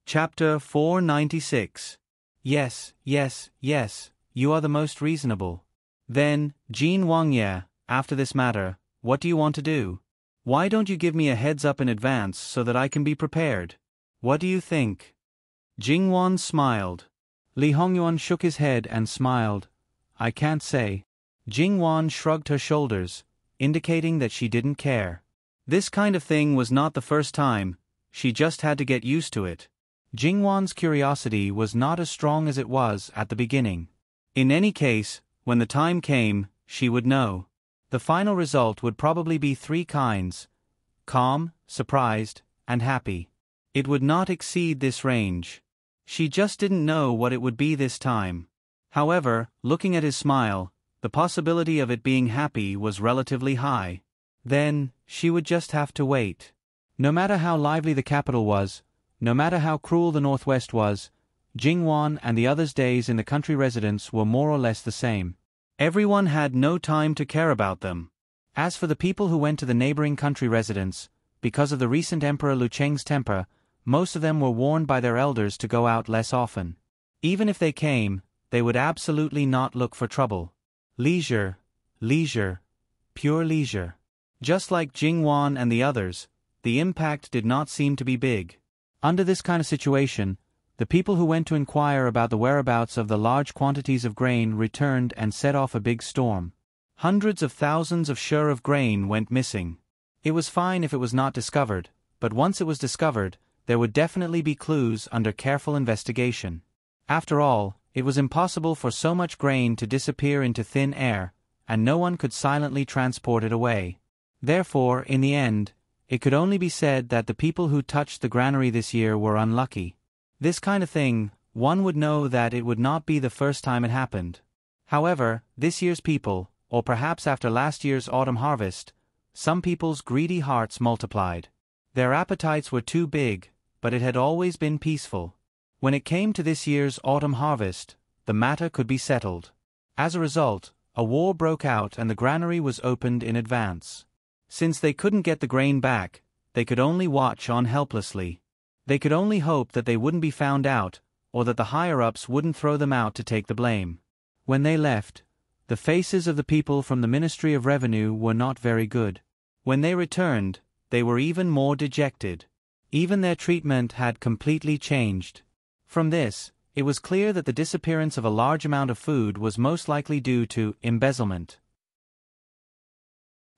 Chapter 496. Yes, yes, yes, you are the most reasonable. Then, Jin Wangye, after this matter, what do you want to do? Why don't you give me a heads up in advance so that I can be prepared? What do you think? Jingwan smiled. Li Hongyuan shook his head and smiled. I can't say. Jingwan shrugged her shoulders, indicating that she didn't care. This kind of thing was not the first time, she just had to get used to it. Jingwan's curiosity was not as strong as it was at the beginning. In any case, when the time came, she would know. The final result would probably be three kinds: calm, surprised, and happy. It would not exceed this range. She just didn't know what it would be this time. However, looking at his smile, the possibility of it being happy was relatively high. Then, she would just have to wait. No matter how lively the capital was, no matter how cruel the Northwest was, Jingwan and the others' days in the country residence were more or less the same. Everyone had no time to care about them. As for the people who went to the neighboring country residence, because of the recent Emperor Lu Cheng's temper, most of them were warned by their elders to go out less often. Even if they came, they would absolutely not look for trouble. Leisure, leisure, pure leisure. Just like Jingwan and the others, the impact did not seem to be big. Under this kind of situation, the people who went to inquire about the whereabouts of the large quantities of grain returned and set off a big storm. Hundreds of thousands of shur of grain went missing. It was fine if it was not discovered, but once it was discovered, there would definitely be clues under careful investigation. After all, it was impossible for so much grain to disappear into thin air, and no one could silently transport it away. Therefore, in the end, it could only be said that the people who touched the granary this year were unlucky. This kind of thing, one would know that it would not be the first time it happened. However, this year's people, or perhaps after last year's autumn harvest, some people's greedy hearts multiplied. Their appetites were too big, but it had always been peaceful. When it came to this year's autumn harvest, the matter could be settled. As a result, a war broke out and the granary was opened in advance. Since they couldn't get the grain back, they could only watch on helplessly. They could only hope that they wouldn't be found out, or that the higher-ups wouldn't throw them out to take the blame. When they left, the faces of the people from the Ministry of Revenue were not very good. When they returned, they were even more dejected. Even their treatment had completely changed. From this, it was clear that the disappearance of a large amount of food was most likely due to embezzlement.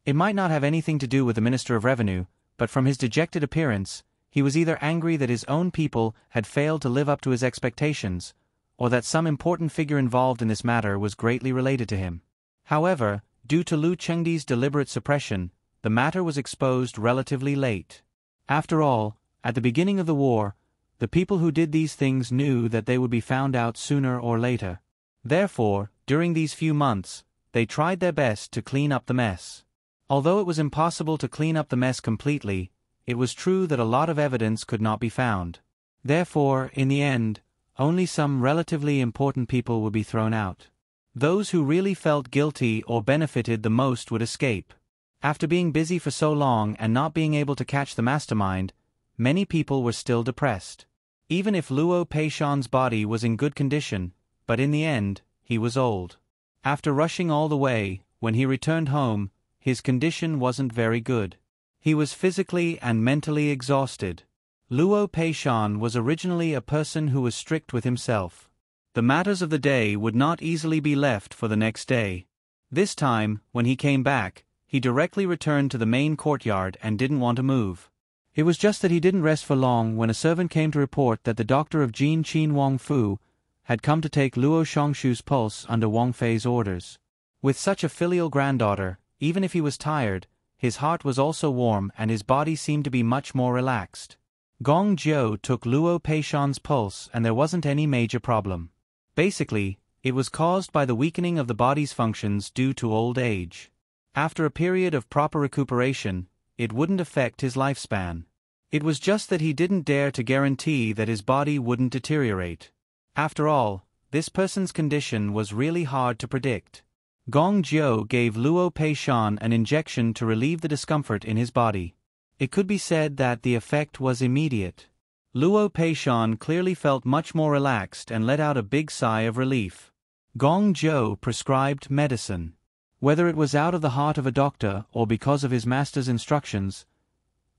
It might not have anything to do with the Minister of Revenue, but from his dejected appearance, he was either angry that his own people had failed to live up to his expectations, or that some important figure involved in this matter was greatly related to him. However, due to Lu Chengdi's deliberate suppression, the matter was exposed relatively late. After all, at the beginning of the war, the people who did these things knew that they would be found out sooner or later. Therefore, during these few months, they tried their best to clean up the mess. Although it was impossible to clean up the mess completely, it was true that a lot of evidence could not be found. Therefore, in the end, only some relatively important people would be thrown out. Those who really felt guilty or benefited the most would escape. After being busy for so long and not being able to catch the mastermind, many people were still depressed. Even if Luo Peishan's body was in good condition, but in the end, he was old. After rushing all the way, when he returned home, his condition wasn't very good. He was physically and mentally exhausted. Luo Peishan was originally a person who was strict with himself. The matters of the day would not easily be left for the next day. This time, when he came back, he directly returned to the main courtyard and didn't want to move. It was just that he didn't rest for long when a servant came to report that the doctor of Jin Qin Wang Fu had come to take Luo Shongshu's pulse under Wang Fei's orders. With such a filial granddaughter, even if he was tired, his heart was also warm and his body seemed to be much more relaxed. Gong Jiu took Luo Peishan's pulse and there wasn't any major problem. Basically, it was caused by the weakening of the body's functions due to old age. After a period of proper recuperation, it wouldn't affect his lifespan. It was just that he didn't dare to guarantee that his body wouldn't deteriorate. After all, this person's condition was really hard to predict. Gong Jiu gave Luo Peishan an injection to relieve the discomfort in his body. It could be said that the effect was immediate. Luo Peishan clearly felt much more relaxed and let out a big sigh of relief. Gong Zhou prescribed medicine. Whether it was out of the heart of a doctor or because of his master's instructions,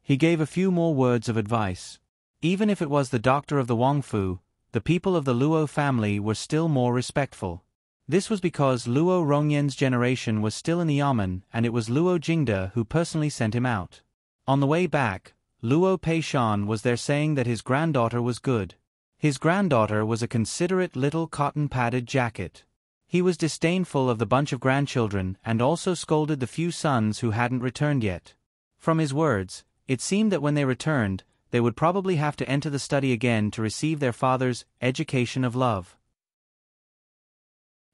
he gave a few more words of advice. Even if it was the doctor of the Wangfu, the people of the Luo family were still more respectful. This was because Luo Rongyan's generation was still in the Yamen, and it was Luo Jingde who personally sent him out. On the way back, Luo Peishan was there saying that his granddaughter was good. His granddaughter was a considerate little cotton-padded jacket. He was disdainful of the bunch of grandchildren and also scolded the few sons who hadn't returned yet. From his words, it seemed that when they returned, they would probably have to enter the study again to receive their father's education of love.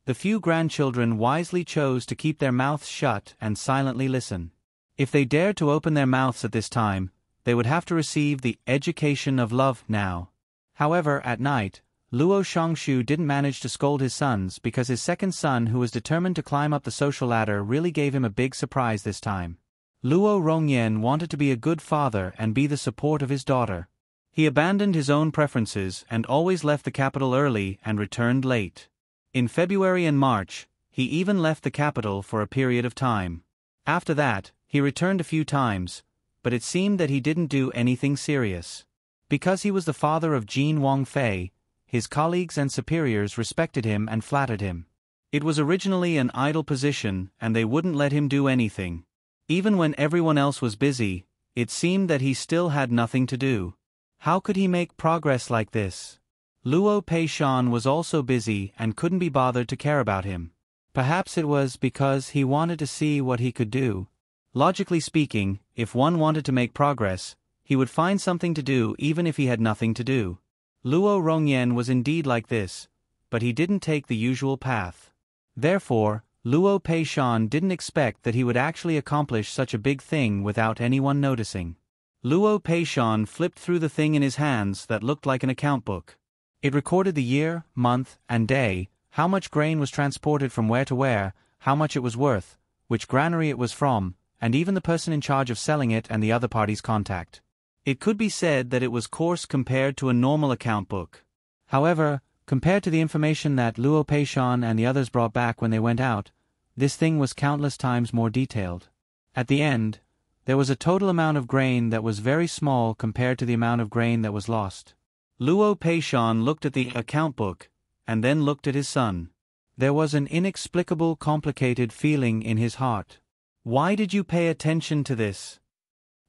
The few grandchildren wisely chose to keep their mouths shut and silently listen. If they dared to open their mouths at this time, they would have to receive the education of love now. However, at night, Luo Shongshu didn't manage to scold his sons because his second son, who was determined to climb up the social ladder, really gave him a big surprise this time. Luo Rongyan wanted to be a good father and be the support of his daughter. He abandoned his own preferences and always left the capital early and returned late. In February and March, he even left the capital for a period of time. After that, he returned a few times, but it seemed that he didn't do anything serious. Because he was the father of Jin Wangfei, his colleagues and superiors respected him and flattered him. It was originally an idle position, and they wouldn't let him do anything. Even when everyone else was busy, it seemed that he still had nothing to do. How could he make progress like this? Luo Peishan was also busy and couldn't be bothered to care about him. Perhaps it was because he wanted to see what he could do. Logically speaking, if one wanted to make progress, he would find something to do even if he had nothing to do. Luo Rongyan was indeed like this, but he didn't take the usual path. Therefore, Luo Peishan didn't expect that he would actually accomplish such a big thing without anyone noticing. Luo Peishan flipped through the thing in his hands that looked like an account book. It recorded the year, month, and day, how much grain was transported from where to where, how much it was worth, which granary it was from, and even the person in charge of selling it and the other party's contact. It could be said that it was coarse compared to a normal account book. However, compared to the information that Luo Peishan and the others brought back when they went out, this thing was countless times more detailed. At the end, there was a total amount of grain that was very small compared to the amount of grain that was lost. Luo Peishan looked at the account book, and then looked at his son. There was an inexplicable, complicated feeling in his heart. Why did you pay attention to this?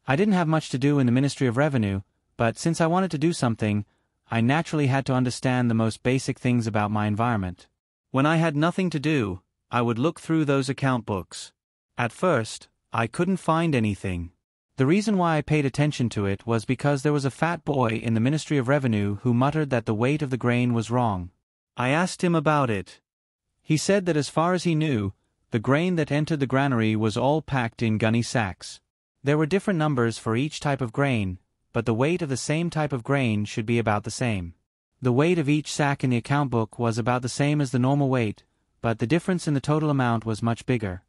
I didn't have much to do in the Ministry of Revenue, but since I wanted to do something, I naturally had to understand the most basic things about my environment. When I had nothing to do, I would look through those account books. At first, I couldn't find anything. The reason why I paid attention to it was because there was a fat boy in the Ministry of Revenue who muttered that the weight of the grain was wrong. I asked him about it. He said that as far as he knew, the grain that entered the granary was all packed in gunny sacks. There were different numbers for each type of grain, but the weight of the same type of grain should be about the same. The weight of each sack in the account book was about the same as the normal weight, but the difference in the total amount was much bigger.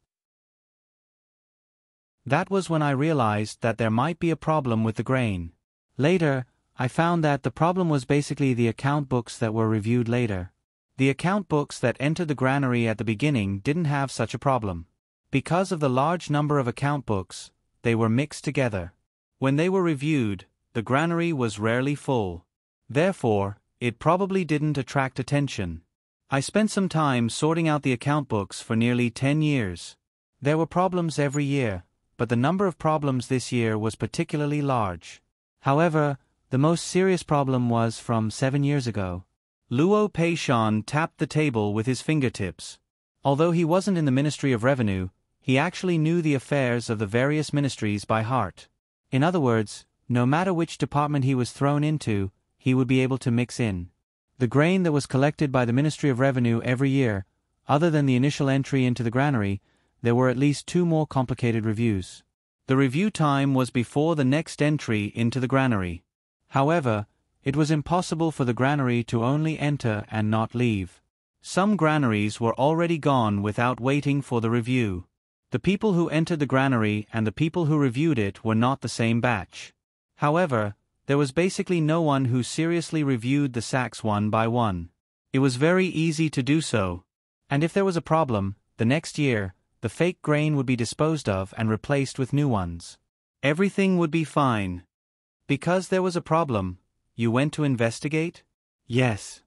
That was when I realized that there might be a problem with the grain. Later, I found that the problem was basically the account books that were reviewed later. The account books that entered the granary at the beginning didn't have such a problem. Because of the large number of account books, they were mixed together. When they were reviewed, the granary was rarely full. Therefore, it probably didn't attract attention. I spent some time sorting out the account books for nearly 10 years. There were problems every year, but the number of problems this year was particularly large. However, the most serious problem was from 7 years ago. Luo Peishan tapped the table with his fingertips. Although he wasn't in the Ministry of Revenue, he actually knew the affairs of the various ministries by heart. In other words, no matter which department he was thrown into, he would be able to mix in. The grain that was collected by the Ministry of Revenue every year, other than the initial entry into the granary, there were at least 2 more complicated reviews. The review time was before the next entry into the granary. However, it was impossible for the granary to only enter and not leave. Some granaries were already gone without waiting for the review. The people who entered the granary and the people who reviewed it were not the same batch. However, There was basically no one who seriously reviewed the sacks one by one. It was very easy to do so. And if there was a problem, the next year, the fake grain would be disposed of and replaced with new ones. Everything would be fine. Because there was a problem, you went to investigate? Yes.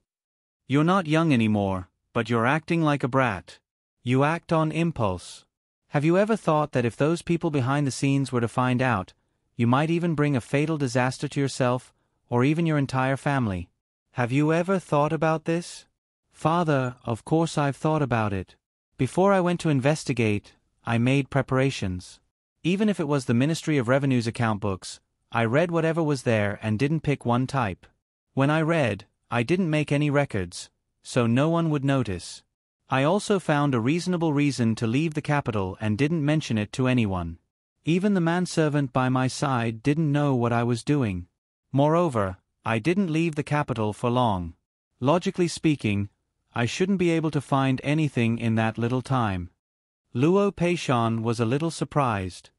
You're not young anymore, but you're acting like a brat. You act on impulse. Have you ever thought that if those people behind the scenes were to find out, you might even bring a fatal disaster to yourself, or even your entire family? Have you ever thought about this? Father, of course I've thought about it. Before I went to investigate, I made preparations. Even if it was the Ministry of Revenue's account books, I read whatever was there and didn't pick one type. When I read, I didn't make any records, so no one would notice. I also found a reasonable reason to leave the capital and didn't mention it to anyone. Even the manservant by my side didn't know what I was doing. Moreover, I didn't leave the capital for long. Logically speaking, I shouldn't be able to find anything in that little time. Luo Peishan was a little surprised.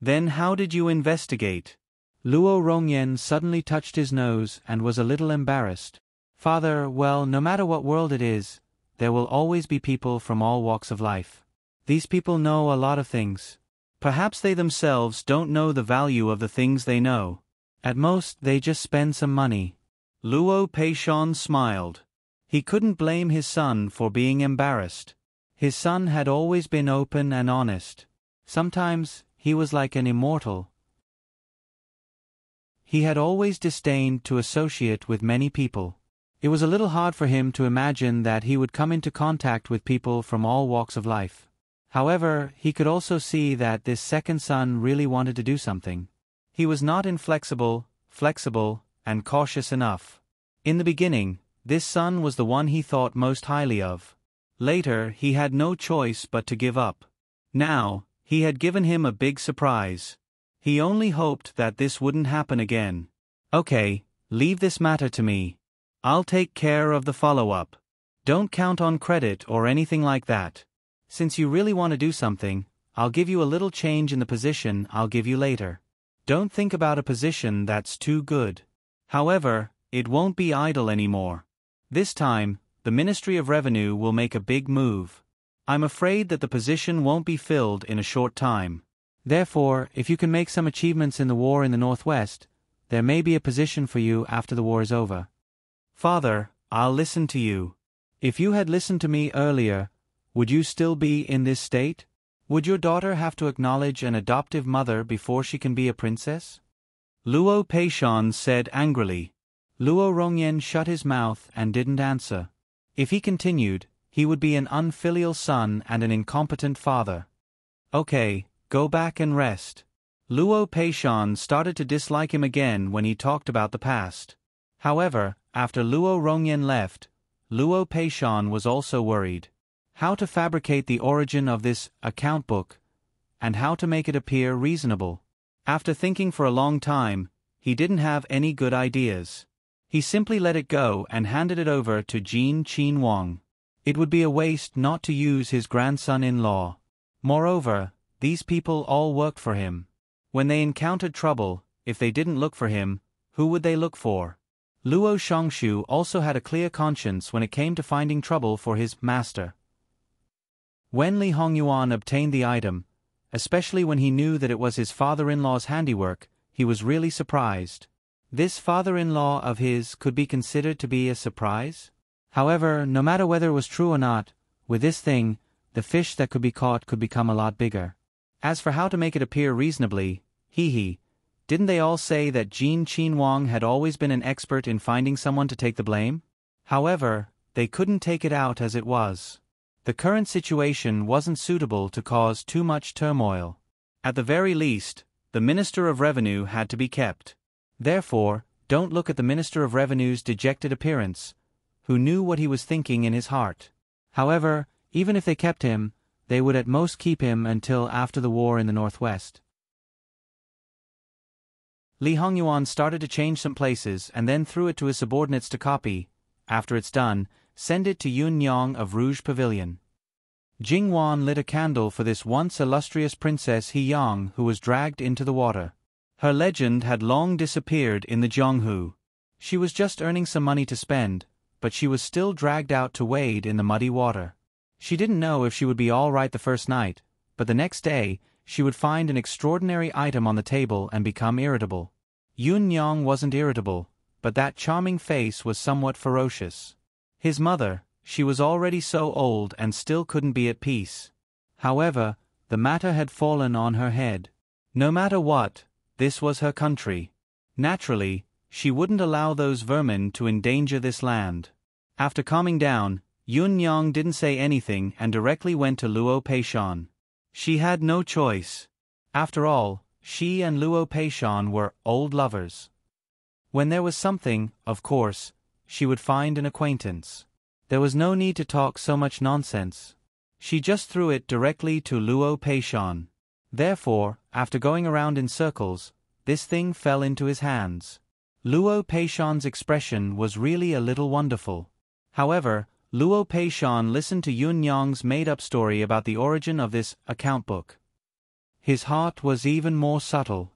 Then how did you investigate? Luo Rongyen suddenly touched his nose and was a little embarrassed. Father, well, no matter what world it is, there will always be people from all walks of life. These people know a lot of things. Perhaps they themselves don't know the value of the things they know. At most, they just spend some money. Luo Peishan smiled. He couldn't blame his son for being embarrassed. His son had always been open and honest. Sometimes, he was like an immortal. He had always disdained to associate with many people. It was a little hard for him to imagine that he would come into contact with people from all walks of life. However, he could also see that this second son really wanted to do something. He was not inflexible, flexible, and cautious enough. In the beginning, this son was the one he thought most highly of. Later, he had no choice but to give up. Now, he had given him a big surprise. He only hoped that this wouldn't happen again. Okay, leave this matter to me. I'll take care of the follow-up. Don't count on credit or anything like that. Since you really want to do something, I'll give you a little change in the position I'll give you later. Don't think about a position that's too good. However, it won't be idle anymore. This time, the Ministry of Revenue will make a big move. I'm afraid that the position won't be filled in a short time. Therefore, if you can make some achievements in the war in the Northwest, there may be a position for you after the war is over. Father, I'll listen to you. If you had listened to me earlier, would you still be in this state? Would your daughter have to acknowledge an adoptive mother before she can be a princess? Luo Peishan said angrily. Luo Rongyen shut his mouth and didn't answer. If he continued, he would be an unfilial son and an incompetent father. Okay, go back and rest. Luo Peishan started to dislike him again when he talked about the past. However, after Luo Rongyen left, Luo Peishan was also worried. How to fabricate the origin of this account book, and how to make it appear reasonable. After thinking for a long time, he didn't have any good ideas. He simply let it go and handed it over to Jin Qin Wang. It would be a waste not to use his grandson-in-law. Moreover, these people all worked for him. When they encountered trouble, if they didn't look for him, who would they look for? Luo Shongshu also had a clear conscience when it came to finding trouble for his master. When Li Hongyuan obtained the item, especially when he knew that it was his father-in-law's handiwork, he was really surprised. This father-in-law of his could be considered to be a surprise? However, no matter whether it was true or not, with this thing, the fish that could be caught could become a lot bigger. As for how to make it appear reasonably, didn't they all say that Jin Qin Wang had always been an expert in finding someone to take the blame? However, they couldn't take it out as it was. The current situation wasn't suitable to cause too much turmoil. At the very least, the Minister of Revenue had to be kept. Therefore, don't look at the Minister of Revenue's dejected appearance, who knew what he was thinking in his heart. However, even if they kept him, they would at most keep him until after the war in the Northwest. Li Hongyuan started to change some places and then threw it to his subordinates to copy. After it's done, send it to Yun Nyang of Rouge Pavilion. Jing Wan lit a candle for this once illustrious Princess He Yang who was dragged into the water. Her legend had long disappeared in the Jianghu. She was just earning some money to spend, but she was still dragged out to wade in the muddy water. She didn't know if she would be all right the first night, but the next day, she would find an extraordinary item on the table and become irritable. Yun Yang wasn't irritable, but that charming face was somewhat ferocious. His mother, she was already so old and still couldn't be at peace. However, the matter had fallen on her head. No matter what, this was her country. Naturally, she wouldn't allow those vermin to endanger this land. After calming down, Yun Yang didn't say anything and directly went to Luo Peishan. She had no choice. After all, she and Luo Peishan were old lovers. When there was something, of course, she would find an acquaintance. There was no need to talk so much nonsense. She just threw it directly to Luo Peishan. Therefore, after going around in circles, this thing fell into his hands. Luo Peishan's expression was really a little wonderful. However, Luo Peishan listened to Yun Yang's made-up story about the origin of this account book. His heart was even more subtle.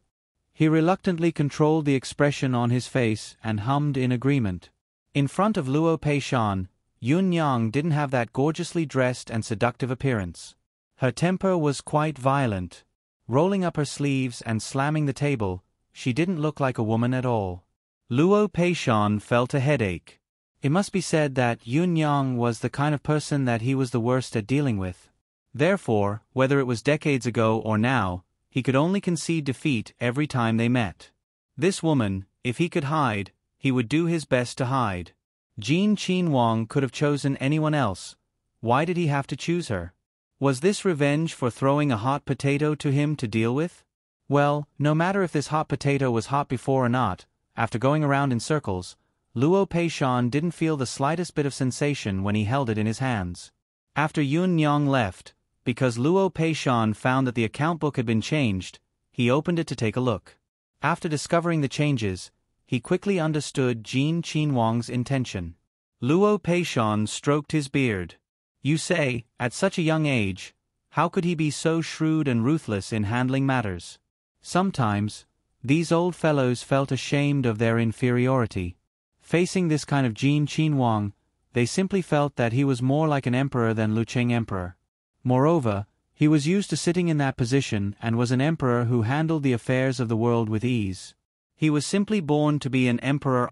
He reluctantly controlled the expression on his face and hummed in agreement. In front of Luo Peishan, Yun Yang didn't have that gorgeously dressed and seductive appearance. Her temper was quite violent. Rolling up her sleeves and slamming the table, she didn't look like a woman at all. Luo Peishan felt a headache. It must be said that Yun Yang was the kind of person that he was the worst at dealing with. Therefore, whether it was decades ago or now, he could only concede defeat every time they met. This woman, if he could hide, he would do his best to hide. Jin Qinhuang could have chosen anyone else. Why did he have to choose her? Was this revenge for throwing a hot potato to him to deal with? Well, no matter if this hot potato was hot before or not, after going around in circles, Luo Peishan didn't feel the slightest bit of sensation when he held it in his hands. After Yun Yang left, because Luo Peishan found that the account book had been changed, he opened it to take a look. After discovering the changes, he quickly understood Jin Qinhuang's intention. Luo Peishan stroked his beard. You say, at such a young age, how could he be so shrewd and ruthless in handling matters? Sometimes, these old fellows felt ashamed of their inferiority. Facing this kind of Jin Qinhuang, they simply felt that he was more like an emperor than Lucheng Emperor. Moreover, he was used to sitting in that position and was an emperor who handled the affairs of the world with ease. He was simply born to be an emperor.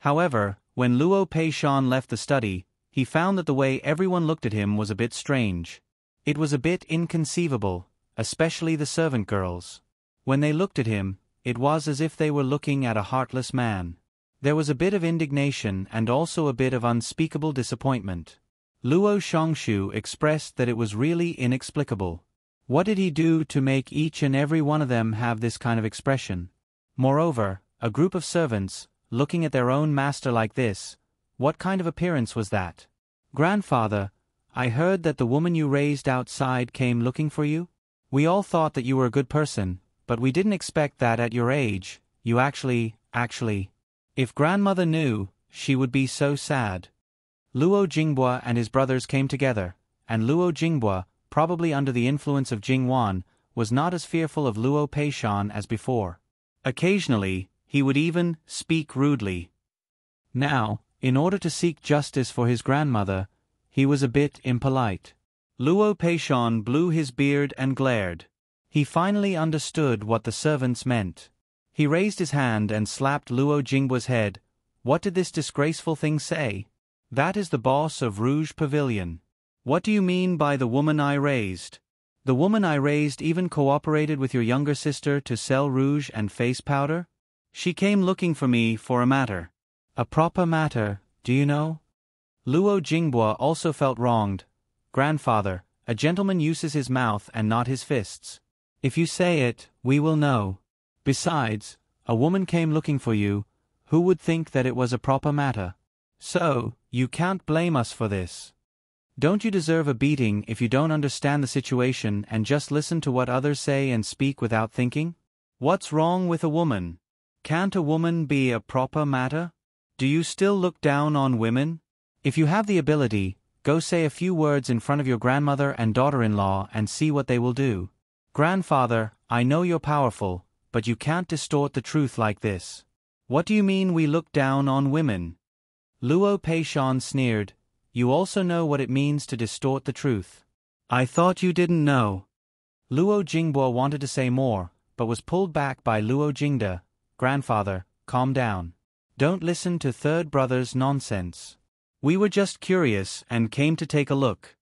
However, when Luo Peishan left the study, he found that the way everyone looked at him was a bit strange. It was a bit inconceivable, especially the servant girls. When they looked at him, it was as if they were looking at a heartless man. There was a bit of indignation and also a bit of unspeakable disappointment. Luo Shongshu expressed that it was really inexplicable. What did he do to make each and every one of them have this kind of expression? Moreover, a group of servants, looking at their own master like this, what kind of appearance was that? Grandfather, I heard that the woman you raised outside came looking for you. We all thought that you were a good person, but we didn't expect that at your age, you actually. If grandmother knew, she would be so sad. Luo Jinghua and his brothers came together, and Luo Jinghua, probably under the influence of Jingwan, was not as fearful of Luo Peishan as before. Occasionally, he would even speak rudely. Now, in order to seek justice for his grandmother, he was a bit impolite. Luo Peishan blew his beard and glared. He finally understood what the servants meant. He raised his hand and slapped Luo Jinghua's head. What did this disgraceful thing say? That is the boss of Rouge Pavilion. What do you mean by the woman I raised? The woman I raised even cooperated with your younger sister to sell rouge and face powder? She came looking for me for a matter. A proper matter, do you know? Luo Jinghua also felt wronged. Grandfather, a gentleman uses his mouth and not his fists. If you say it, we will know. Besides, a woman came looking for you, who would think that it was a proper matter? So, you can't blame us for this. Don't you deserve a beating if you don't understand the situation and just listen to what others say and speak without thinking? What's wrong with a woman? Can't a woman be a proper matter? Do you still look down on women? If you have the ability, go say a few words in front of your grandmother and daughter-in-law and see what they will do. Grandfather, I know you're powerful, but you can't distort the truth like this. What do you mean we look down on women? Luo Peishan sneered. You also know what it means to distort the truth. I thought you didn't know. Luo Jingbo wanted to say more, but was pulled back by Luo Jingde. Grandfather, calm down. Don't listen to third brother's nonsense. We were just curious and came to take a look.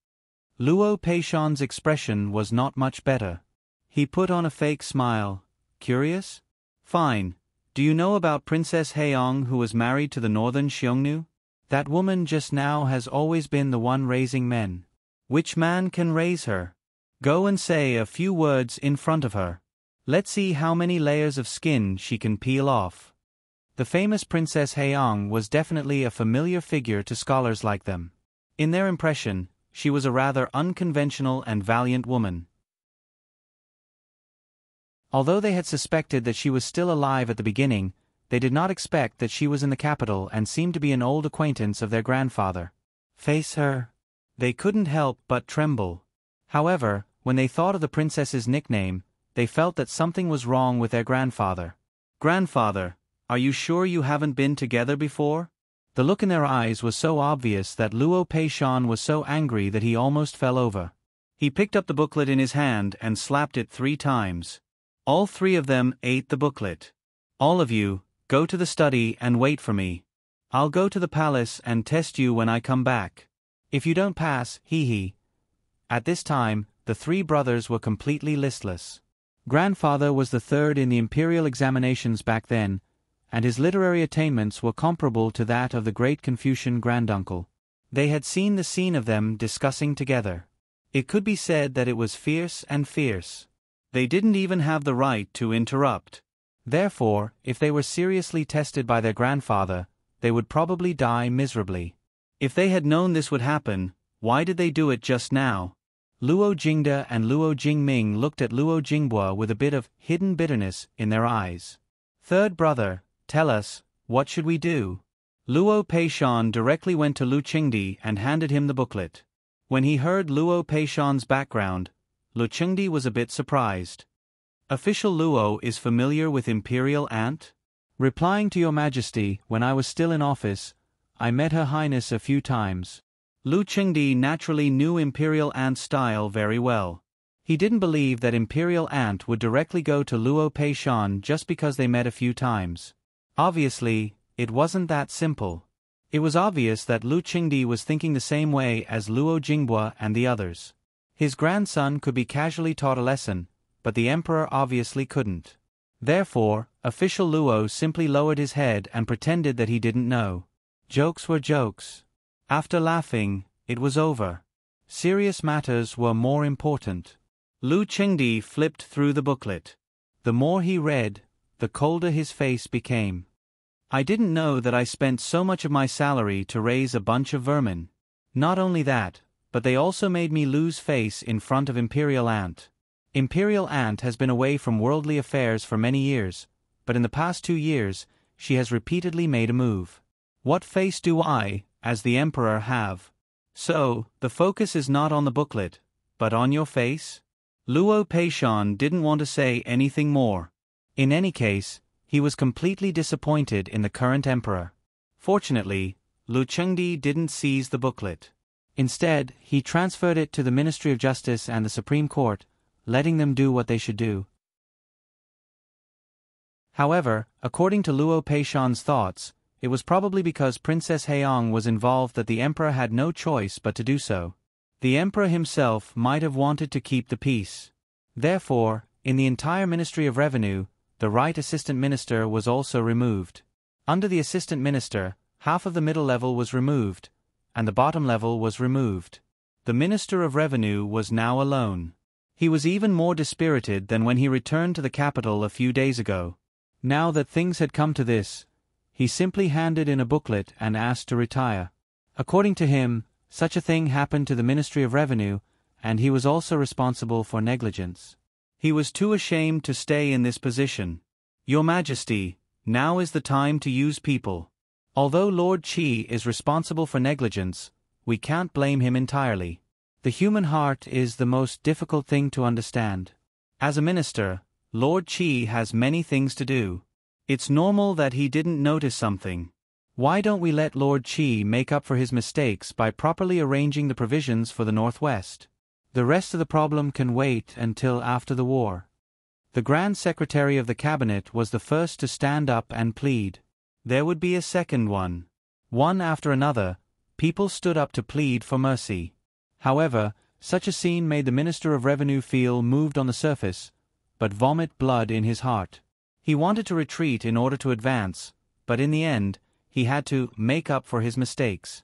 Luo Peishan's expression was not much better. He put on a fake smile. Curious? Fine. Do you know about Princess Haeyong who was married to the northern Xiongnu? That woman just now has always been the one raising men. Which man can raise her? Go and say a few words in front of her. Let's see how many layers of skin she can peel off. The famous Princess Haeyong was definitely a familiar figure to scholars like them. In their impression, she was a rather unconventional and valiant woman. Although they had suspected that she was still alive at the beginning, they did not expect that she was in the capital and seemed to be an old acquaintance of their grandfather. Face her. They couldn't help but tremble. However, when they thought of the princess's nickname, they felt that something was wrong with their grandfather. Grandfather, are you sure you haven't been together before? The look in their eyes was so obvious that Luo Peishan was so angry that he almost fell over. He picked up the booklet in his hand and slapped it 3 times. All 3 of them ate the booklet. All of you, go to the study and wait for me. I'll go to the palace and test you when I come back. If you don't pass, hee. At this time, the 3 brothers were completely listless. Grandfather was the 3rd in the imperial examinations back then, and his literary attainments were comparable to that of the great Confucian granduncle. They had seen the scene of them discussing together. It could be said that it was fierce and fierce. They didn't even have the right to interrupt. Therefore, if they were seriously tested by their grandfather, they would probably die miserably. If they had known this would happen, why did they do it just now? Luo Jingde and Luo Jingming looked at Luo Jingbo with a bit of hidden bitterness in their eyes. Third brother, tell us, what should we do? Luo Peishan directly went to Lu Qingdi and handed him the booklet. When he heard Luo Peishan's background, Lu Qingdi was a bit surprised. Official Luo is familiar with Imperial Aunt? Replying to Your Majesty, when I was still in office, I met Her Highness a few times. Lu Qingdi naturally knew Imperial Aunt's style very well. He didn't believe that Imperial Aunt would directly go to Luo Peishan just because they met a few times. Obviously, it wasn't that simple. It was obvious that Lu Qingdi was thinking the same way as Luo Jingbo and the others. His grandson could be casually taught a lesson, but the emperor obviously couldn't. Therefore, official Luo simply lowered his head and pretended that he didn't know. Jokes were jokes. After laughing, it was over. Serious matters were more important. Lu Qingdi flipped through the booklet. The more he read, the colder his face became. I didn't know that I spent so much of my salary to raise a bunch of vermin. Not only that, but they also made me lose face in front of Imperial Aunt. Imperial Aunt has been away from worldly affairs for many years, but in the past 2 years, she has repeatedly made a move. What face do I, as the emperor, have? So, the focus is not on the booklet, but on your face? Luo Peishan didn't want to say anything more. In any case, he was completely disappointed in the current emperor. Fortunately, Lu Qingdi didn't seize the booklet. Instead, he transferred it to the Ministry of Justice and the Supreme Court, letting them do what they should do. However, according to Luo Peishan's thoughts, it was probably because Princess Haeyong was involved that the emperor had no choice but to do so. The emperor himself might have wanted to keep the peace. Therefore, in the entire Ministry of Revenue, the right assistant minister was also removed. Under the assistant minister, half of the middle level was removed, and the bottom level was removed. The Minister of Revenue was now alone. He was even more dispirited than when he returned to the capital a few days ago. Now that things had come to this, he simply handed in a booklet and asked to retire. According to him, such a thing happened to the Ministry of Revenue, and he was also responsible for negligence. He was too ashamed to stay in this position. Your Majesty, now is the time to use people. Although Lord Qi is responsible for negligence, we can't blame him entirely. The human heart is the most difficult thing to understand. As a minister, Lord Qi has many things to do. It's normal that he didn't notice something. Why don't we let Lord Qi make up for his mistakes by properly arranging the provisions for the Northwest? The rest of the problem can wait until after the war. The Grand Secretary of the Cabinet was the first to stand up and plead. There would be a second one. One after another, people stood up to plead for mercy. However, such a scene made the Minister of Revenue feel moved on the surface, but vomit blood in his heart. He wanted to retreat in order to advance, but in the end, he had to make up for his mistakes.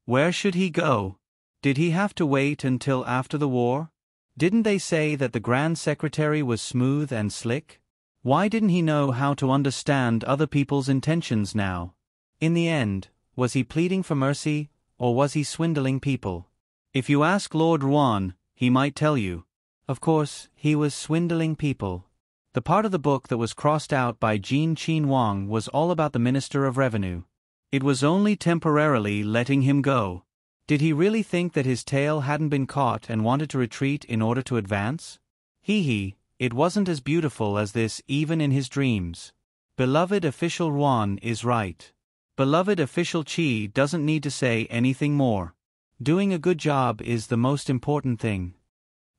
Where should he go? Did he have to wait until after the war? Didn't they say that the Grand Secretary was smooth and slick? Why didn't he know how to understand other people's intentions now? In the end, was he pleading for mercy, or was he swindling people? If you ask Lord Ruan, he might tell you. Of course, he was swindling people. The part of the book that was crossed out by Jin Qin Wang was all about the Minister of Revenue. It was only temporarily letting him go. Did he really think that his tail hadn't been caught and wanted to retreat in order to advance? It wasn't as beautiful as this even in his dreams. Beloved official Ruan is right. Beloved official Qi doesn't need to say anything more. Doing a good job is the most important thing.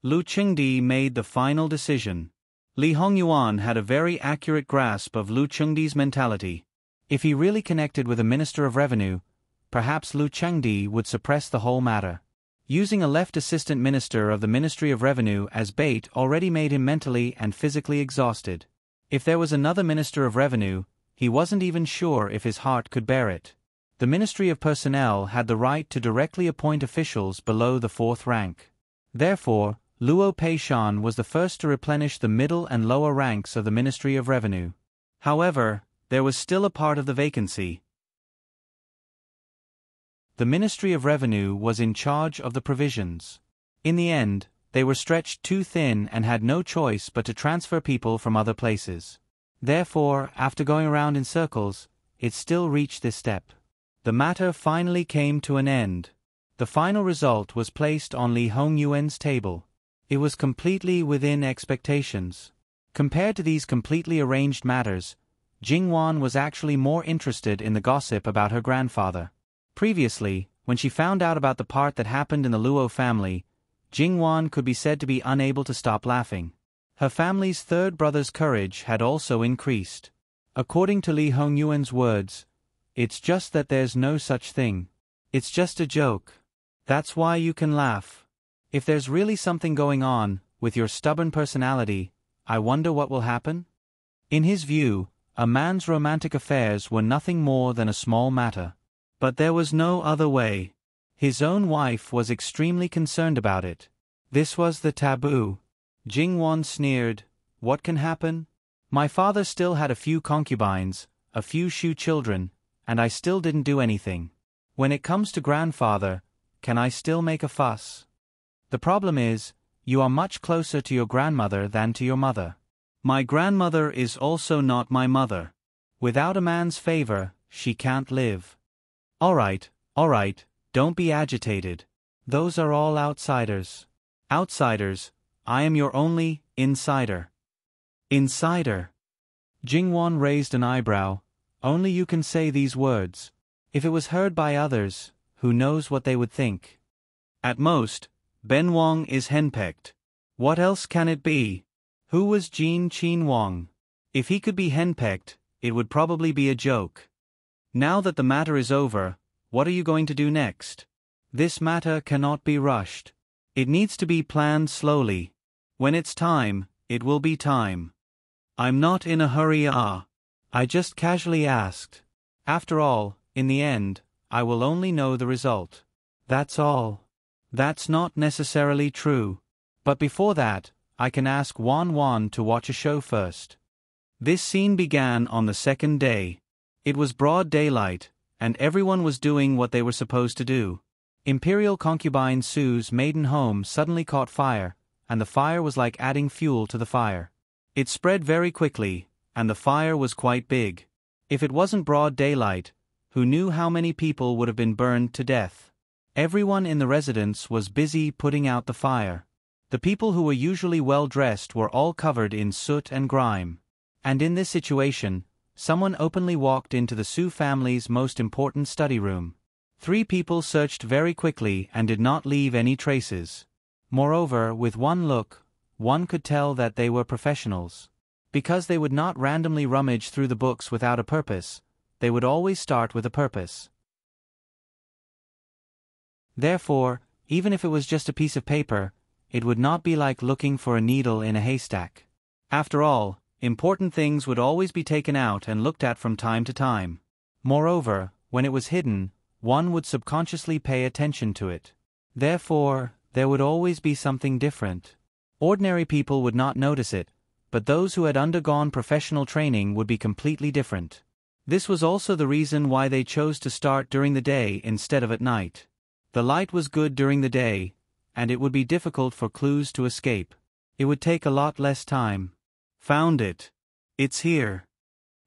Lu Chengdi made the final decision. Li Hongyuan had a very accurate grasp of Lu Chengdi's mentality. If he really connected with a Minister of Revenue, perhaps Lu Chengdi would suppress the whole matter. Using a left assistant minister of the Ministry of Revenue as bait already made him mentally and physically exhausted. If there was another Minister of Revenue, he wasn't even sure if his heart could bear it. The Ministry of Personnel had the right to directly appoint officials below the 4th rank. Therefore, Luo Peishan was the first to replenish the middle and lower ranks of the Ministry of Revenue. However, there was still a part of the vacancy. The Ministry of Revenue was in charge of the provisions. In the end, they were stretched too thin and had no choice but to transfer people from other places. Therefore, after going around in circles, it still reached this step. The matter finally came to an end. The final result was placed on Li Hongyuan's table. It was completely within expectations. Compared to these completely arranged matters, Jingwan was actually more interested in the gossip about her grandfather. Previously, when she found out about the part that happened in the Luo family, Jingwan could be said to be unable to stop laughing. Her family's third brother's courage had also increased. According to Li Hongyuan's words, "It's just that there's no such thing. It's just a joke. That's why you can laugh. If there's really something going on, with your stubborn personality, I wonder what will happen?" In his view, a man's romantic affairs were nothing more than a small matter. But there was no other way. His own wife was extremely concerned about it. This was the taboo. Jingwan sneered, "What can happen? My father still had a few concubines, a few Shu children, and I still didn't do anything. When it comes to grandfather, can I still make a fuss? The problem is, you are much closer to your grandmother than to your mother. My grandmother is also not my mother. Without a man's favor, she can't live." All right, don't be agitated. Those are all outsiders. Outsiders, I am your only insider. Insider? Jingwan raised an eyebrow. Only you can say these words. If it was heard by others, who knows what they would think? At most, Ben Wang is henpecked. What else can it be? Who was Jin Qin Wang? If he could be henpecked, it would probably be a joke. Now that the matter is over, what are you going to do next? This matter cannot be rushed. It needs to be planned slowly. When it's time, it will be time. I'm not in a hurry. I just casually asked. After all, in the end, I will only know the result. That's all. That's not necessarily true. But before that, I can ask Wan to watch a show first. This scene began on the second day. It was broad daylight, and everyone was doing what they were supposed to do. Imperial concubine Su's maiden home suddenly caught fire, and the fire was like adding fuel to the fire. It spread very quickly, and the fire was quite big. If it wasn't broad daylight, who knew how many people would have been burned to death? Everyone in the residence was busy putting out the fire. The people who were usually well dressed were all covered in soot and grime. And in this situation, someone openly walked into the Su family's most important study room. 3 people searched very quickly and did not leave any traces. Moreover, with one look, one could tell that they were professionals. Because they would not randomly rummage through the books without a purpose, they would always start with a purpose. Therefore, even if it was just a piece of paper, it would not be like looking for a needle in a haystack. After all, important things would always be taken out and looked at from time to time. Moreover, when it was hidden, one would subconsciously pay attention to it. Therefore, there would always be something different. Ordinary people would not notice it, but those who had undergone professional training would be completely different. This was also the reason why they chose to start during the day instead of at night. The light was good during the day, and it would be difficult for clues to escape. It would take a lot less time. Found it. It's here.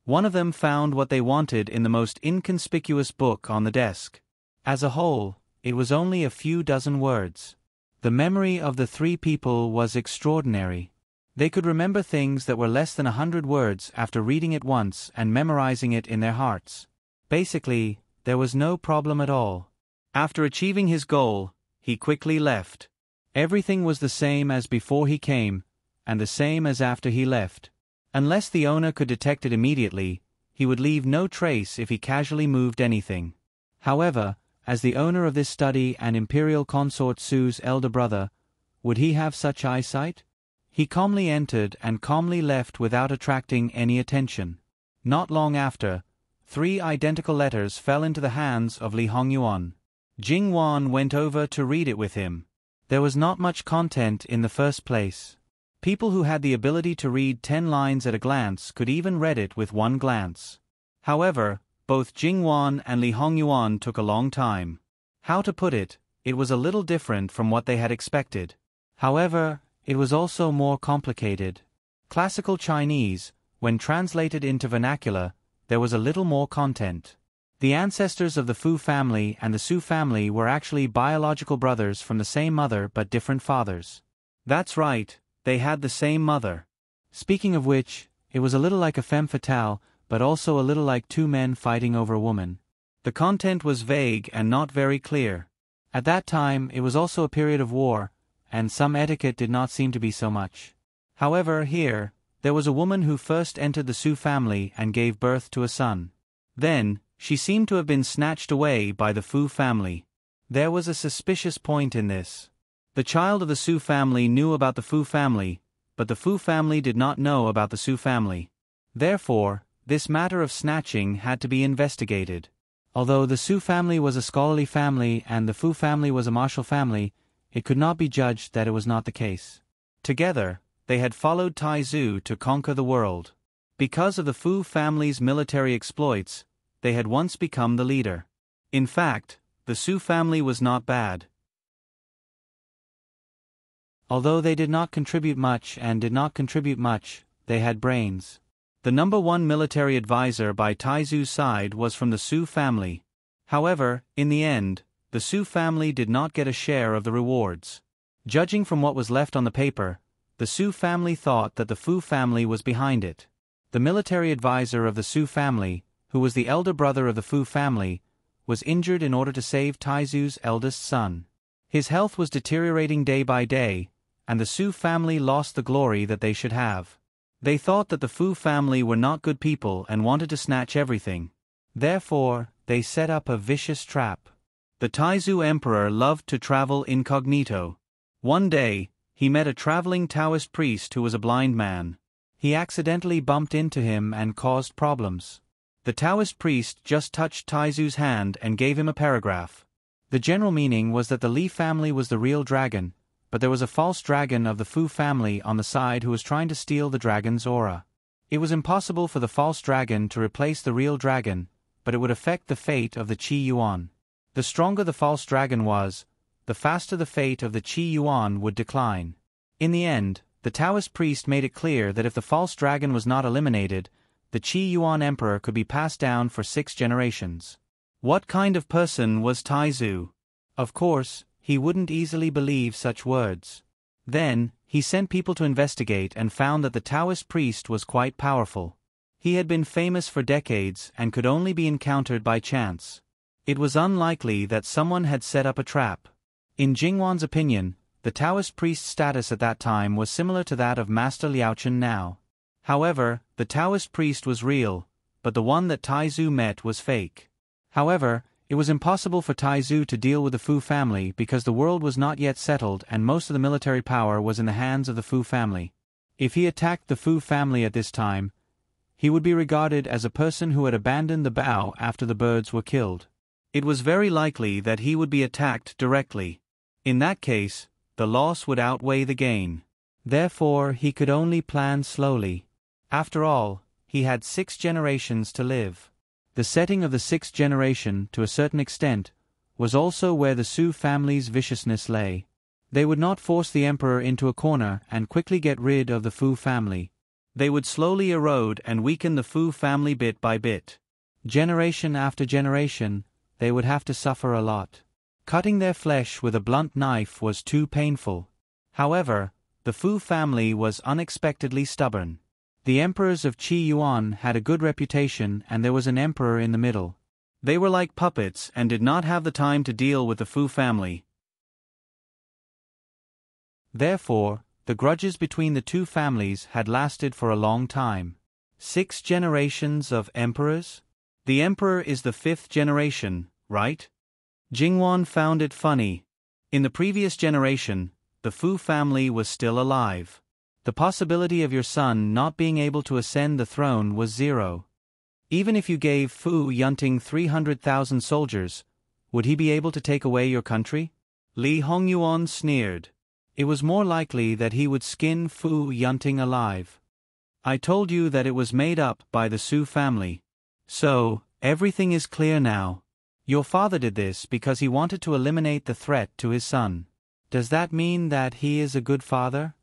One of them found what they wanted in the most inconspicuous book on the desk. As a whole, it was only a few dozen words. The memory of the 3 people was extraordinary. They could remember things that were less than 100 words after reading it once and memorizing it in their hearts. Basically, there was no problem at all. After achieving his goal, he quickly left. Everything was the same as before he came, and the same as after he left. Unless the owner could detect it immediately, he would leave no trace if he casually moved anything. However, as the owner of this study and imperial consort Su's elder brother, would he have such eyesight? He calmly entered and calmly left without attracting any attention. Not long after, 3 identical letters fell into the hands of Li Hongyuan. Jing Wan went over to read it with him. There was not much content in the first place. People who had the ability to read 10 lines at a glance could even read it with 1 glance. However, both Jing Wan and Li Hongyuan took a long time. How to put it, it was a little different from what they had expected. However, it was also more complicated. Classical Chinese, when translated into vernacular, there was a little more content. The ancestors of the Fu family and the Su family were actually biological brothers from the same mother but different fathers. That's right, they had the same mother. Speaking of which, it was a little like a femme fatale, but also a little like 2 men fighting over a woman. The content was vague and not very clear. At that time, it was also a period of war, and some etiquette did not seem to be so much. However, here, there was a woman who first entered the Su family and gave birth to a son. Then, she seemed to have been snatched away by the Fu family. There was a suspicious point in this. The child of the Su family knew about the Fu family, but the Fu family did not know about the Su family. Therefore, this matter of snatching had to be investigated. Although the Su family was a scholarly family and the Fu family was a martial family, it could not be judged that it was not the case. Together, they had followed Taizu to conquer the world. Because of the Fu family's military exploits, they had once become the leader. In fact, the Su family was not bad. Although they did not contribute much, they had brains. The number 1 military advisor by Taizu's side was from the Su family. However, in the end, the Su family did not get a share of the rewards. Judging from what was left on the paper, the Su family thought that the Fu family was behind it. The military advisor of the Su family, who was the elder brother of the Fu family, was injured in order to save Taizu's eldest son. His health was deteriorating day by day, and the Su family lost the glory that they should have. They thought that the Fu family were not good people and wanted to snatch everything. Therefore, they set up a vicious trap. The Taizu emperor loved to travel incognito. One day, he met a traveling Taoist priest who was a blind man. He accidentally bumped into him and caused problems. The Taoist priest just touched Taizu's hand and gave him a paragraph. The general meaning was that the Li family was the real dragon, but there was a false dragon of the Fu family on the side who was trying to steal the dragon's aura. It was impossible for the false dragon to replace the real dragon, but it would affect the fate of the Qi Yuan. The stronger the false dragon was, the faster the fate of the Qi Yuan would decline. In the end, the Taoist priest made it clear that if the false dragon was not eliminated, the Qi Yuan emperor could be passed down for 6 generations. What kind of person was Taizu? Of course, he wouldn't easily believe such words. Then, he sent people to investigate and found that the Taoist priest was quite powerful. He had been famous for decades and could only be encountered by chance. It was unlikely that someone had set up a trap. In Jingwan's opinion, the Taoist priest's status at that time was similar to that of Master Liaochen now. However, the Taoist priest was real, but the one that Taizu met was fake. However, it was impossible for Taizu to deal with the Fu family because the world was not yet settled and most of the military power was in the hands of the Fu family. If he attacked the Fu family at this time, he would be regarded as a person who had abandoned the bao after the birds were killed. It was very likely that he would be attacked directly. In that case, the loss would outweigh the gain. Therefore, he could only plan slowly. After all, he had 6 generations to live. The setting of the 6th generation, to a certain extent, was also where the Su family's viciousness lay. They would not force the emperor into a corner and quickly get rid of the Fu family. They would slowly erode and weaken the Fu family bit by bit. Generation after generation, they would have to suffer a lot. Cutting their flesh with a blunt knife was too painful. However, the Fu family was unexpectedly stubborn. The emperors of Qi Yuan had a good reputation and there was an emperor in the middle. They were like puppets and did not have the time to deal with the Fu family. Therefore, the grudges between the two families had lasted for a long time. 6 generations of emperors? The emperor is the 5th generation, right? Jingwan found it funny. In the previous generation, the Fu family was still alive. The possibility of your son not being able to ascend the throne was 0. Even if you gave Fu Yunting 300,000 soldiers, would he be able to take away your country? Li Hongyuan sneered. It was more likely that he would skin Fu Yunting alive. I told you that it was made up by the Su family. So, everything is clear now. Your father did this because he wanted to eliminate the threat to his son. Does that mean that he is a good father?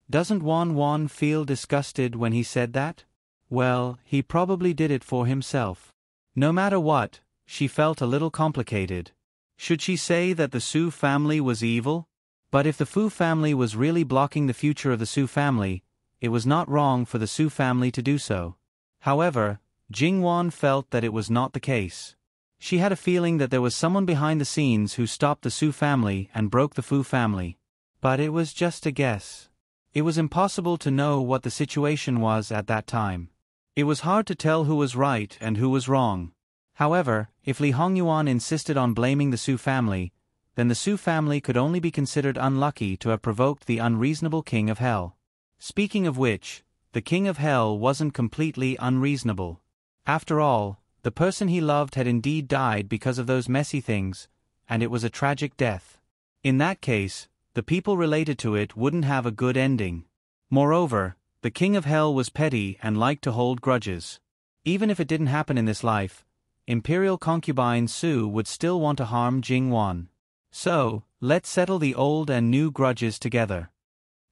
Doesn't Wan feel disgusted when he said that? Well, he probably did it for himself. No matter what, she felt a little complicated. Should she say that the Su family was evil? But if the Fu family was really blocking the future of the Su family, it was not wrong for the Su family to do so. However, Jingwan felt that it was not the case. She had a feeling that there was someone behind the scenes who stopped the Su family and broke the Fu family. But it was just a guess. It was impossible to know what the situation was at that time. It was hard to tell who was right and who was wrong. However, if Li Hongyuan insisted on blaming the Su family, then the Su family could only be considered unlucky to have provoked the unreasonable King of Hell. Speaking of which, the King of Hell wasn't completely unreasonable. After all, the person he loved had indeed died because of those messy things, and it was a tragic death. In that case, the people related to it wouldn't have a good ending. Moreover, the King of Hell was petty and liked to hold grudges. Even if it didn't happen in this life, Imperial concubine Su would still want to harm Jingwan. So, let's settle the old and new grudges together.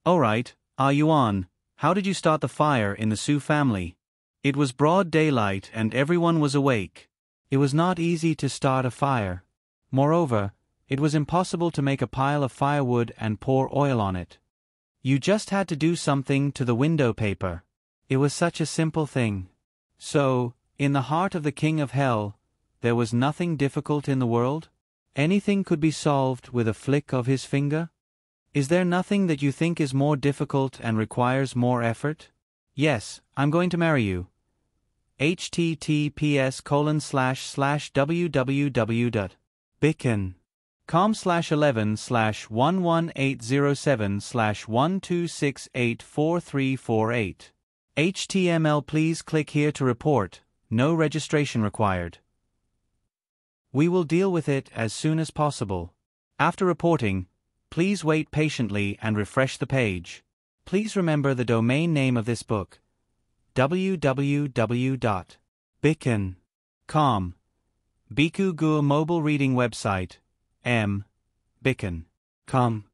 Alright, Yuan, how did you start the fire in the Su family? It was broad daylight and everyone was awake. It was not easy to start a fire. Moreover, it was impossible to make a pile of firewood and pour oil on it. You just had to do something to the window paper. It was such a simple thing. So, in the heart of the King of Hell, there was nothing difficult in the world? Anything could be solved with a flick of his finger? Is there nothing that you think is more difficult and requires more effort? Yes, I'm going to marry you. https://www.bicken.com/11/11807/12684348. HTML. Please click here to report. No registration required. We will deal with it as soon as possible. After reporting, please wait patiently and refresh the page. Please remember the domain name of this book: www.bicken.com. Biku Gu mobile reading website, bicken.com.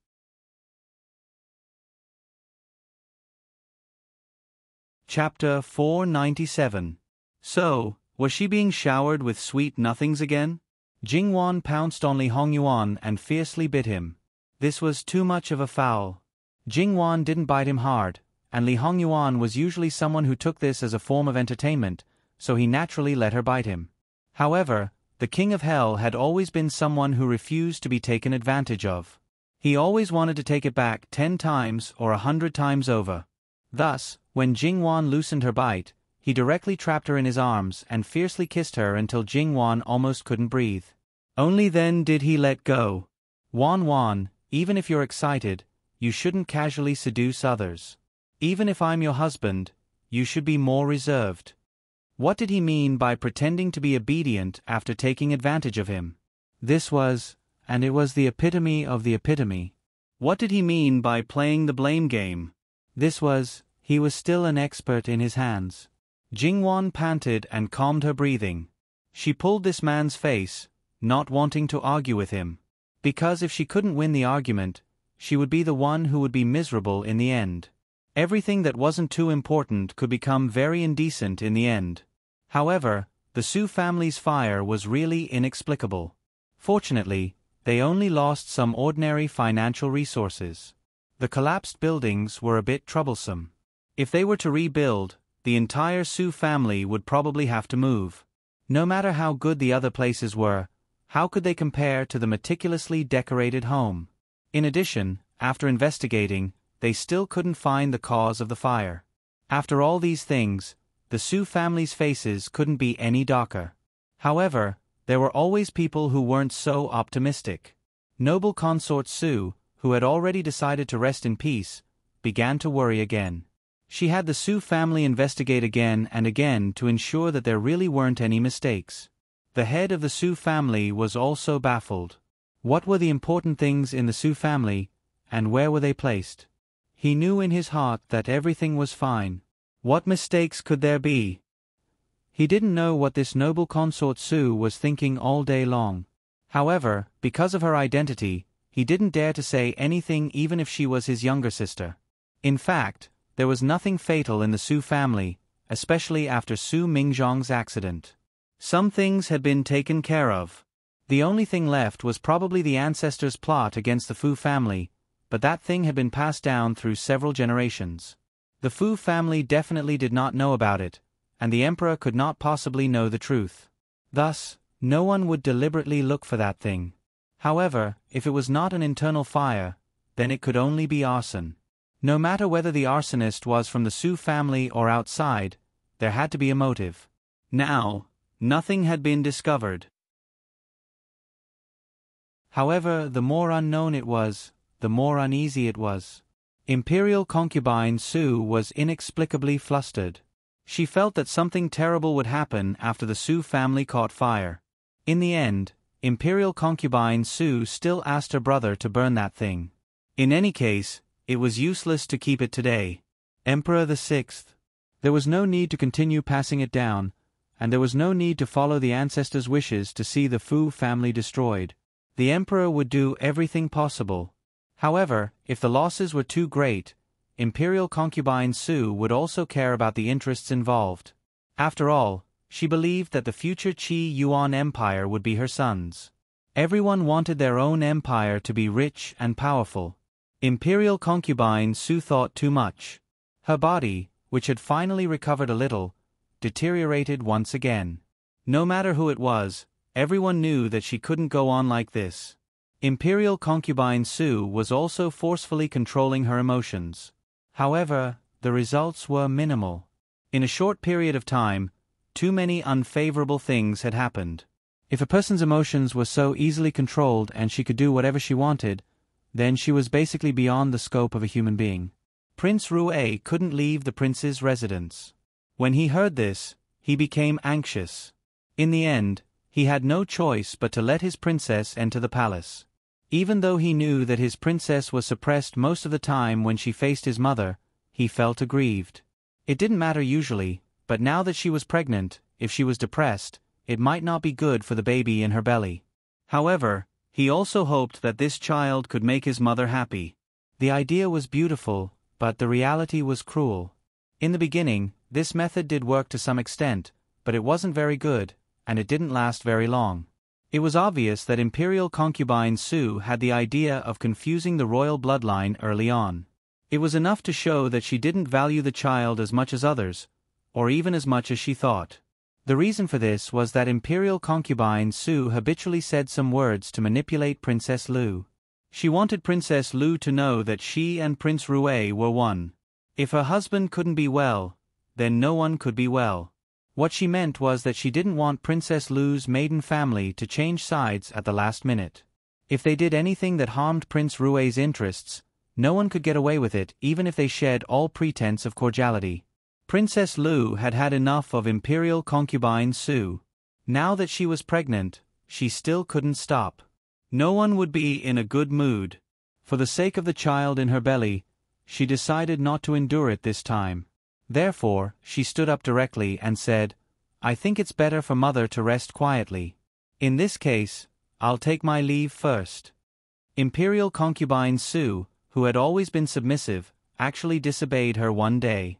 Chapter 497. So, was she being showered with sweet nothings again? Jingwan pounced on Li Hongyuan and fiercely bit him. This was too much of a foul. Jingwan didn't bite him hard, and Li Hongyuan was usually someone who took this as a form of entertainment, so he naturally let her bite him. However, the King of Hell had always been someone who refused to be taken advantage of. He always wanted to take it back 10 times or 100 times over. Thus, when Jingwan loosened her bite, he directly trapped her in his arms and fiercely kissed her until Jingwan almost couldn't breathe. Only then did he let go. Wan, even if you're excited, you shouldn't casually seduce others. Even if I'm your husband, you should be more reserved. What did he mean by pretending to be obedient after taking advantage of him? This was, and it was the epitome of the epitome. What did he mean by playing the blame game? This was, he was still an expert in his hands. Jingwan panted and calmed her breathing. She pulled this man's face, not wanting to argue with him. Because if she couldn't win the argument, she would be the one who would be miserable in the end. Everything that wasn't too important could become very indecent in the end. However, the Su family's fire was really inexplicable. Fortunately, they only lost some ordinary financial resources. The collapsed buildings were a bit troublesome. If they were to rebuild, the entire Su family would probably have to move. No matter how good the other places were, how could they compare to the meticulously decorated home? In addition, after investigating, they still couldn't find the cause of the fire. After all these things, the Su family's faces couldn't be any darker. However, there were always people who weren't so optimistic. Noble consort Su, who had already decided to rest in peace, began to worry again. She had the Su family investigate again and again to ensure that there really weren't any mistakes. The head of the Su family was also baffled. What were the important things in the Su family, and where were they placed? He knew in his heart that everything was fine. What mistakes could there be? He didn't know what this noble consort Su was thinking all day long. However, because of her identity, he didn't dare to say anything even if she was his younger sister. In fact, there was nothing fatal in the Su family, especially after Su Mingzhong's accident. Some things had been taken care of. The only thing left was probably the ancestors' plot against the Fu family, but that thing had been passed down through several generations. The Fu family definitely did not know about it, and the emperor could not possibly know the truth. Thus, no one would deliberately look for that thing. However, if it was not an internal fire, then it could only be arson. No matter whether the arsonist was from the Su family or outside, there had to be a motive. Now, nothing had been discovered. However, the more unknown it was, the more uneasy it was. Imperial concubine Su was inexplicably flustered. She felt that something terrible would happen after the Su family caught fire. In the end, Imperial concubine Su still asked her brother to burn that thing. In any case, it was useless to keep it today. Emperor the Sixth. There was no need to continue passing it down, and there was no need to follow the ancestors' wishes to see the Fu family destroyed. The emperor would do everything possible. However, if the losses were too great, Imperial concubine Su would also care about the interests involved. After all, she believed that the future Qi Yuan Empire would be her son's. Everyone wanted their own empire to be rich and powerful. Imperial concubine Su thought too much. Her body, which had finally recovered a little, deteriorated once again. No matter who it was, everyone knew that she couldn't go on like this. Imperial concubine Su was also forcefully controlling her emotions. However, the results were minimal. In a short period of time, too many unfavorable things had happened. If a person's emotions were so easily controlled and she could do whatever she wanted, then she was basically beyond the scope of a human being. Prince Rue couldn't leave the prince's residence. When he heard this, he became anxious. In the end, he had no choice but to let his princess enter the palace. Even though he knew that his princess was suppressed most of the time when she faced his mother, he felt aggrieved. It didn't matter usually, but now that she was pregnant, if she was depressed, it might not be good for the baby in her belly. However, he also hoped that this child could make his mother happy. The idea was beautiful, but the reality was cruel. In the beginning, this method did work to some extent, but it wasn't very good, and it didn't last very long. It was obvious that Imperial concubine Su had the idea of confusing the royal bloodline early on. It was enough to show that she didn't value the child as much as others, or even as much as she thought. The reason for this was that imperial concubine Su habitually said some words to manipulate Princess Lu. She wanted Princess Lu to know that she and Prince Rue were one. If her husband couldn't be well, then no one could be well. What she meant was that she didn't want Princess Lu's maiden family to change sides at the last minute. If they did anything that harmed Prince Rue's interests, no one could get away with it even if they shed all pretense of cordiality. Princess Lu had had enough of imperial concubine Su. Now that she was pregnant, she still couldn't stop. No one would be in a good mood. For the sake of the child in her belly, she decided not to endure it this time. Therefore, she stood up directly and said, "I think it's better for Mother to rest quietly. In this case, I'll take my leave first." Imperial concubine Su, who had always been submissive, actually disobeyed her one day.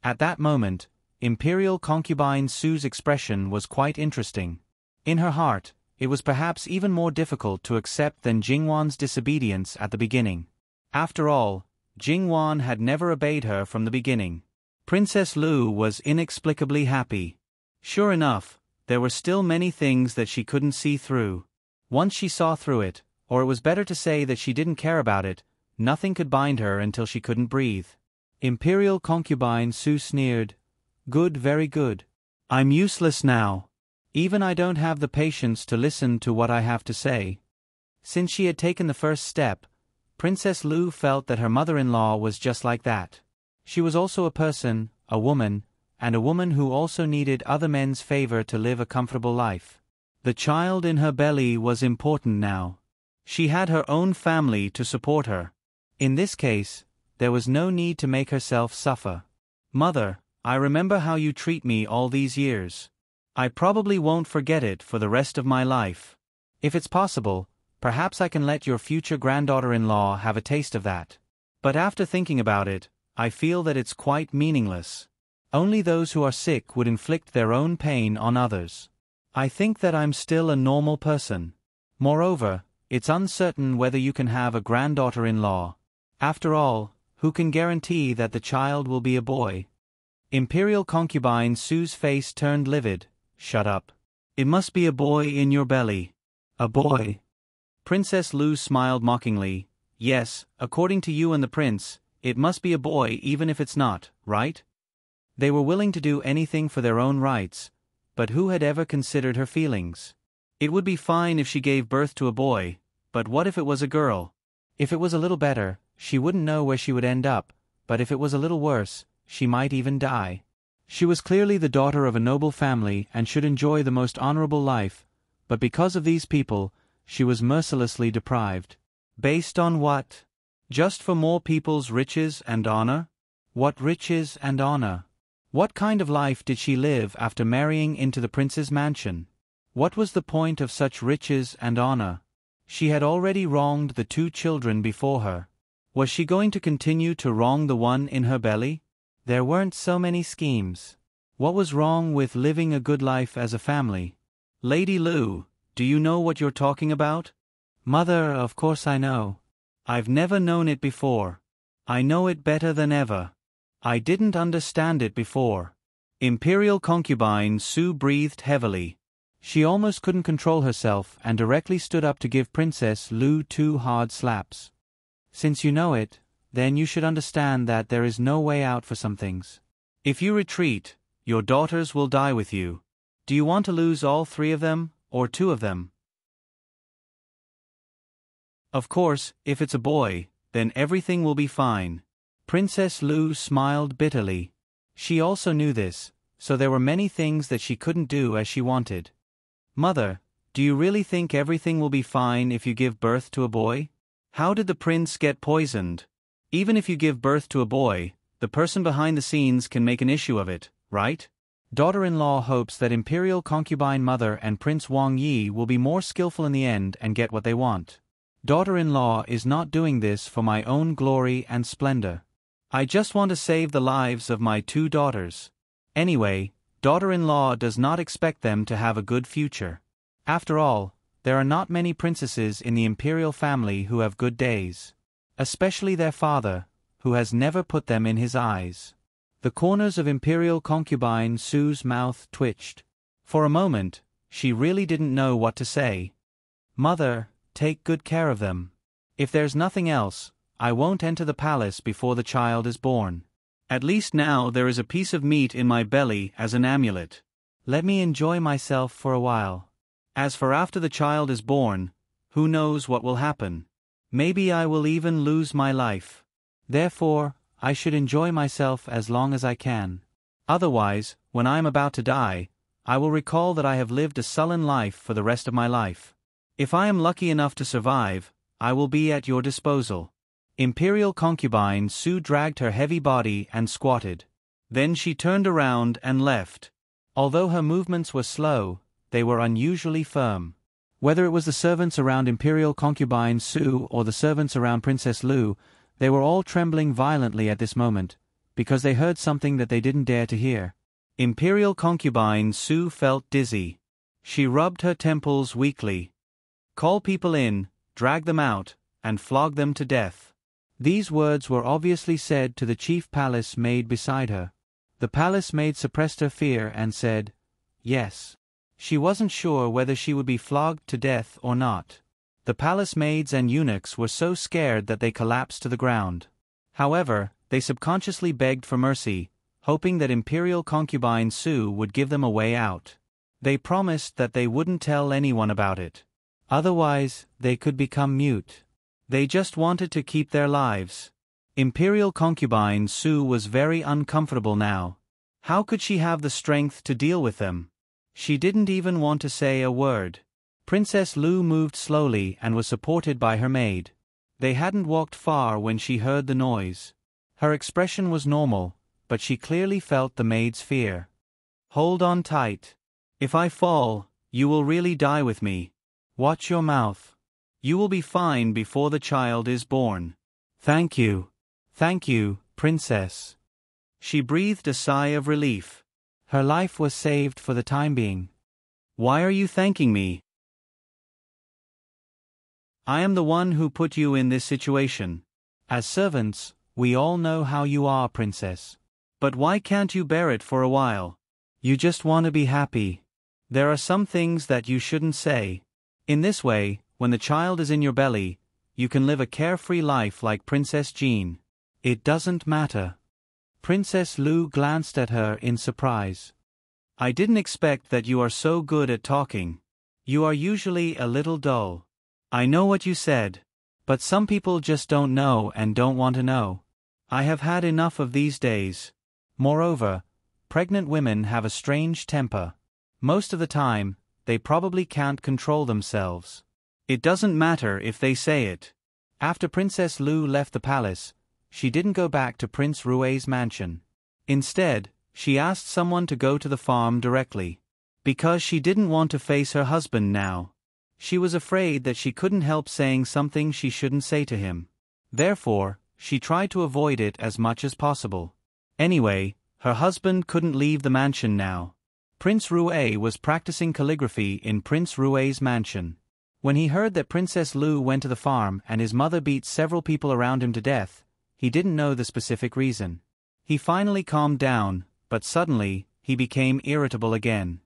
At that moment, imperial concubine Su's expression was quite interesting. In her heart, it was perhaps even more difficult to accept than Jingwan's disobedience at the beginning. After all, Jingwan had never obeyed her from the beginning. Princess Lu was inexplicably happy. Sure enough, there were still many things that she couldn't see through. Once she saw through it, or it was better to say that she didn't care about it, nothing could bind her until she couldn't breathe. Imperial concubine Su sneered, "Good, very good. I'm useless now. Even I don't have the patience to listen to what I have to say." Since she had taken the first step, Princess Lu felt that her mother-in-law was just like that. She was also a person, a woman, and a woman who also needed other men's favor to live a comfortable life. The child in her belly was important now. She had her own family to support her. In this case, there was no need to make herself suffer. "Mother, I remember how you treat me all these years. I probably won't forget it for the rest of my life. If it's possible, perhaps I can let your future granddaughter-in-law have a taste of that. But after thinking about it, I feel that it's quite meaningless. Only those who are sick would inflict their own pain on others. I think that I'm still a normal person. Moreover, it's uncertain whether you can have a granddaughter-in-law. After all, who can guarantee that the child will be a boy?" Imperial concubine Su's face turned livid. "Shut up. It must be a boy in your belly." "A boy?" Princess Lu smiled mockingly. "Yes, according to you and the prince, it must be a boy even if it's not, right?" They were willing to do anything for their own rights, but who had ever considered her feelings? It would be fine if she gave birth to a boy, but what if it was a girl? If it was a little better, she wouldn't know where she would end up, but if it was a little worse, she might even die. She was clearly the daughter of a noble family and should enjoy the most honorable life, but because of these people, she was mercilessly deprived. Based on what? Just for more people's riches and honor? What riches and honor? What kind of life did she live after marrying into the prince's mansion? What was the point of such riches and honor? She had already wronged the 2 children before her. Was she going to continue to wrong the one in her belly? There weren't so many schemes. What was wrong with living a good life as a family? "Lady Lu, do you know what you're talking about?" "Mother, of course I know. I've never known it before. I know it better than ever. I didn't understand it before." Imperial concubine Su breathed heavily. She almost couldn't control herself and directly stood up to give Princess Lu 2 hard slaps. "Since you know it, then you should understand that there is no way out for some things. If you retreat, your daughters will die with you. Do you want to lose all 3 of them, or 2 of them? Of course, if it's a boy, then everything will be fine." Princess Lu smiled bitterly. She also knew this, so there were many things that she couldn't do as she wanted. "Mother, do you really think everything will be fine if you give birth to a boy? How did the prince get poisoned? Even if you give birth to a boy, the person behind the scenes can make an issue of it, right?" Daughter-in-law hopes that imperial concubine mother and Prince Wang Yi will be more skillful in the end and get what they want. Daughter-in-law is not doing this for my own glory and splendor. I just want to save the lives of my 2 daughters. Anyway, daughter-in-law does not expect them to have a good future. After all, there are not many princesses in the imperial family who have good days. especially their father, who has never put them in his eyes. The corners of Imperial Concubine Sue's mouth twitched. For a moment, she really didn't know what to say. Mother, take good care of them. If there's nothing else, I won't enter the palace before the child is born. At least now there is a piece of meat in my belly as an amulet. Let me enjoy myself for a while. As for after the child is born, who knows what will happen? Maybe I will even lose my life. Therefore, I should enjoy myself as long as I can. Otherwise, when I am about to die, I will recall that I have lived a sullen life for the rest of my life. If I am lucky enough to survive, I will be at your disposal. Imperial Concubine Sue dragged her heavy body and squatted. Then she turned around and left. Although her movements were slow, they were unusually firm. Whether it was the servants around Imperial Concubine Sue or the servants around Princess Lu, they were all trembling violently at this moment, because they heard something that they didn't dare to hear. Imperial Concubine Sue felt dizzy. She rubbed her temples weakly. Call people in, drag them out, and flog them to death. These words were obviously said to the chief palace maid beside her. The palace maid suppressed her fear and said, yes. She wasn't sure whether she would be flogged to death or not. The palace maids and eunuchs were so scared that they collapsed to the ground. However, they subconsciously begged for mercy, hoping that Imperial Concubine Sue would give them a way out. They promised that they wouldn't tell anyone about it. Otherwise, they could become mute. They just wanted to keep their lives. Imperial Concubine Sue was very uncomfortable now. How could she have the strength to deal with them? She didn't even want to say a word. Princess Lu moved slowly and was supported by her maid. They hadn't walked far when she heard the noise. Her expression was normal, but she clearly felt the maid's fear. Hold on tight. If I fall, you will really die with me. Watch your mouth. You will be fine before the child is born. Thank you. Thank you, Princess. She breathed a sigh of relief. Her life was saved for the time being. Why are you thanking me? I am the one who put you in this situation. As servants, we all know how you are, Princess. But why can't you bear it for a while? You just want to be happy. There are some things that you shouldn't say. In this way, when the child is in your belly, you can live a carefree life like Princess Jean. It doesn't matter. Princess Lu glanced at her in surprise. I didn't expect that you are so good at talking. You are usually a little dull. I know what you said. But some people just don't know and don't want to know. I have had enough of these days. Moreover, pregnant women have a strange temper. Most of the time, they probably can't control themselves. It doesn't matter if they say it. After Princess Lu left the palace, she didn't go back to Prince Rue's mansion. Instead, she asked someone to go to the farm directly. Because she didn't want to face her husband now. She was afraid that she couldn't help saying something she shouldn't say to him. Therefore, she tried to avoid it as much as possible. Anyway, her husband couldn't leave the mansion now. Prince Rue was practicing calligraphy in Prince Rue's mansion. When he heard that Princess Lu went to the farm and his mother beat several people around him to death, he didn't know the specific reason. He finally calmed down, but suddenly, he became irritable again.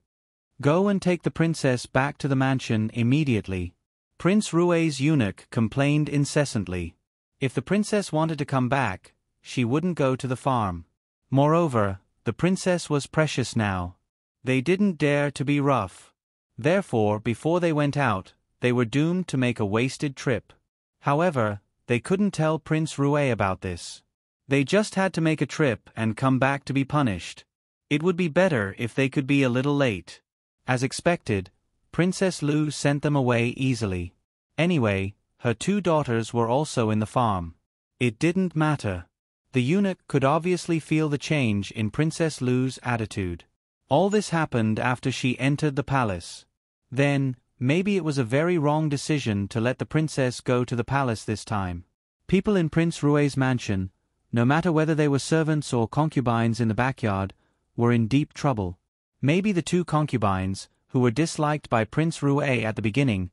Go and take the princess back to the mansion immediately. Prince Rue's eunuch complained incessantly. If the princess wanted to come back, she wouldn't go to the farm. Moreover, the princess was precious now. They didn't dare to be rough. Therefore, before they went out, they were doomed to make a wasted trip. However, they couldn't tell Prince Rue about this. They just had to make a trip and come back to be punished. It would be better if they could be a little late. As expected, Princess Lu sent them away easily. Anyway, her two daughters were also in the farm. It didn't matter. The eunuch could obviously feel the change in Princess Lu's attitude. All this happened after she entered the palace. Then, maybe it was a very wrong decision to let the princess go to the palace this time. People in Prince Rue's mansion, no matter whether they were servants or concubines in the backyard, were in deep trouble. Maybe the two concubines, who were disliked by Prince Rue at the beginning,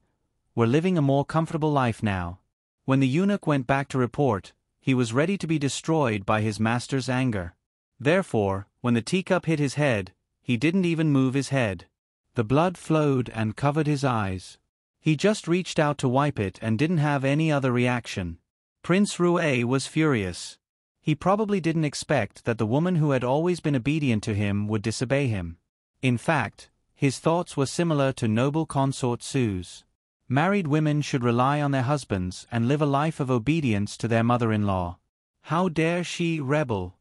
were living a more comfortable life now. When the eunuch went back to report, he was ready to be destroyed by his master's anger. Therefore, when the teacup hit his head, he didn't even move his head. The blood flowed and covered his eyes. He just reached out to wipe it and didn't have any other reaction. Prince Rue was furious. He probably didn't expect that the woman who had always been obedient to him would disobey him. In fact, his thoughts were similar to noble consort Sue's. Married women should rely on their husbands and live a life of obedience to their mother-in-law. How dare she rebel?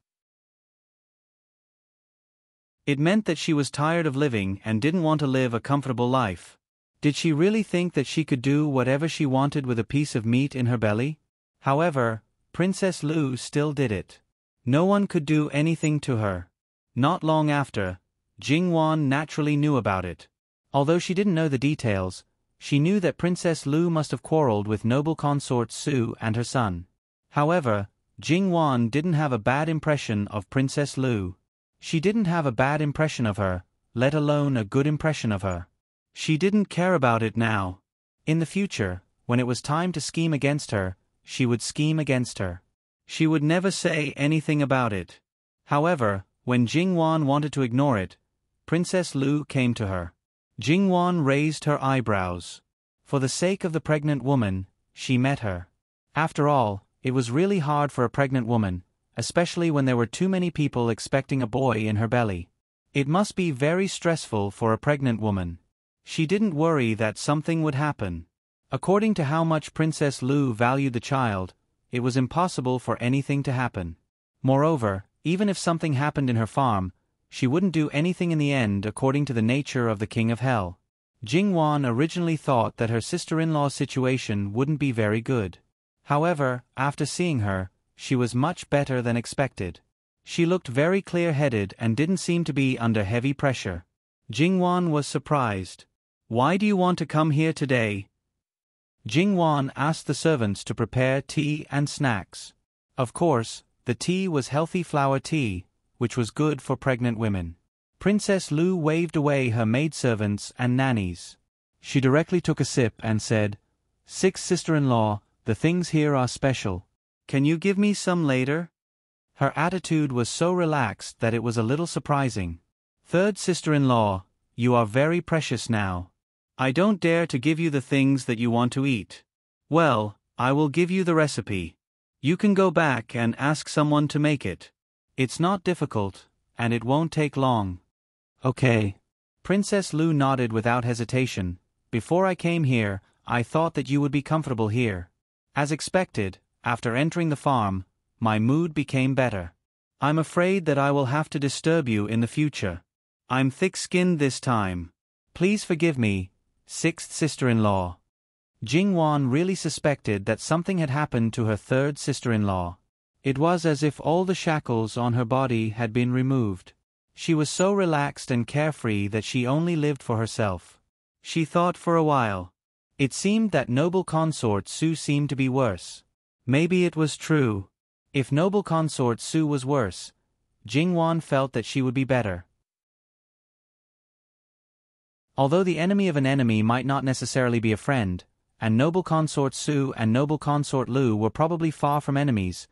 It meant that she was tired of living and didn't want to live a comfortable life. Did she really think that she could do whatever she wanted with a piece of meat in her belly? However, Princess Lu still did it. No one could do anything to her. Not long after, Jingwan naturally knew about it. Although she didn't know the details, she knew that Princess Lu must have quarreled with noble consort Su and her son. However, Jingwan didn't have a bad impression of Princess Lu. She didn't have a bad impression of her, let alone a good impression of her. She didn't care about it now. In the future, when it was time to scheme against her, she would scheme against her. She would never say anything about it. However, when Jingwan wanted to ignore it, Princess Lu came to her. Jingwan raised her eyebrows. For the sake of the pregnant woman, she met her. After all, it was really hard for a pregnant woman, especially when there were too many people expecting a boy in her belly. It must be very stressful for a pregnant woman. She didn't worry that something would happen. According to how much Princess Lu valued the child, it was impossible for anything to happen. Moreover, even if something happened in her farm, she wouldn't do anything in the end according to the nature of the King of Hell. Jingwan originally thought that her sister-in-law's situation wouldn't be very good. However, after seeing her, she was much better than expected. She looked very clear-headed and didn't seem to be under heavy pressure. Jingwan was surprised. "Why do you want to come here today?" Jingwan asked the servants to prepare tea and snacks. Of course, the tea was healthy flower tea, which was good for pregnant women. Princess Lu waved away her maidservants and nannies. She directly took a sip and said, "Sixth sister-in-law, the things here are special. Can you give me some later?" Her attitude was so relaxed that it was a little surprising. "Third sister-in-law, you are very precious now. I don't dare to give you the things that you want to eat. Well, I will give you the recipe. You can go back and ask someone to make it. It's not difficult, and it won't take long." "Okay." Princess Lu nodded without hesitation. "Before I came here, I thought that you would be comfortable here. As expected, after entering the farm, my mood became better. I'm afraid that I will have to disturb you in the future. I'm thick-skinned this time. Please forgive me, sixth sister-in-law." Jingwan really suspected that something had happened to her third sister-in-law. It was as if all the shackles on her body had been removed. She was so relaxed and carefree that she only lived for herself. She thought for a while. It seemed that noble consort Su seemed to be worse. Maybe it was true. If noble consort Su was worse, Jingwan felt that she would be better. Although the enemy of an enemy might not necessarily be a friend, and noble consort Su and noble consort Lu were probably far from enemies,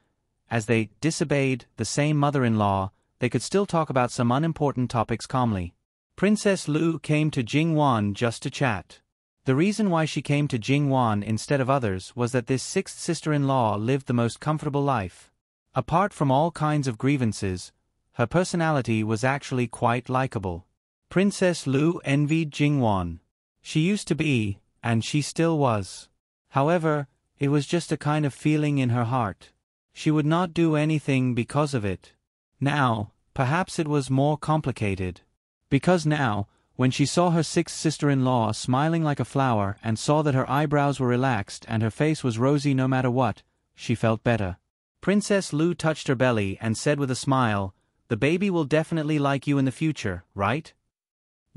as they disobeyed the same mother-in-law, they could still talk about some unimportant topics calmly. Princess Lu came to Jingwan just to chat. The reason why she came to Jingwan instead of others was that this sixth sister-in-law lived the most comfortable life. Apart from all kinds of grievances, her personality was actually quite likable. Princess Lu envied Jingwan. She used to be, and she still was. However, it was just a kind of feeling in her heart. She would not do anything because of it. Now, perhaps it was more complicated. Because now, when she saw her sixth sister-in-law smiling like a flower and saw that her eyebrows were relaxed and her face was rosy no matter what, she felt better. Princess Lu touched her belly and said with a smile, "The baby will definitely like you in the future, right?"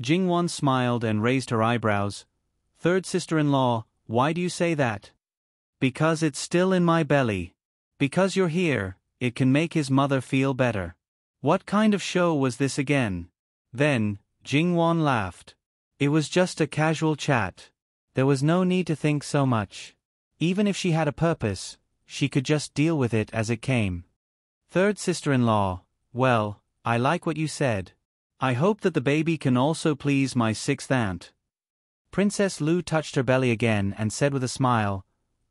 Jingwan smiled and raised her eyebrows. "Third sister-in-law, why do you say that?" "Because it's still in my belly. Because you're here, it can make his mother feel better." What kind of show was this again? Then, Jingwan laughed. It was just a casual chat. There was no need to think so much. Even if she had a purpose, she could just deal with it as it came. Third sister-in-law, well, I like what you said. I hope that the baby can also please my sixth aunt. Princess Lu touched her belly again and said with a smile,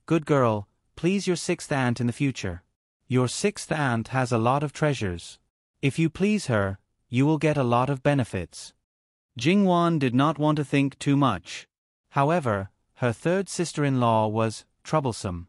Good girl, please your sixth aunt in the future. Your sixth aunt has a lot of treasures. If you please her, you will get a lot of benefits. Jingwan did not want to think too much. However, her third sister-in-law was troublesome.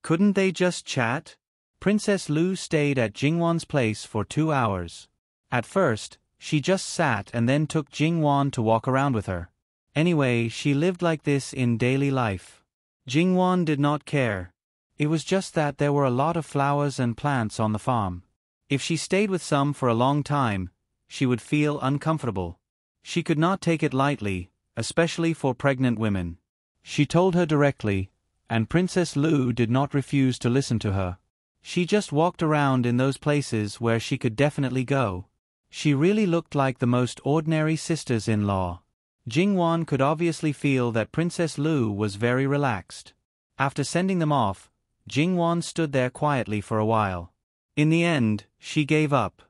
Couldn't they just chat? Princess Lu stayed at Jingwan's place for 2 hours. At first, she just sat and then took Jingwan to walk around with her. Anyway, she lived like this in daily life. Jingwan did not care. It was just that there were a lot of flowers and plants on the farm. If she stayed with some for a long time, she would feel uncomfortable. She could not take it lightly, especially for pregnant women. She told her directly, and Princess Lu did not refuse to listen to her. She just walked around in those places where she could definitely go. She really looked like the most ordinary sisters-in-law. Jingwan could obviously feel that Princess Lu was very relaxed. After sending them off, Jingwan stood there quietly for a while. In the end, she gave up.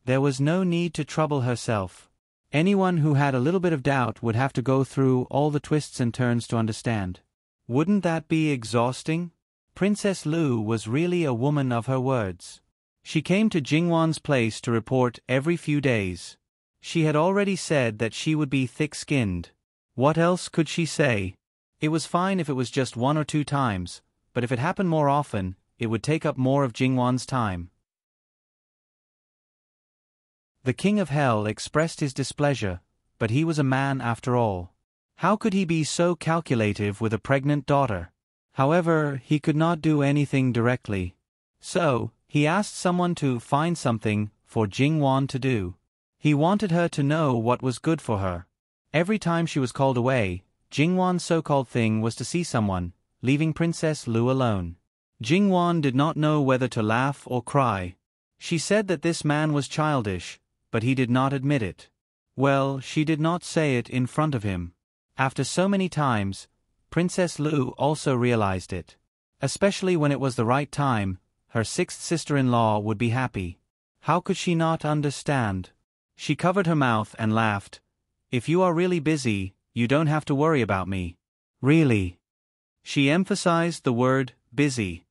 There was no need to trouble herself. Anyone who had a little bit of doubt would have to go through all the twists and turns to understand. Wouldn't that be exhausting? Princess Lu was really a woman of her words. She came to Jingwan's place to report every few days. She had already said that she would be thick-skinned. What else could she say? It was fine if it was just 1 or 2 times, but if it happened more often, it would take up more of Jingwan's time. The King of Hell expressed his displeasure, but he was a man after all. How could he be so calculative with a pregnant daughter? However, he could not do anything directly. So, he asked someone to find something for Jingwan to do. He wanted her to know what was good for her. Every time she was called away, Jingwan's so-called thing was to see someone, leaving Princess Lu alone. Jingwan did not know whether to laugh or cry. She said that this man was childish, but he did not admit it. Well, she did not say it in front of him. After so many times, Princess Lu also realized it. Especially when it was the right time, her sixth sister-in-law would be happy. How could she not understand? She covered her mouth and laughed. If you are really busy, you don't have to worry about me. Really? She emphasized the word, busy.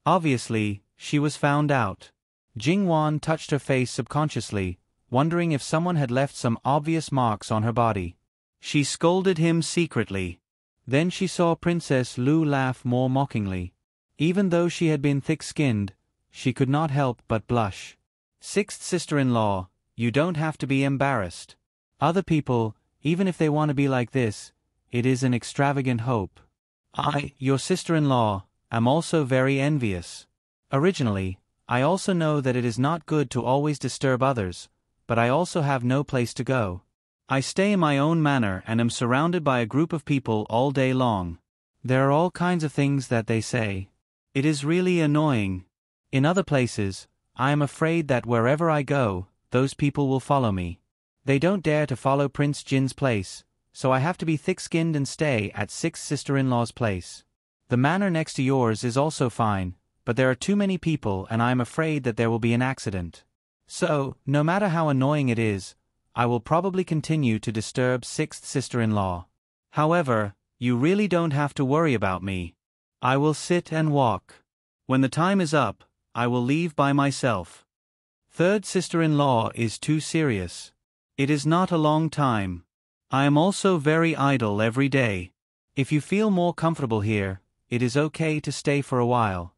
Obviously, she was found out. Jingwan touched her face subconsciously, wondering if someone had left some obvious marks on her body. She scolded him secretly. Then she saw Princess Lu laugh more mockingly. Even though she had been thick-skinned, she could not help but blush. Sixth sister-in-law, you don't have to be embarrassed. Other people, even if they want to be like this, it is an extravagant hope. I, your sister-in-law, am also very envious. Originally, I also know that it is not good to always disturb others, but I also have no place to go. I stay in my own manor and am surrounded by a group of people all day long. There are all kinds of things that they say. It is really annoying. In other places, I am afraid that wherever I go, those people will follow me. They don't dare to follow Prince Jin's place, so I have to be thick-skinned and stay at sixth sister-in-law's place. The manor next to yours is also fine, but there are too many people and I am afraid that there will be an accident. So, no matter how annoying it is, I will probably continue to disturb sixth sister-in-law. However, you really don't have to worry about me. I will sit and walk. When the time is up, I will leave by myself. Third sister-in-law is too serious. It is not a long time. I am also very idle every day. If you feel more comfortable here, it is okay to stay for a while.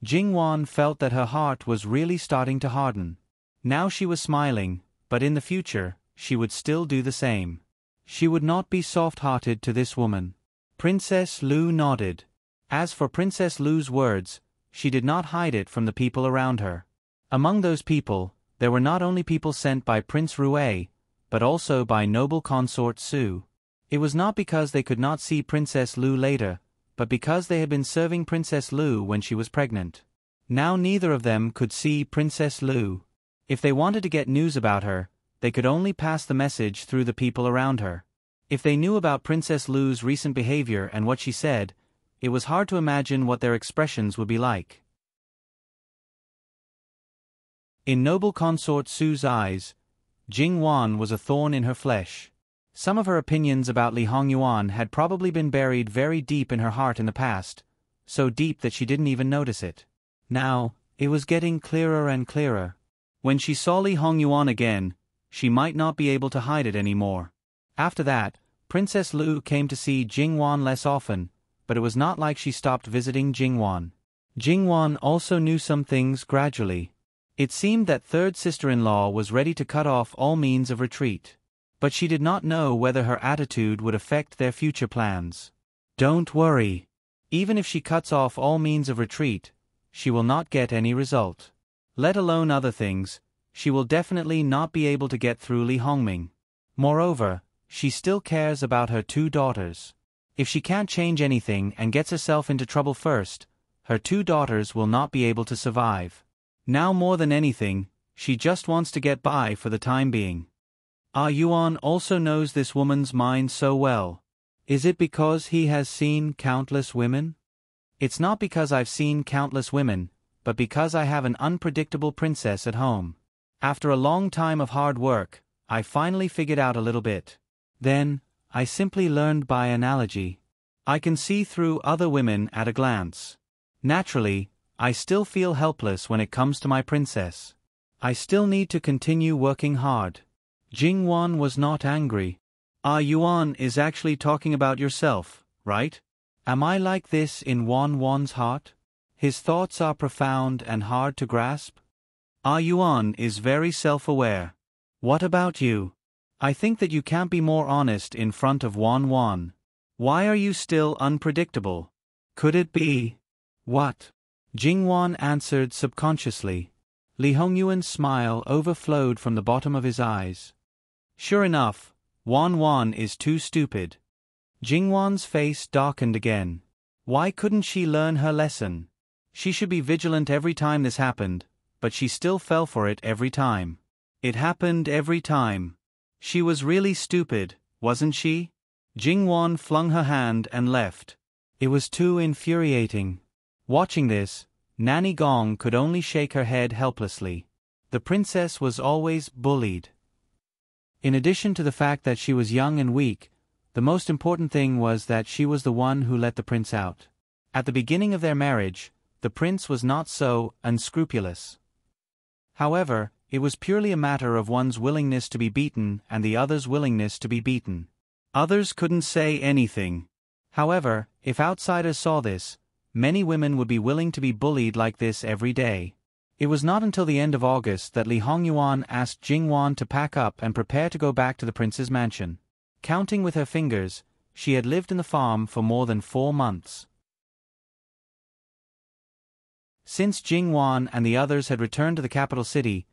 Jingwan felt that her heart was really starting to harden. Now she was smiling, but in the future, she would still do the same. She would not be soft-hearted to this woman. Princess Lu nodded. As for Princess Lu's words, she did not hide it from the people around her. Among those people, there were not only people sent by Prince Rue, but also by noble consort Su. It was not because they could not see Princess Lu later, but because they had been serving Princess Lu when she was pregnant. Now neither of them could see Princess Lu. If they wanted to get news about her, they could only pass the message through the people around her. If they knew about Princess Lu's recent behavior and what she said, it was hard to imagine what their expressions would be like. In noble consort Su's eyes, Jing Wan was a thorn in her flesh. Some of her opinions about Li Hongyuan had probably been buried very deep in her heart in the past, so deep that she didn't even notice it. Now, it was getting clearer and clearer. When she saw Li Hongyuan again, she might not be able to hide it anymore. After that, Princess Lu came to see Jing Wan less often, but it was not like she stopped visiting Jing Wan. Jing Wan also knew some things gradually. It seemed that third sister-in-law was ready to cut off all means of retreat. But she did not know whether her attitude would affect their future plans. Don't worry. Even if she cuts off all means of retreat, she will not get any result. Let alone other things, she will definitely not be able to get through Li Hongming. Moreover, she still cares about her 2 daughters. If she can't change anything and gets herself into trouble first, her 2 daughters will not be able to survive. Now more than anything, she just wants to get by for the time being. Ah Yuan also knows this woman's mind so well. Is it because he has seen countless women? It's not because I've seen countless women, but because I have an unpredictable princess at home. After a long time of hard work, I finally figured out a little bit. Then, I simply learned by analogy. I can see through other women at a glance. Naturally, I still feel helpless when it comes to my princess. I still need to continue working hard. Jing Wan was not angry. Ah Yuan is actually talking about yourself, right? Am I like this in Wan's heart? His thoughts are profound and hard to grasp. Ah Yuan is very self-aware. What about you? I think that you can't be more honest in front of Wan. Why are you still unpredictable? Could it be? What? Jing Wan answered subconsciously. Li Hongyuan's smile overflowed from the bottom of his eyes. Sure enough, Wan is too stupid. Jing Wan's face darkened again. Why couldn't she learn her lesson? She should be vigilant every time this happened, but she still fell for it every time. It happened every time. She was really stupid, wasn't she? Jing Wan flung her hand and left. It was too infuriating. Watching this, Nanny Gong could only shake her head helplessly. The princess was always bullied. In addition to the fact that she was young and weak, the most important thing was that she was the one who let the prince out. At the beginning of their marriage, the prince was not so unscrupulous. However, it was purely a matter of one's willingness to be beaten and the other's willingness to be beaten. Others couldn't say anything. However, if outsiders saw this, many women would be willing to be bullied like this every day. It was not until the end of August that Li Hongyuan asked Jing Wan to pack up and prepare to go back to the prince's mansion. Counting with her fingers, she had lived in the farm for more than 4 months. Since Jing Wan and the others had returned to the capital city,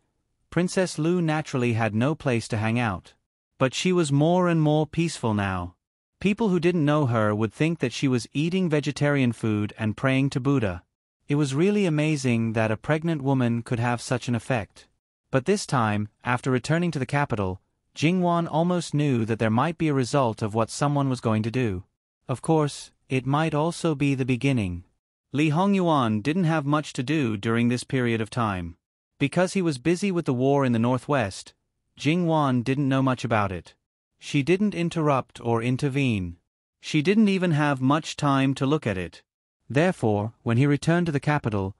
Princess Lu naturally had no place to hang out. But she was more and more peaceful now. People who didn't know her would think that she was eating vegetarian food and praying to Buddha. It was really amazing that a pregnant woman could have such an effect. But this time, after returning to the capital, Jing Wan almost knew that there might be a result of what someone was going to do. Of course, it might also be the beginning. Li Hongyuan didn't have much to do during this period of time. Because he was busy with the war in the northwest, Jing Wan didn't know much about it. She didn't interrupt or intervene. She didn't even have much time to look at it. Therefore, when he returned to the capital,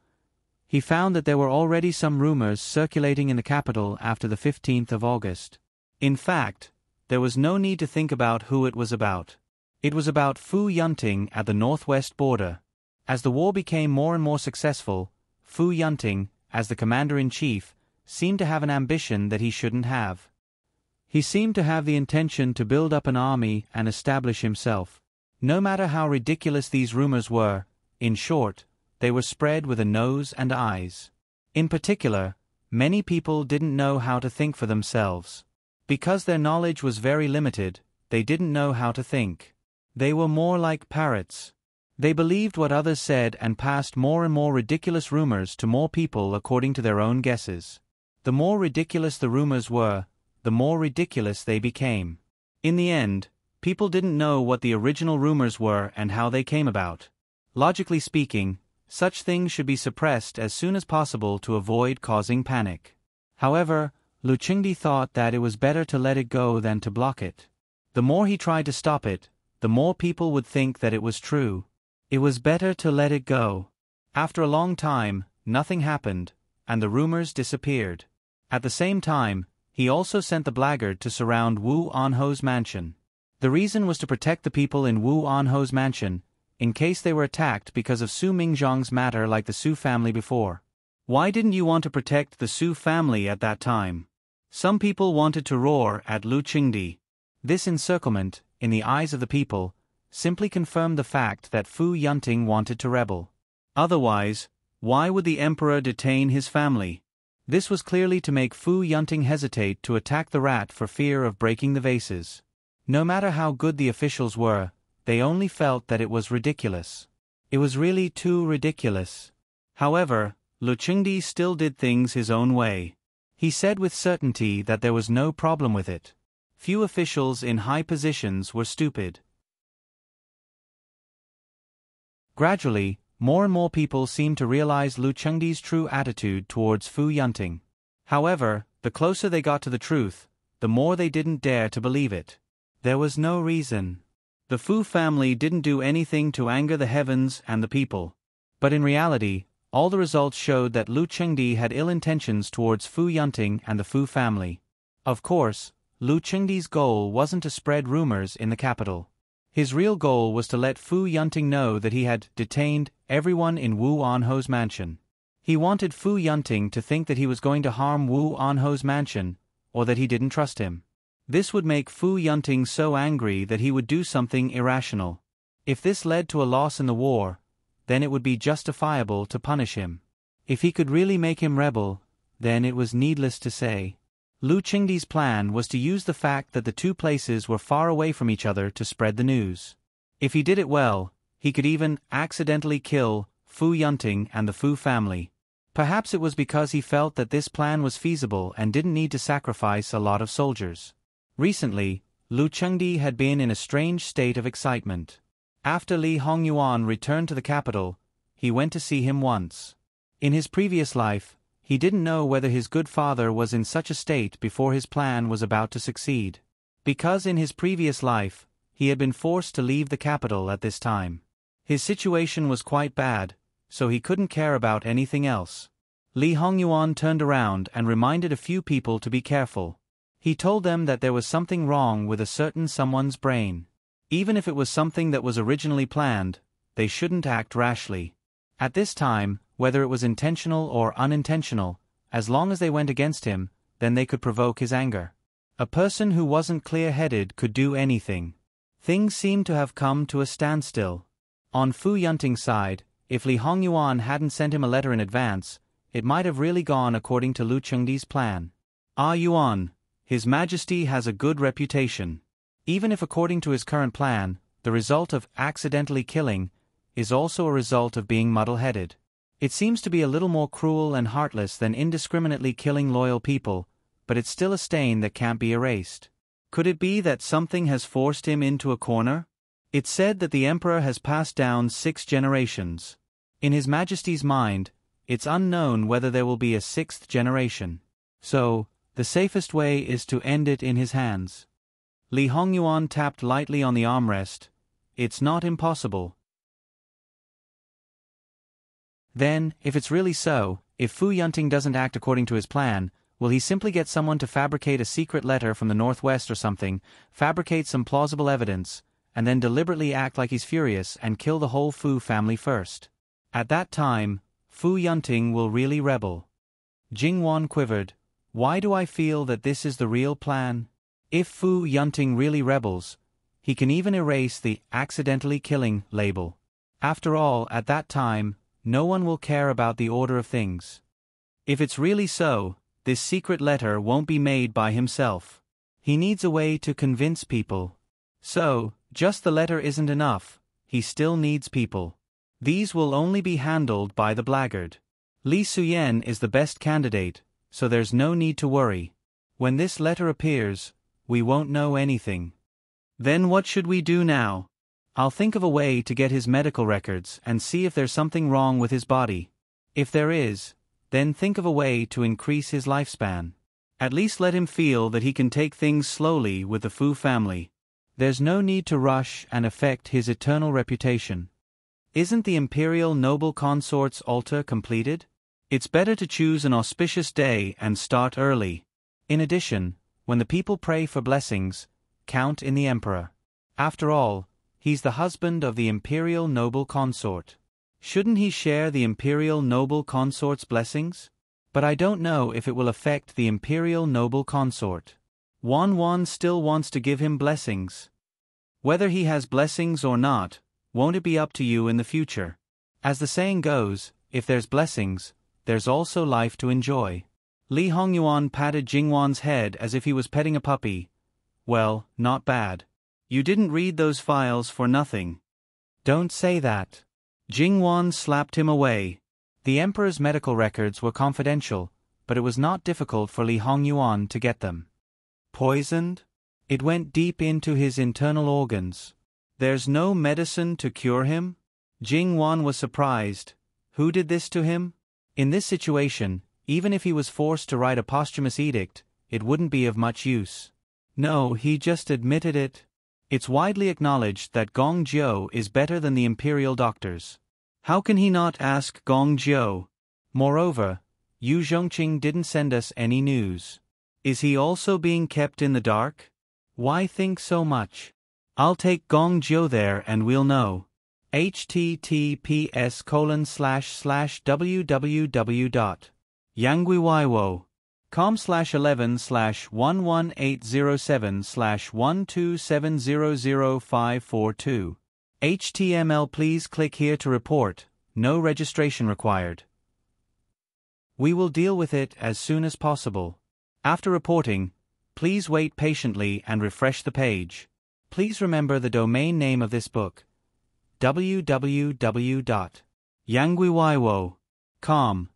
he found that there were already some rumors circulating in the capital after the 15th of August. In fact, there was no need to think about who it was about. It was about Fu Yunting at the northwest border. As the war became more and more successful, Fu Yunting, as the commander-in-chief, seemed to have an ambition that he shouldn't have. He seemed to have the intention to build up an army and establish himself. No matter how ridiculous these rumors were, in short, they were spread with a nose and eyes. In particular, many people didn't know how to think for themselves. Because their knowledge was very limited, they didn't know how to think. They were more like parrots. They believed what others said and passed more and more ridiculous rumors to more people according to their own guesses. The more ridiculous the rumors were, the more ridiculous they became. In the end, people didn't know what the original rumors were and how they came about. Logically speaking, such things should be suppressed as soon as possible to avoid causing panic. However, Lu Qingdi thought that it was better to let it go than to block it. The more he tried to stop it, the more people would think that it was true. It was better to let it go. After a long time, nothing happened, and the rumors disappeared. At the same time, he also sent the blackguard to surround Wu Anho's mansion. The reason was to protect the people in Wu Anho's mansion, in case they were attacked because of Su Mingzhang's matter like the Su family before. Why didn't you want to protect the Su family at that time? Some people wanted to roar at Lu Qingdi. This encirclement, in the eyes of the people, simply confirmed the fact that Fu Yunting wanted to rebel. Otherwise, why would the emperor detain his family? This was clearly to make Fu Yunting hesitate to attack the rat for fear of breaking the vases. No matter how good the officials were, they only felt that it was ridiculous. It was really too ridiculous. However, Lu Qingdi still did things his own way. He said with certainty that there was no problem with it. Few officials in high positions were stupid. Gradually, more and more people seemed to realize Lu Qingdi's true attitude towards Fu Yunting. However, the closer they got to the truth, the more they didn't dare to believe it. There was no reason. The Fu family didn't do anything to anger the heavens and the people. But in reality, all the results showed that Lu Qingdi had ill intentions towards Fu Yunting and the Fu family. Of course, Lu Qingdi's goal wasn't to spread rumors in the capital. His real goal was to let Fu Yunting know that he had detained everyone in Wu Anho's mansion. He wanted Fu Yunting to think that he was going to harm Wu Anho's mansion, or that he didn't trust him. This would make Fu Yunting so angry that he would do something irrational. If this led to a loss in the war, then it would be justifiable to punish him. If he could really make him rebel, then it was needless to say. Lu Qingdi's plan was to use the fact that the two places were far away from each other to spread the news. If he did it well, he could even accidentally kill Fu Yunting and the Fu family. Perhaps it was because he felt that this plan was feasible and didn't need to sacrifice a lot of soldiers. Recently, Lu Qingdi had been in a strange state of excitement. After Li Hongyuan returned to the capital, he went to see him once. In his previous life, he didn't know whether his good father was in such a state before his plan was about to succeed. Because in his previous life, he had been forced to leave the capital at this time. His situation was quite bad, so he couldn't care about anything else. Li Hongyuan turned around and reminded a few people to be careful. He told them that there was something wrong with a certain someone's brain. Even if it was something that was originally planned, they shouldn't act rashly. At this time, whether it was intentional or unintentional, as long as they went against him, then they could provoke his anger. A person who wasn't clear-headed could do anything. Things seemed to have come to a standstill. On Fu Yunting's side, if Li Hongyuan hadn't sent him a letter in advance, it might have really gone according to Lu Qingdi's plan. Ah Yuan, His Majesty has a good reputation. Even if according to his current plan, the result of accidentally killing is also a result of being muddle-headed. It seems to be a little more cruel and heartless than indiscriminately killing loyal people, but it's still a stain that can't be erased. Could it be that something has forced him into a corner? It's said that the emperor has passed down 6 generations. In His Majesty's mind, it's unknown whether there will be a 6th generation. So, the safest way is to end it in his hands. Li Hongyuan tapped lightly on the armrest. It's not impossible. Then, if it's really so, if Fu Yunting doesn't act according to his plan, will he simply get someone to fabricate a secret letter from the northwest or something, fabricate some plausible evidence, and then deliberately act like he's furious and kill the whole Fu family first? At that time, Fu Yunting will really rebel. Jingwan quivered. Why do I feel that this is the real plan? If Fu Yunting really rebels, he can even erase the accidentally killing label. After all, at that time, no one will care about the order of things. If it's really so, this secret letter won't be made by himself. He needs a way to convince people. So, just the letter isn't enough, he still needs people. These will only be handled by the blackguard. Li Suyen is the best candidate, so there's no need to worry. When this letter appears, we won't know anything. Then what should we do now? I'll think of a way to get his medical records and see if there's something wrong with his body. If there is, then think of a way to increase his lifespan. At least let him feel that he can take things slowly with the Fu family. There's no need to rush and affect his eternal reputation. Isn't the imperial noble consort's altar completed? It's better to choose an auspicious day and start early. In addition, when the people pray for blessings, count in the emperor. After all, he's the husband of the imperial noble consort. Shouldn't he share the imperial noble consort's blessings? But I don't know if it will affect the imperial noble consort. Wan still wants to give him blessings. Whether he has blessings or not, won't it be up to you in the future? As the saying goes, if there's blessings, there's also life to enjoy. Li Hongyuan patted Jingwan's head as if he was petting a puppy. Well, not bad. You didn't read those files for nothing. Don't say that. Jingwan slapped him away. The emperor's medical records were confidential, but it was not difficult for Li Hongyuan to get them. Poisoned? It went deep into his internal organs. There's no medicine to cure him? Jingwan was surprised. Who did this to him? In this situation, even if he was forced to write a posthumous edict, it wouldn't be of much use. No, he just admitted it. It's widely acknowledged that Gong Jiu is better than the imperial doctors. How can he not ask Gong Jiu? Moreover, Yu Zhongqing didn't send us any news. Is he also being kept in the dark? Why think so much? I'll take Gong Jiu there and we'll know. https://www.yangguiwaiwo.com/11/117000542 HTML. Please click here to report. No registration required. We will deal with it as soon as possible. After reporting, please wait patiently and refresh the page. Please remember the domain name of this book: www.yangguiwaiwo.com.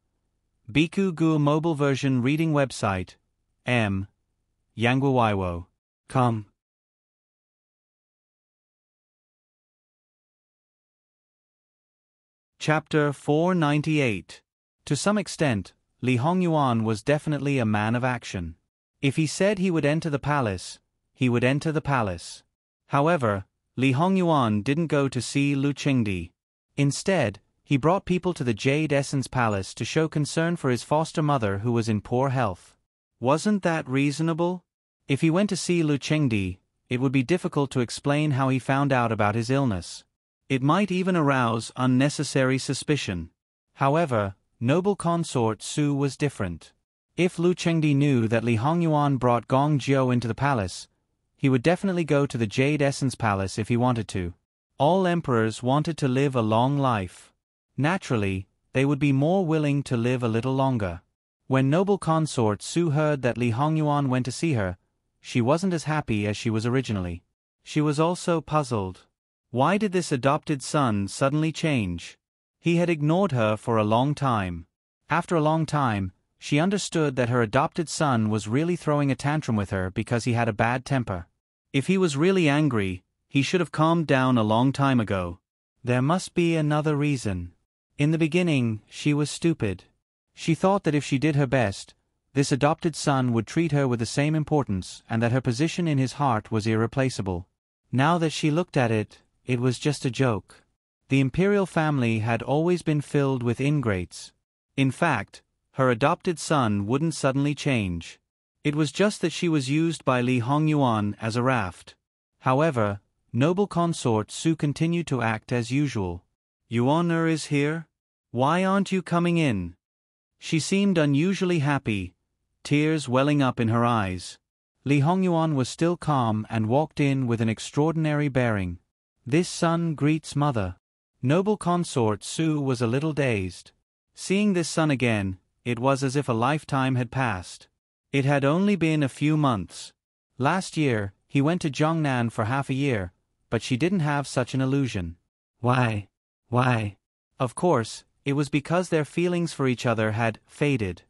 Biku Gu mobile version reading website: yangguiwaiwo.com. Chapter 498. To some extent, Li Hongyuan was definitely a man of action. If he said he would enter the palace, he would enter the palace. However, Li Hongyuan didn't go to see Lu Qingdi. Instead, he brought people to the Jade Essence Palace to show concern for his foster mother who was in poor health. Wasn't that reasonable? If he went to see Lu Qingdi, it would be difficult to explain how he found out about his illness. It might even arouse unnecessary suspicion. However, noble consort Su was different. If Lu Qingdi knew that Li Hongyuan brought Gong Jiu into the palace, he would definitely go to the Jade Essence Palace if he wanted to. All emperors wanted to live a long life. Naturally, they would be more willing to live a little longer. When noble consort Su heard that Li Hongyuan went to see her, she wasn't as happy as she was originally. She was also puzzled. Why did this adopted son suddenly change? He had ignored her for a long time. After a long time, she understood that her adopted son was really throwing a tantrum with her because he had a bad temper. If he was really angry, he should have calmed down a long time ago. There must be another reason. In the beginning, she was stupid. She thought that if she did her best, this adopted son would treat her with the same importance and that her position in his heart was irreplaceable. Now that she looked at it, it was just a joke. The imperial family had always been filled with ingrates. In fact, her adopted son wouldn't suddenly change. It was just that she was used by Li Hongyuan as a raft. However, noble consort Su continued to act as usual. Yuan is here? Why aren't you coming in? She seemed unusually happy, tears welling up in her eyes. Li Hongyuan was still calm and walked in with an extraordinary bearing. This son greets mother. Noble consort Su was a little dazed. Seeing this son again, it was as if a lifetime had passed. It had only been a few months. Last year, he went to Jiangnan for half a year, but she didn't have such an illusion. Why? Of course, it was because their feelings for each other had faded.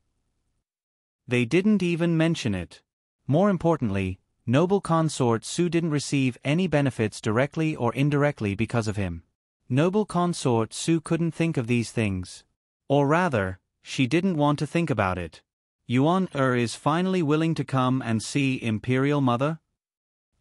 They didn't even mention it. More importantly, Noble consort Su didn't receive any benefits directly or indirectly because of him. Noble consort Su couldn't think of these things. Or rather, she didn't want to think about it. Yuan is finally willing to come and see Imperial Mother?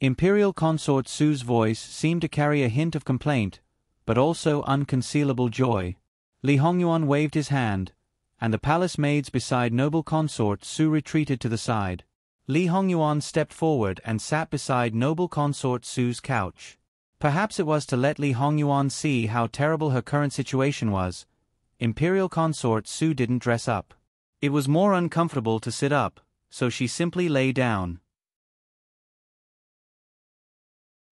Imperial consort Su's voice seemed to carry a hint of complaint, but also unconcealable joy. Li Hongyuan waved his hand, and the palace maids beside noble consort Su retreated to the side. Li Hongyuan stepped forward and sat beside noble consort Su's couch. Perhaps it was to let Li Hongyuan see how terrible her current situation was. Imperial consort Su didn't dress up. It was more uncomfortable to sit up, so she simply lay down.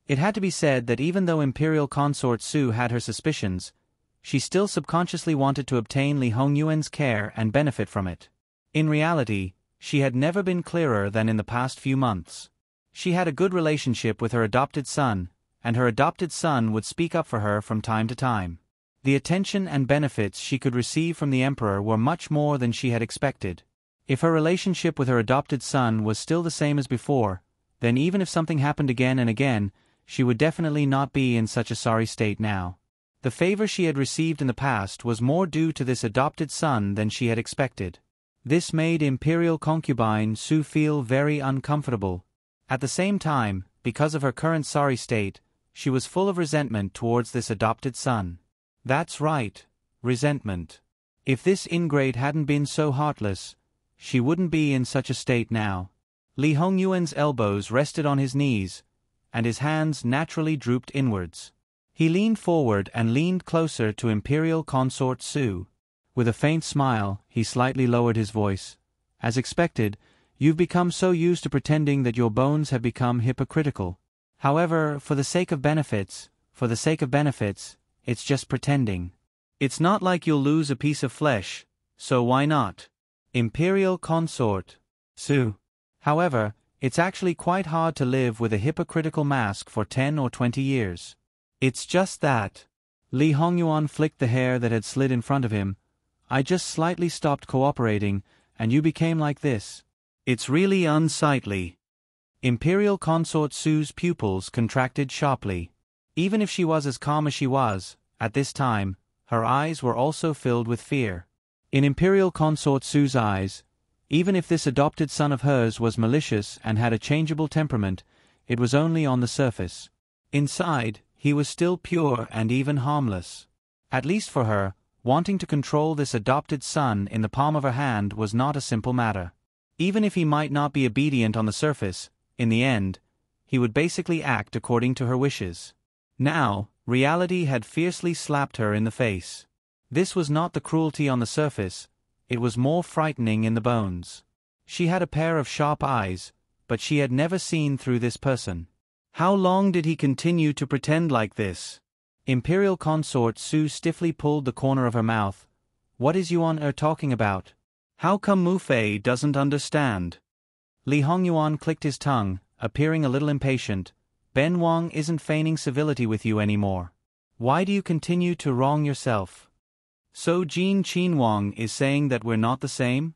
It had to be said that even though Imperial consort Su had her suspicions, she still subconsciously wanted to obtain Li Hongyuan's care and benefit from it. In reality, she had never been clearer than in the past few months. She had a good relationship with her adopted son, and her adopted son would speak up for her from time to time. The attention and benefits she could receive from the emperor were much more than she had expected. If her relationship with her adopted son was still the same as before, then even if something happened again and again, she would definitely not be in such a sorry state now. The favor she had received in the past was more due to this adopted son than she had expected. This made Imperial concubine Su feel very uncomfortable. At the same time, because of her current sorry state, she was full of resentment towards this adopted son. That's right, resentment. If this ingrate hadn't been so heartless, she wouldn't be in such a state now. Li Hongyuan's elbows rested on his knees, and his hands naturally drooped inwards. He leaned forward and leaned closer to Imperial consort Su. With a faint smile, he slightly lowered his voice. As expected, you've become so used to pretending that your bones have become hypocritical. However, for the sake of benefits, it's just pretending. It's not like you'll lose a piece of flesh, so why not? Imperial consort Su. However, it's actually quite hard to live with a hypocritical mask for 10 or 20 years. It's just that. Li Hongyuan flicked the hair that had slid in front of him. I just slightly stopped cooperating, and you became like this. It's really unsightly. Imperial consort Su's pupils contracted sharply. Even if she was as calm as she was, at this time, her eyes were also filled with fear. In Imperial consort Su's eyes, even if this adopted son of hers was malicious and had a changeable temperament, it was only on the surface. Inside, he was still pure and even harmless. At least for her, wanting to control this adopted son in the palm of her hand was not a simple matter. Even if he might not be obedient on the surface, in the end, he would basically act according to her wishes. Now, reality had fiercely slapped her in the face. This was not the cruelty on the surface, it was more frightening in the bones. She had a pair of sharp eyes, but she had never seen through this person. How long did he continue to pretend like this? Imperial consort Su stiffly pulled the corner of her mouth. What is Yuan talking about? How come Mu Fei doesn't understand? Li Hongyuan clicked his tongue, appearing a little impatient. Ben Wang isn't feigning civility with you anymore. Why do you continue to wrong yourself? So Jin Qinhuang is saying that we're not the same?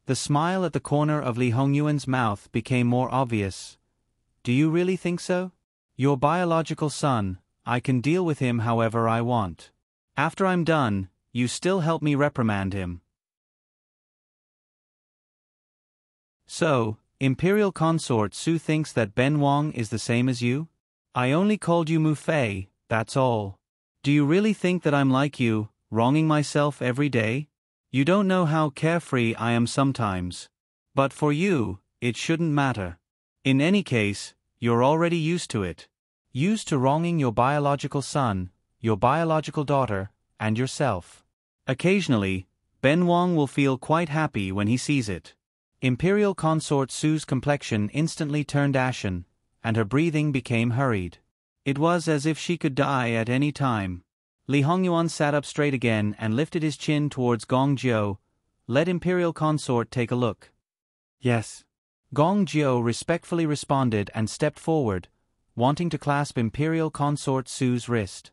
The smile at the corner of Li Hongyuan's mouth became more obvious. Do you really think so? Your biological son, I can deal with him however I want. After I'm done, you still help me reprimand him. So, Imperial consort Su thinks that Ben Wang is the same as you? I only called you Mu Fei, that's all. Do you really think that I'm like you, wronging myself every day? You don't know how carefree I am sometimes. But for you, it shouldn't matter. In any case, you're already used to it. Used to wronging your biological son, your biological daughter, and yourself. Occasionally, Ben Wang will feel quite happy when he sees it. Imperial consort Su's complexion instantly turned ashen, and her breathing became hurried. It was as if she could die at any time. Li Hongyuan sat up straight again and lifted his chin towards Gong Jiu. Let Imperial consort take a look. Yes. Gong Jiu respectfully responded and stepped forward, wanting to clasp Imperial consort Su's wrist.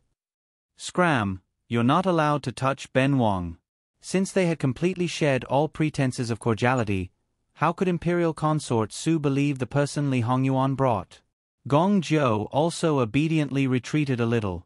Scram, you're not allowed to touch Ben Wang. Since they had completely shed all pretenses of cordiality, How could Imperial Consort Su believe the person Li Hongyuan brought? Gong Zhou also obediently retreated a little.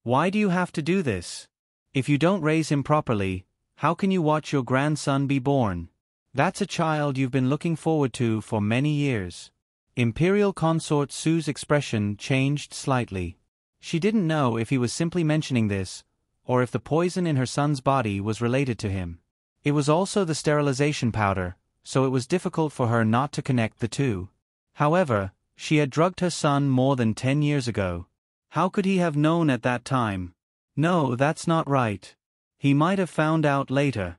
Why do you have to do this? If you don't raise him properly, how can you watch your grandson be born? That's a child you've been looking forward to for many years. Imperial Consort Su's expression changed slightly. She didn't know if he was simply mentioning this, or if the poison in her son's body was related to him. It was also the sterilization powder, so it was difficult for her not to connect the two. However, she had drugged her son more than 10 years ago. How could he have known at that time? No, that's not right. He might have found out later.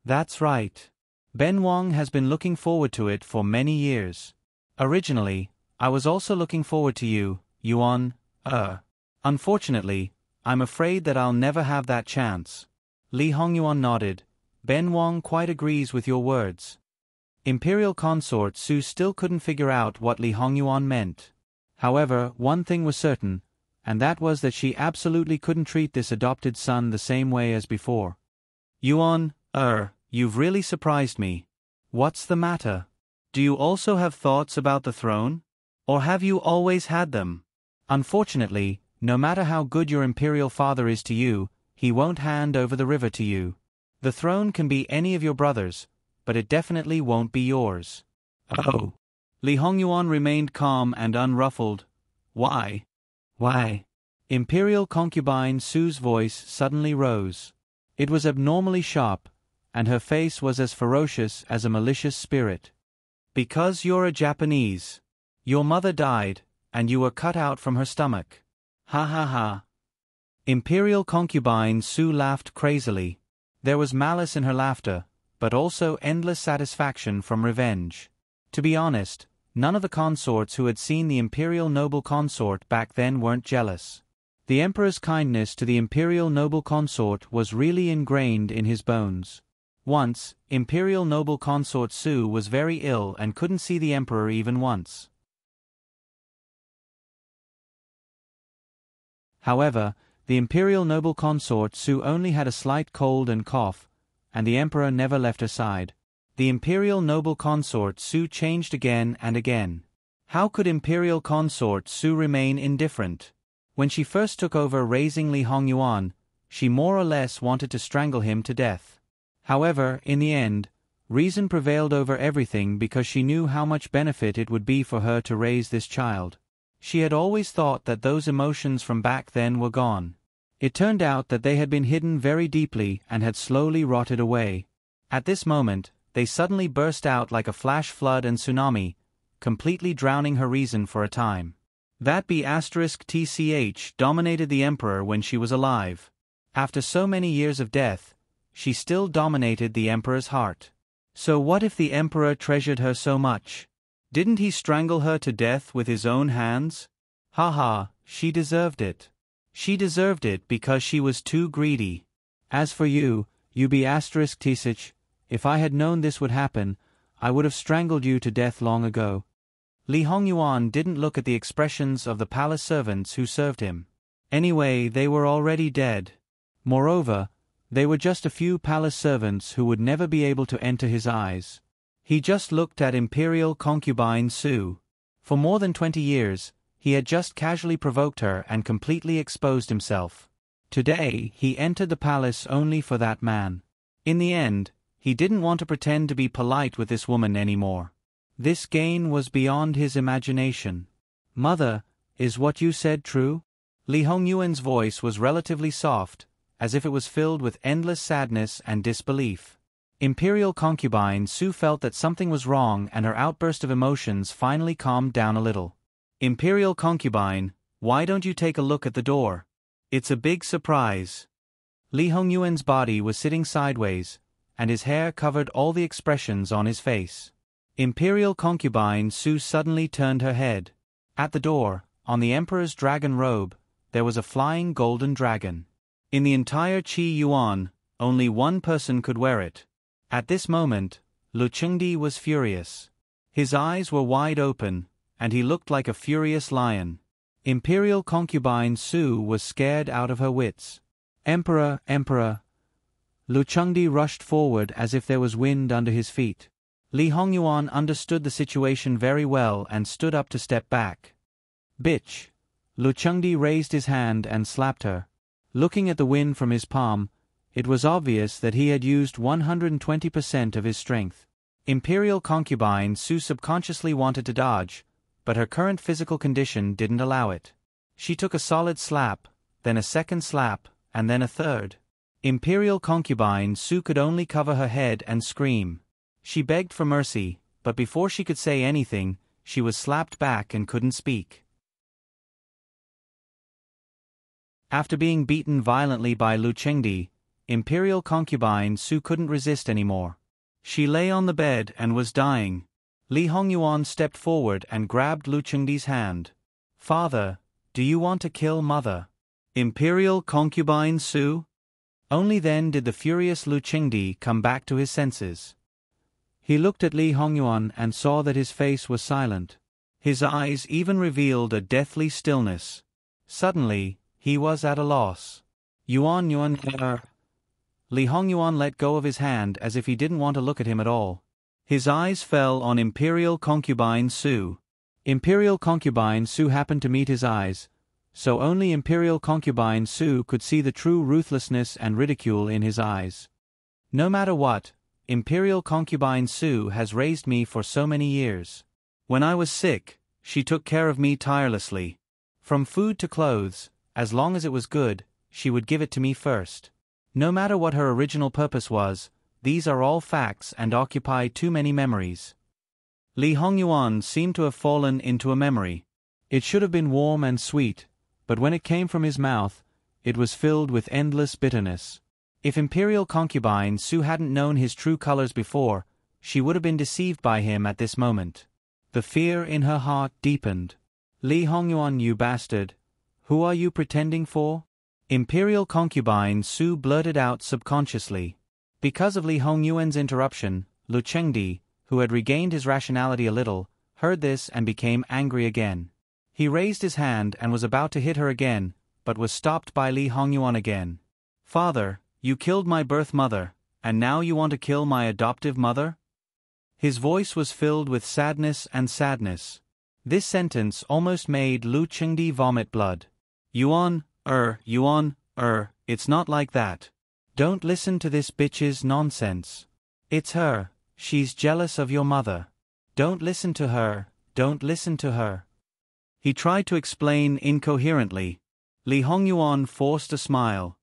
That's right. Ben Wang has been looking forward to it for many years. Originally, I was also looking forward to you, Yuan. Unfortunately, I'm afraid that I'll never have that chance. Li Hongyuan nodded. Ben Wang quite agrees with your words. Imperial Consort Su still couldn't figure out what Li Hongyuan meant. However, one thing was certain, and that was that she absolutely couldn't treat this adopted son the same way as before. Yuan, you've really surprised me. What's the matter? Do you also have thoughts about the throne? Or have you always had them? Unfortunately, no matter how good your imperial father is to you, he won't hand over the river to you. The throne can be any of your brothers, but it definitely won't be yours. Oh. Li Hongyuan remained calm and unruffled. Why? Why? Imperial concubine Su's voice suddenly rose. It was abnormally sharp, and her face was as ferocious as a malicious spirit. Because you're a Japanese. Your mother died, and you were cut out from her stomach. Ha ha ha. Imperial concubine Su laughed crazily. There was malice in her laughter, but also endless satisfaction from revenge. To be honest, none of the consorts who had seen the imperial noble consort back then weren't jealous. The emperor's kindness to the imperial noble consort was really ingrained in his bones. Once, imperial noble consort Su was very ill and couldn't see the emperor even once. However, the imperial noble consort Su only had a slight cold and cough, and the emperor never left her side. The imperial noble consort Su changed again and again. How could imperial consort Su remain indifferent? When she first took over raising Li Hongyuan, she more or less wanted to strangle him to death. However, in the end, reason prevailed over everything because she knew how much benefit it would be for her to raise this child. She had always thought that those emotions from back then were gone. It turned out that they had been hidden very deeply and had slowly rotted away. At this moment, they suddenly burst out like a flash flood and tsunami, completely drowning her reason for a time. That B***TCH dominated the emperor when she was alive. After so many years of death, she still dominated the emperor's heart. So what if the emperor treasured her so much? Didn't he strangle her to death with his own hands? Ha, she deserved it. She deserved it because she was too greedy. As for you, you B***TCH, if I had known this would happen, I would have strangled you to death long ago. Li Hongyuan didn't look at the expressions of the palace servants who served him. Anyway, they were already dead. Moreover, they were just a few palace servants who would never be able to enter his eyes. He just looked at imperial concubine Su. For more than 20 years, he had just casually provoked her and completely exposed himself. Today, he entered the palace only for that man. In the end, he didn't want to pretend to be polite with this woman anymore. This gain was beyond his imagination. Mother, is what you said true? Li Hongyuan's voice was relatively soft, as if it was filled with endless sadness and disbelief. Imperial concubine Su felt that something was wrong and her outburst of emotions finally calmed down a little. Imperial concubine, why don't you take a look at the door? It's a big surprise. Li Hongyuan's body was sitting sideways, and his hair covered all the expressions on his face. Imperial concubine Su suddenly turned her head. At the door, on the emperor's dragon robe, there was a flying golden dragon. In the entire Qi Yuan, only one person could wear it. At this moment, Lu Chengdi was furious. His eyes were wide open, and he looked like a furious lion. Imperial concubine Su was scared out of her wits. Emperor! Lu Chengdi rushed forward as if there was wind under his feet. Li Hongyuan understood the situation very well and stood up to step back. Bitch! Lu Chengdi raised his hand and slapped her. Looking at the wind from his palm, it was obvious that he had used 120% of his strength. Imperial concubine Su subconsciously wanted to dodge, but her current physical condition didn't allow it. She took a solid slap, then a second slap, and then a third. Imperial concubine Su could only cover her head and scream. She begged for mercy, but before she could say anything, she was slapped back and couldn't speak. After being beaten violently by Lu Chengdi, Imperial concubine Su couldn't resist anymore. She lay on the bed and was dying. Li Hongyuan stepped forward and grabbed Lu Chengdi's hand. "Father, do you want to kill mother?" Imperial concubine Su? Only then did the furious Lu Chengdi come back to his senses. He looked at Li Hongyuan and saw that his face was silent. His eyes even revealed a deathly stillness. Suddenly, he was at a loss. Yuan. Li Hongyuan let go of his hand as if he didn't want to look at him at all. His eyes fell on Imperial concubine Su. Imperial concubine Su happened to meet his eyes, so only Imperial concubine Su could see the true ruthlessness and ridicule in his eyes. "No matter what, Imperial concubine Su has raised me for so many years. When I was sick, she took care of me tirelessly. From food to clothes, as long as it was good, she would give it to me first. No matter what her original purpose was, these are all facts and occupy too many memories." Li Hongyuan seemed to have fallen into a memory. It should have been warm and sweet, but when it came from his mouth, it was filled with endless bitterness. If Imperial concubine Su hadn't known his true colors before, she would have been deceived by him at this moment. The fear in her heart deepened. "Li Hongyuan, you bastard! Who are you pretending for?" Imperial concubine Su blurted out subconsciously. Because of Li Hongyuan's interruption, Lu Chengdi, who had regained his rationality a little, heard this and became angry again. He raised his hand and was about to hit her again, but was stopped by Li Hongyuan again. "Father, you killed my birth mother, and now you want to kill my adoptive mother?" His voice was filled with sadness and sadness. This sentence almost made Lu Chengdi vomit blood. Yuan, it's not like that. Don't listen to this bitch's nonsense. It's her, she's jealous of your mother. Don't listen to her, don't listen to her." He tried to explain incoherently. Li Hongyuan forced a smile.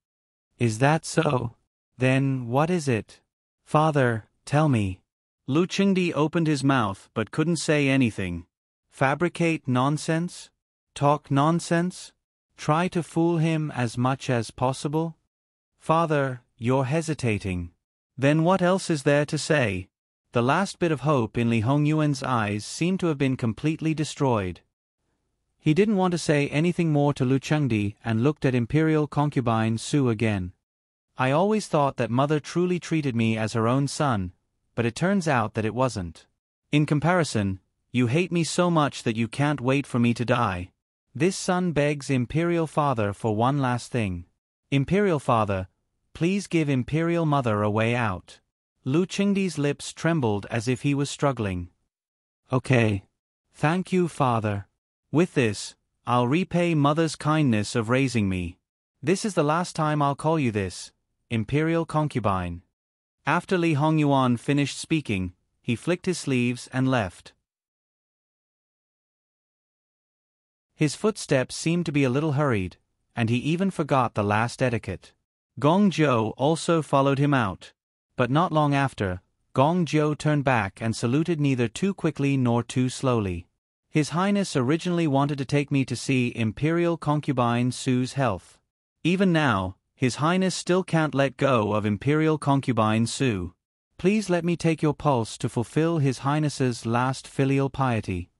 "Is that so? Then what is it? Father, tell me." Lu Chengdi opened his mouth but couldn't say anything. Fabricate nonsense? Talk nonsense? Try to fool him as much as possible? "Father, you're hesitating. Then what else is there to say?" The last bit of hope in Li Hongyuan's eyes seemed to have been completely destroyed. He didn't want to say anything more to Lu Chengdi and looked at Imperial concubine Su again. "I always thought that mother truly treated me as her own son, but it turns out that it wasn't. In comparison, you hate me so much that you can't wait for me to die. This son begs Imperial Father for one last thing. Imperial Father, please give Imperial Mother a way out." Lu Chengdi's lips trembled as if he was struggling. "Okay. Thank you, Father. With this, I'll repay Mother's kindness of raising me. This is the last time I'll call you this, Imperial Concubine." After Li Hongyuan finished speaking, he flicked his sleeves and left. His footsteps seemed to be a little hurried, and he even forgot the last etiquette. Gong Zhou also followed him out. But not long after, Gong Zhou turned back and saluted neither too quickly nor too slowly. "His Highness originally wanted to take me to see Imperial Concubine Su's health. Even now, His Highness still can't let go of Imperial Concubine Su. Please let me take your pulse to fulfill His Highness's last filial piety."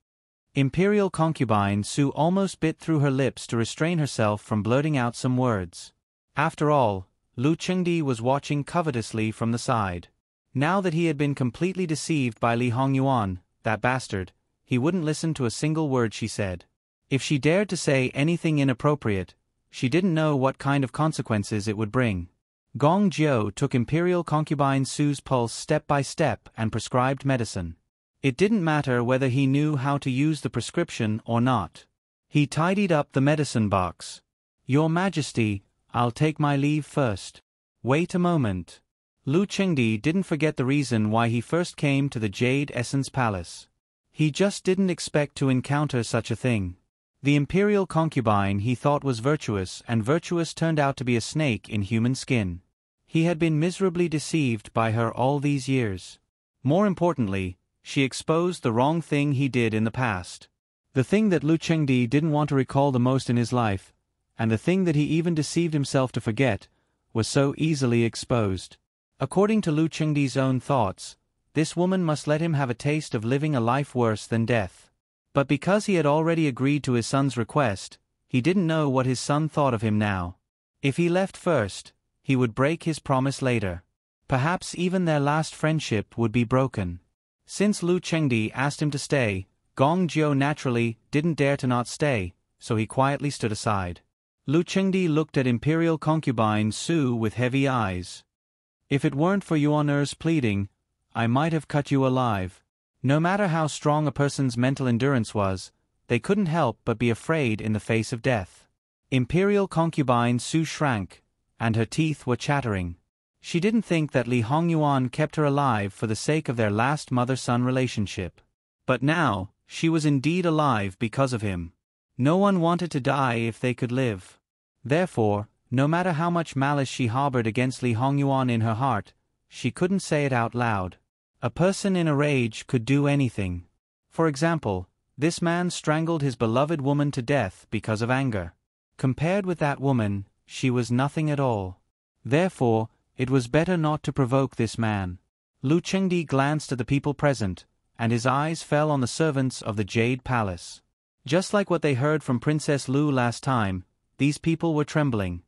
Imperial Concubine Su almost bit through her lips to restrain herself from blurting out some words. After all, Lu Chengdi was watching covetously from the side. Now that he had been completely deceived by Li Hongyuan, that bastard, he wouldn't listen to a single word she said. If she dared to say anything inappropriate, she didn't know what kind of consequences it would bring. Gong Jiu took Imperial Concubine Su's pulse step by step and prescribed medicine. It didn't matter whether he knew how to use the prescription or not. He tidied up the medicine box. "Your Majesty, I'll take my leave first." "Wait a moment." Lu Chengdi didn't forget the reason why he first came to the Jade Essence Palace. He just didn't expect to encounter such a thing. The imperial concubine he thought was virtuous, and virtuous turned out to be a snake in human skin. He had been miserably deceived by her all these years. More importantly, she exposed the wrong thing he did in the past. The thing that Lu Chengdi didn't want to recall the most in his life, and the thing that he even deceived himself to forget, was so easily exposed. According to Lu Chengdi's own thoughts, this woman must let him have a taste of living a life worse than death. But because he had already agreed to his son's request, he didn't know what his son thought of him now. If he left first, he would break his promise later. Perhaps even their last friendship would be broken. Since Lu Chengdi asked him to stay, Gong Jiu naturally didn't dare to not stay, so he quietly stood aside. Lu Chengdi looked at Imperial Concubine Su with heavy eyes. "If it weren't for Yuan Er's pleading, I might have cut you alive." No matter how strong a person's mental endurance was, they couldn't help but be afraid in the face of death. Imperial Concubine Su shrank, and her teeth were chattering. She didn't think that Li Hongyuan kept her alive for the sake of their last mother-son relationship. But now, she was indeed alive because of him. No one wanted to die if they could live. Therefore, no matter how much malice she harbored against Li Hongyuan in her heart, she couldn't say it out loud. A person in a rage could do anything. For example, this man strangled his beloved woman to death because of anger. Compared with that woman, she was nothing at all. Therefore, it was better not to provoke this man. Lu Chengdi glanced at the people present, and his eyes fell on the servants of the Jade Palace. Just like what they heard from Princess Lu last time, these people were trembling.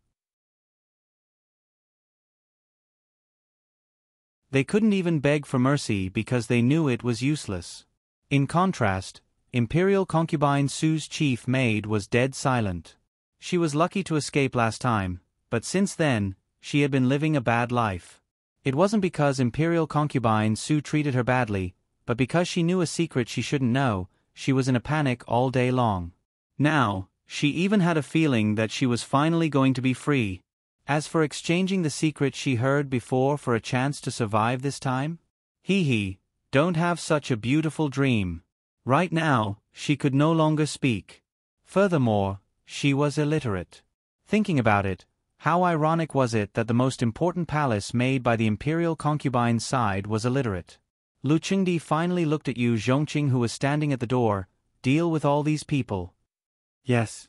They couldn't even beg for mercy because they knew it was useless. In contrast, Imperial Concubine Su's chief maid was dead silent. She was lucky to escape last time, but since then, she had been living a bad life. It wasn't because Imperial Concubine Su treated her badly, but because she knew a secret she shouldn't know. She was in a panic all day long. Now, she even had a feeling that she was finally going to be free. As for exchanging the secret she heard before for a chance to survive this time? Don't have such a beautiful dream. Right now, she could no longer speak. Furthermore, she was illiterate. Thinking about it, how ironic was it that the most important palace made by the Imperial Concubine's side was illiterate. Lu Chengdi finally looked at Yu Zhongqing, who was standing at the door. "Deal with all these people." "Yes."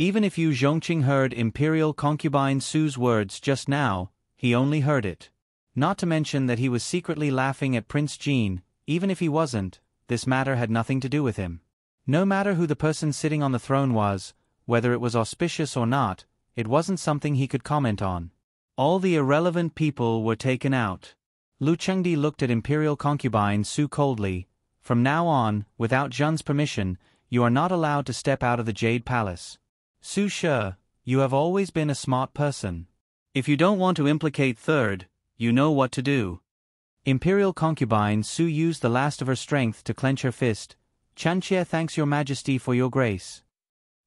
Even if Yu Zhongqing heard Imperial Concubine Su's words just now, he only heard it. Not to mention that he was secretly laughing at Prince Jin. Even if he wasn't, this matter had nothing to do with him. No matter who the person sitting on the throne was, whether it was auspicious or not, it wasn't something he could comment on. All the irrelevant people were taken out. Lu Chengdi looked at Imperial Concubine Su coldly. "From now on, without Zhen's permission, you are not allowed to step out of the Jade Palace. Su She, you have always been a smart person. If you don't want to implicate third, you know what to do." Imperial Concubine Su used the last of her strength to clench her fist. "Chanxie thanks your majesty for your grace."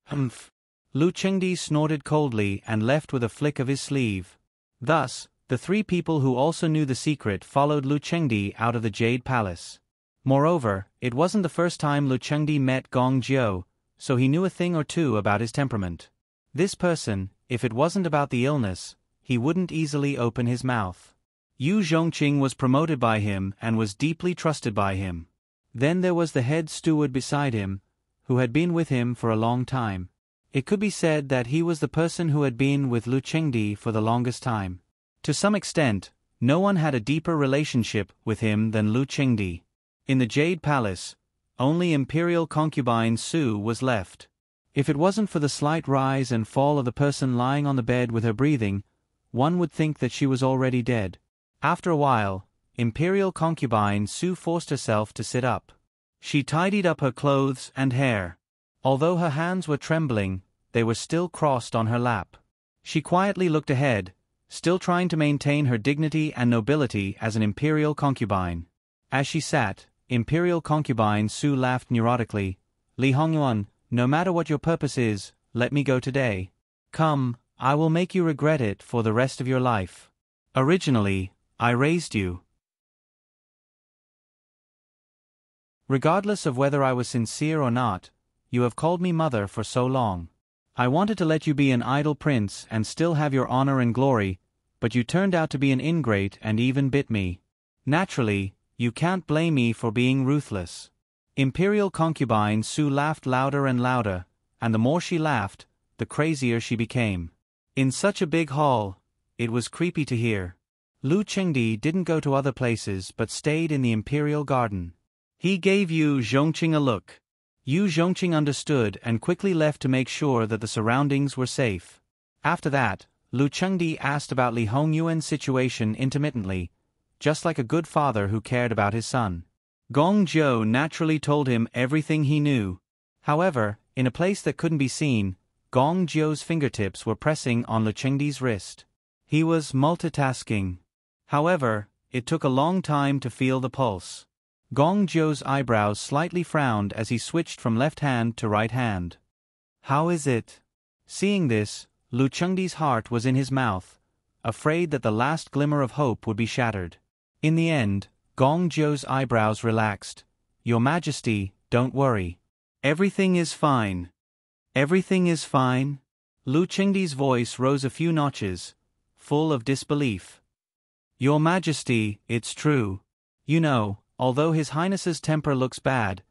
"Humph." Lu Chengdi snorted coldly and left with a flick of his sleeve. Thus, the three people who also knew the secret followed Lu Chengdi out of the Jade Palace. Moreover, it wasn't the first time Lu Chengdi met Gong Jiu, so he knew a thing or two about his temperament. This person, if it wasn't about the illness, he wouldn't easily open his mouth. Yu Zhongqing was promoted by him and was deeply trusted by him. Then there was the head steward beside him, who had been with him for a long time. It could be said that he was the person who had been with Lu Chengdi for the longest time. To some extent, no one had a deeper relationship with him than Lu Chengdi. In the Jade Palace, only Imperial Concubine Su was left. If it wasn't for the slight rise and fall of the person lying on the bed with her breathing, one would think that she was already dead. After a while, Imperial Concubine Su forced herself to sit up. She tidied up her clothes and hair. Although her hands were trembling, they were still crossed on her lap. She quietly looked ahead, still trying to maintain her dignity and nobility as an imperial concubine. As she sat, imperial concubine Su laughed neurotically. Li Hongyuan, no matter what your purpose is, let me go today. Come, I will make you regret it for the rest of your life. Originally, I raised you. Regardless of whether I was sincere or not, you have called me mother for so long. I wanted to let you be an idle prince and still have your honor and glory, but you turned out to be an ingrate and even bit me. Naturally, you can't blame me for being ruthless. Imperial concubine Su laughed louder and louder, and the more she laughed, the crazier she became. In such a big hall, it was creepy to hear. Lu Chengdi didn't go to other places but stayed in the imperial garden. He gave Yu Zhongqing a look. Yu Zhongqing understood and quickly left to make sure that the surroundings were safe. After that, Lu Chengdi asked about Li Hongyuan's situation intermittently, just like a good father who cared about his son. Gong Zhou naturally told him everything he knew. However, in a place that couldn't be seen, Gong Zhou's fingertips were pressing on Lu Chengdi's wrist. He was multitasking. However, it took a long time to feel the pulse. Gong Zhou's eyebrows slightly frowned as he switched from left hand to right hand. How is it? Seeing this, Lu Chengdi's heart was in his mouth, afraid that the last glimmer of hope would be shattered. In the end, Gong Zhou's eyebrows relaxed. Your Majesty, don't worry. Everything is fine. Everything is fine? Lu Chengdi's voice rose a few notches, full of disbelief. Your Majesty, it's true. You know, although His Highness's temper looks bad,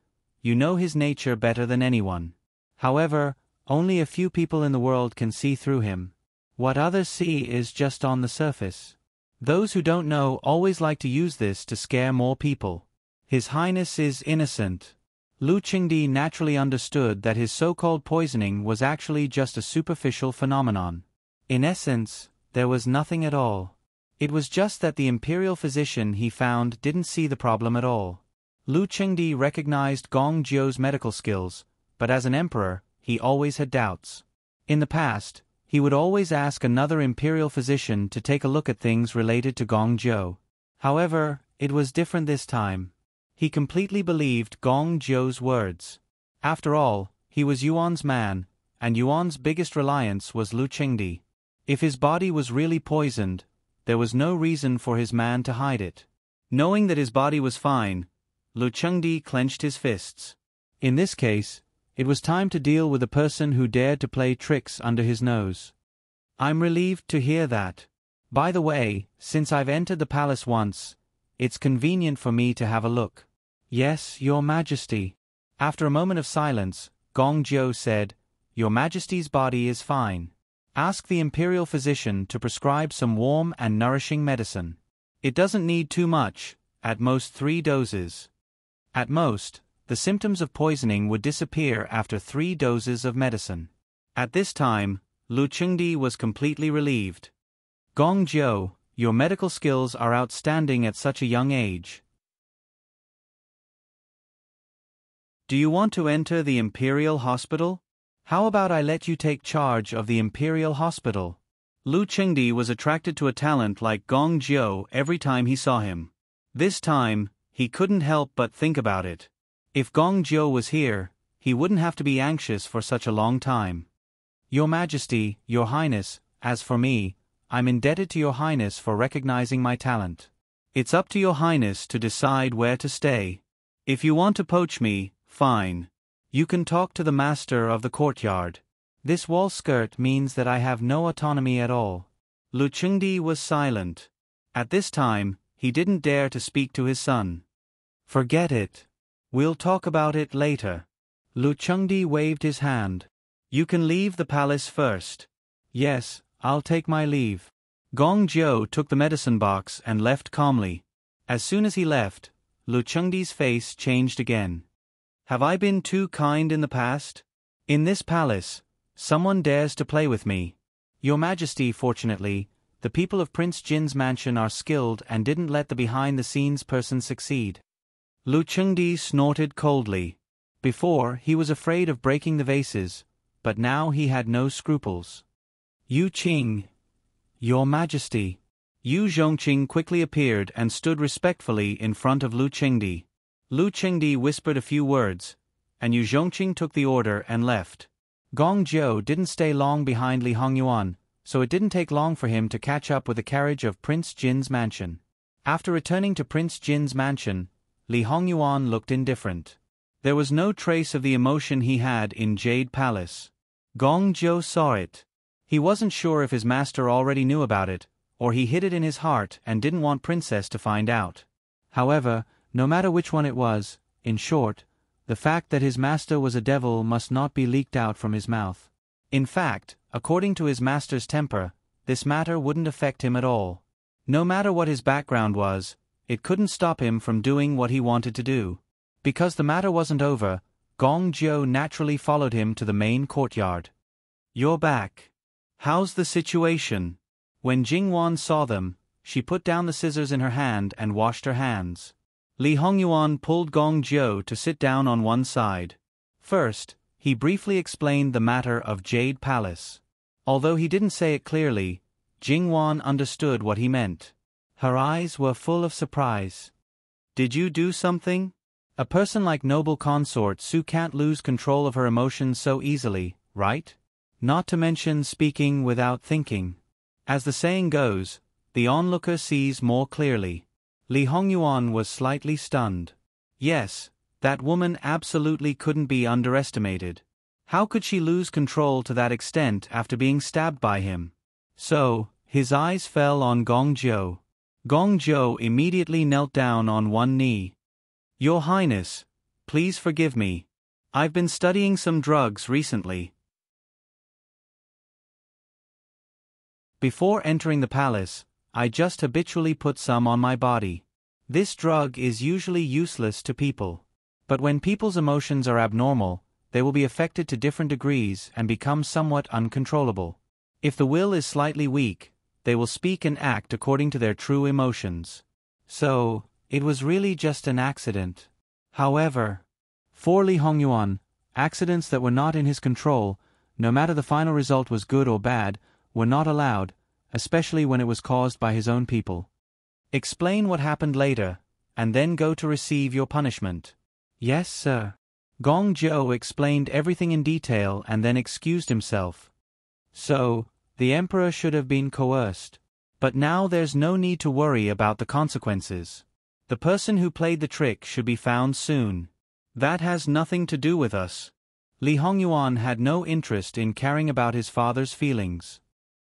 you know his nature better than anyone. However, only a few people in the world can see through him. What others see is just on the surface. Those who don't know always like to use this to scare more people. His Highness is innocent. Lu Chengdi naturally understood that his so-called poisoning was actually just a superficial phenomenon. In essence, there was nothing at all. It was just that the imperial physician he found didn't see the problem at all. Lu Chengdi recognized Gong Zhou's medical skills, but as an emperor, he always had doubts. In the past, he would always ask another imperial physician to take a look at things related to Gong Zhou. However, it was different this time. He completely believed Gong Zhou's words. After all, he was Yuan's man, and Yuan's biggest reliance was Lu Chengdi. If his body was really poisoned, there was no reason for his man to hide it. Knowing that his body was fine, Lu Chengdi clenched his fists. In this case, it was time to deal with a person who dared to play tricks under his nose. I'm relieved to hear that. By the way, since I've entered the palace once, it's convenient for me to have a look. Yes, Your Majesty. After a moment of silence, Gong Zhou said, Your Majesty's body is fine. Ask the imperial physician to prescribe some warm and nourishing medicine. It doesn't need too much, at most 3 doses. At most, the symptoms of poisoning would disappear after 3 doses of medicine. At this time, Lu Chengdi was completely relieved. Gong Zhou, your medical skills are outstanding at such a young age. Do you want to enter the Imperial Hospital? How about I let you take charge of the Imperial Hospital? Lu Chengdi was attracted to a talent like Gong Zhou every time he saw him. This time, he couldn't help but think about it. If Gong Zhou was here, he wouldn't have to be anxious for such a long time. Your Majesty, Your Highness, as for me, I'm indebted to Your Highness for recognizing my talent. It's up to Your Highness to decide where to stay. If you want to poach me, fine. You can talk to the master of the courtyard. This wall skirt means that I have no autonomy at all. Lu Chengdi was silent. At this time, he didn't dare to speak to his son. Forget it. We'll talk about it later. Lu Chengdi waved his hand. You can leave the palace first. Yes, I'll take my leave. Gong Zhou took the medicine box and left calmly. As soon as he left, Lu Chengdi's face changed again. Have I been too kind in the past? In this palace, someone dares to play with me. Your Majesty, fortunately, the people of Prince Jin's mansion are skilled and didn't let the behind-the-scenes person succeed. Lu Chengdi snorted coldly. Before, he was afraid of breaking the vases, but now he had no scruples. Yu Qing, Your Majesty. Yu Zhongqing quickly appeared and stood respectfully in front of Lu Qingdi. Lu Qingdi whispered a few words, and Yu Zhongqing took the order and left. Gong Jiu didn't stay long behind Li Hongyuan, so it didn't take long for him to catch up with the carriage of Prince Jin's mansion. After returning to Prince Jin's mansion, Li Hongyuan looked indifferent. There was no trace of the emotion he had in Jade Palace. Gong Jiu saw it. He wasn't sure if his master already knew about it, or he hid it in his heart and didn't want Princess to find out. However, no matter which one it was, in short, the fact that his master was a devil must not be leaked out from his mouth. In fact, according to his master's temper, this matter wouldn't affect him at all. No matter what his background was, it couldn't stop him from doing what he wanted to do. Because the matter wasn't over, Gong Jiu naturally followed him to the main courtyard. You're back. How's the situation? When Jingwan saw them, she put down the scissors in her hand and washed her hands. Li Hongyuan pulled Gong Jiu to sit down on one side. First, he briefly explained the matter of Jade Palace. Although he didn't say it clearly, Jingwan understood what he meant. Her eyes were full of surprise. Did you do something? A person like noble consort Su can't lose control of her emotions so easily, right? Not to mention speaking without thinking. As the saying goes, the onlooker sees more clearly. Li Hongyuan was slightly stunned. Yes, that woman absolutely couldn't be underestimated. How could she lose control to that extent after being stabbed by him? So, his eyes fell on Gong Jiu. Gong Jiu immediately knelt down on one knee. Your Highness, please forgive me. I've been studying some drugs recently. Before entering the palace, I just habitually put some on my body. This drug is usually useless to people. But when people's emotions are abnormal, they will be affected to different degrees and become somewhat uncontrollable. If the will is slightly weak, they will speak and act according to their true emotions. So, it was really just an accident. However, for Li Hongyuan, accidents that were not in his control, no matter the final result was good or bad, were not allowed, especially when it was caused by his own people. Explain what happened later, and then go to receive your punishment. Yes, sir. Gong Jiu explained everything in detail and then excused himself. So, the emperor should have been coerced. But now there's no need to worry about the consequences. The person who played the trick should be found soon. That has nothing to do with us. Li Hongyuan had no interest in caring about his father's feelings.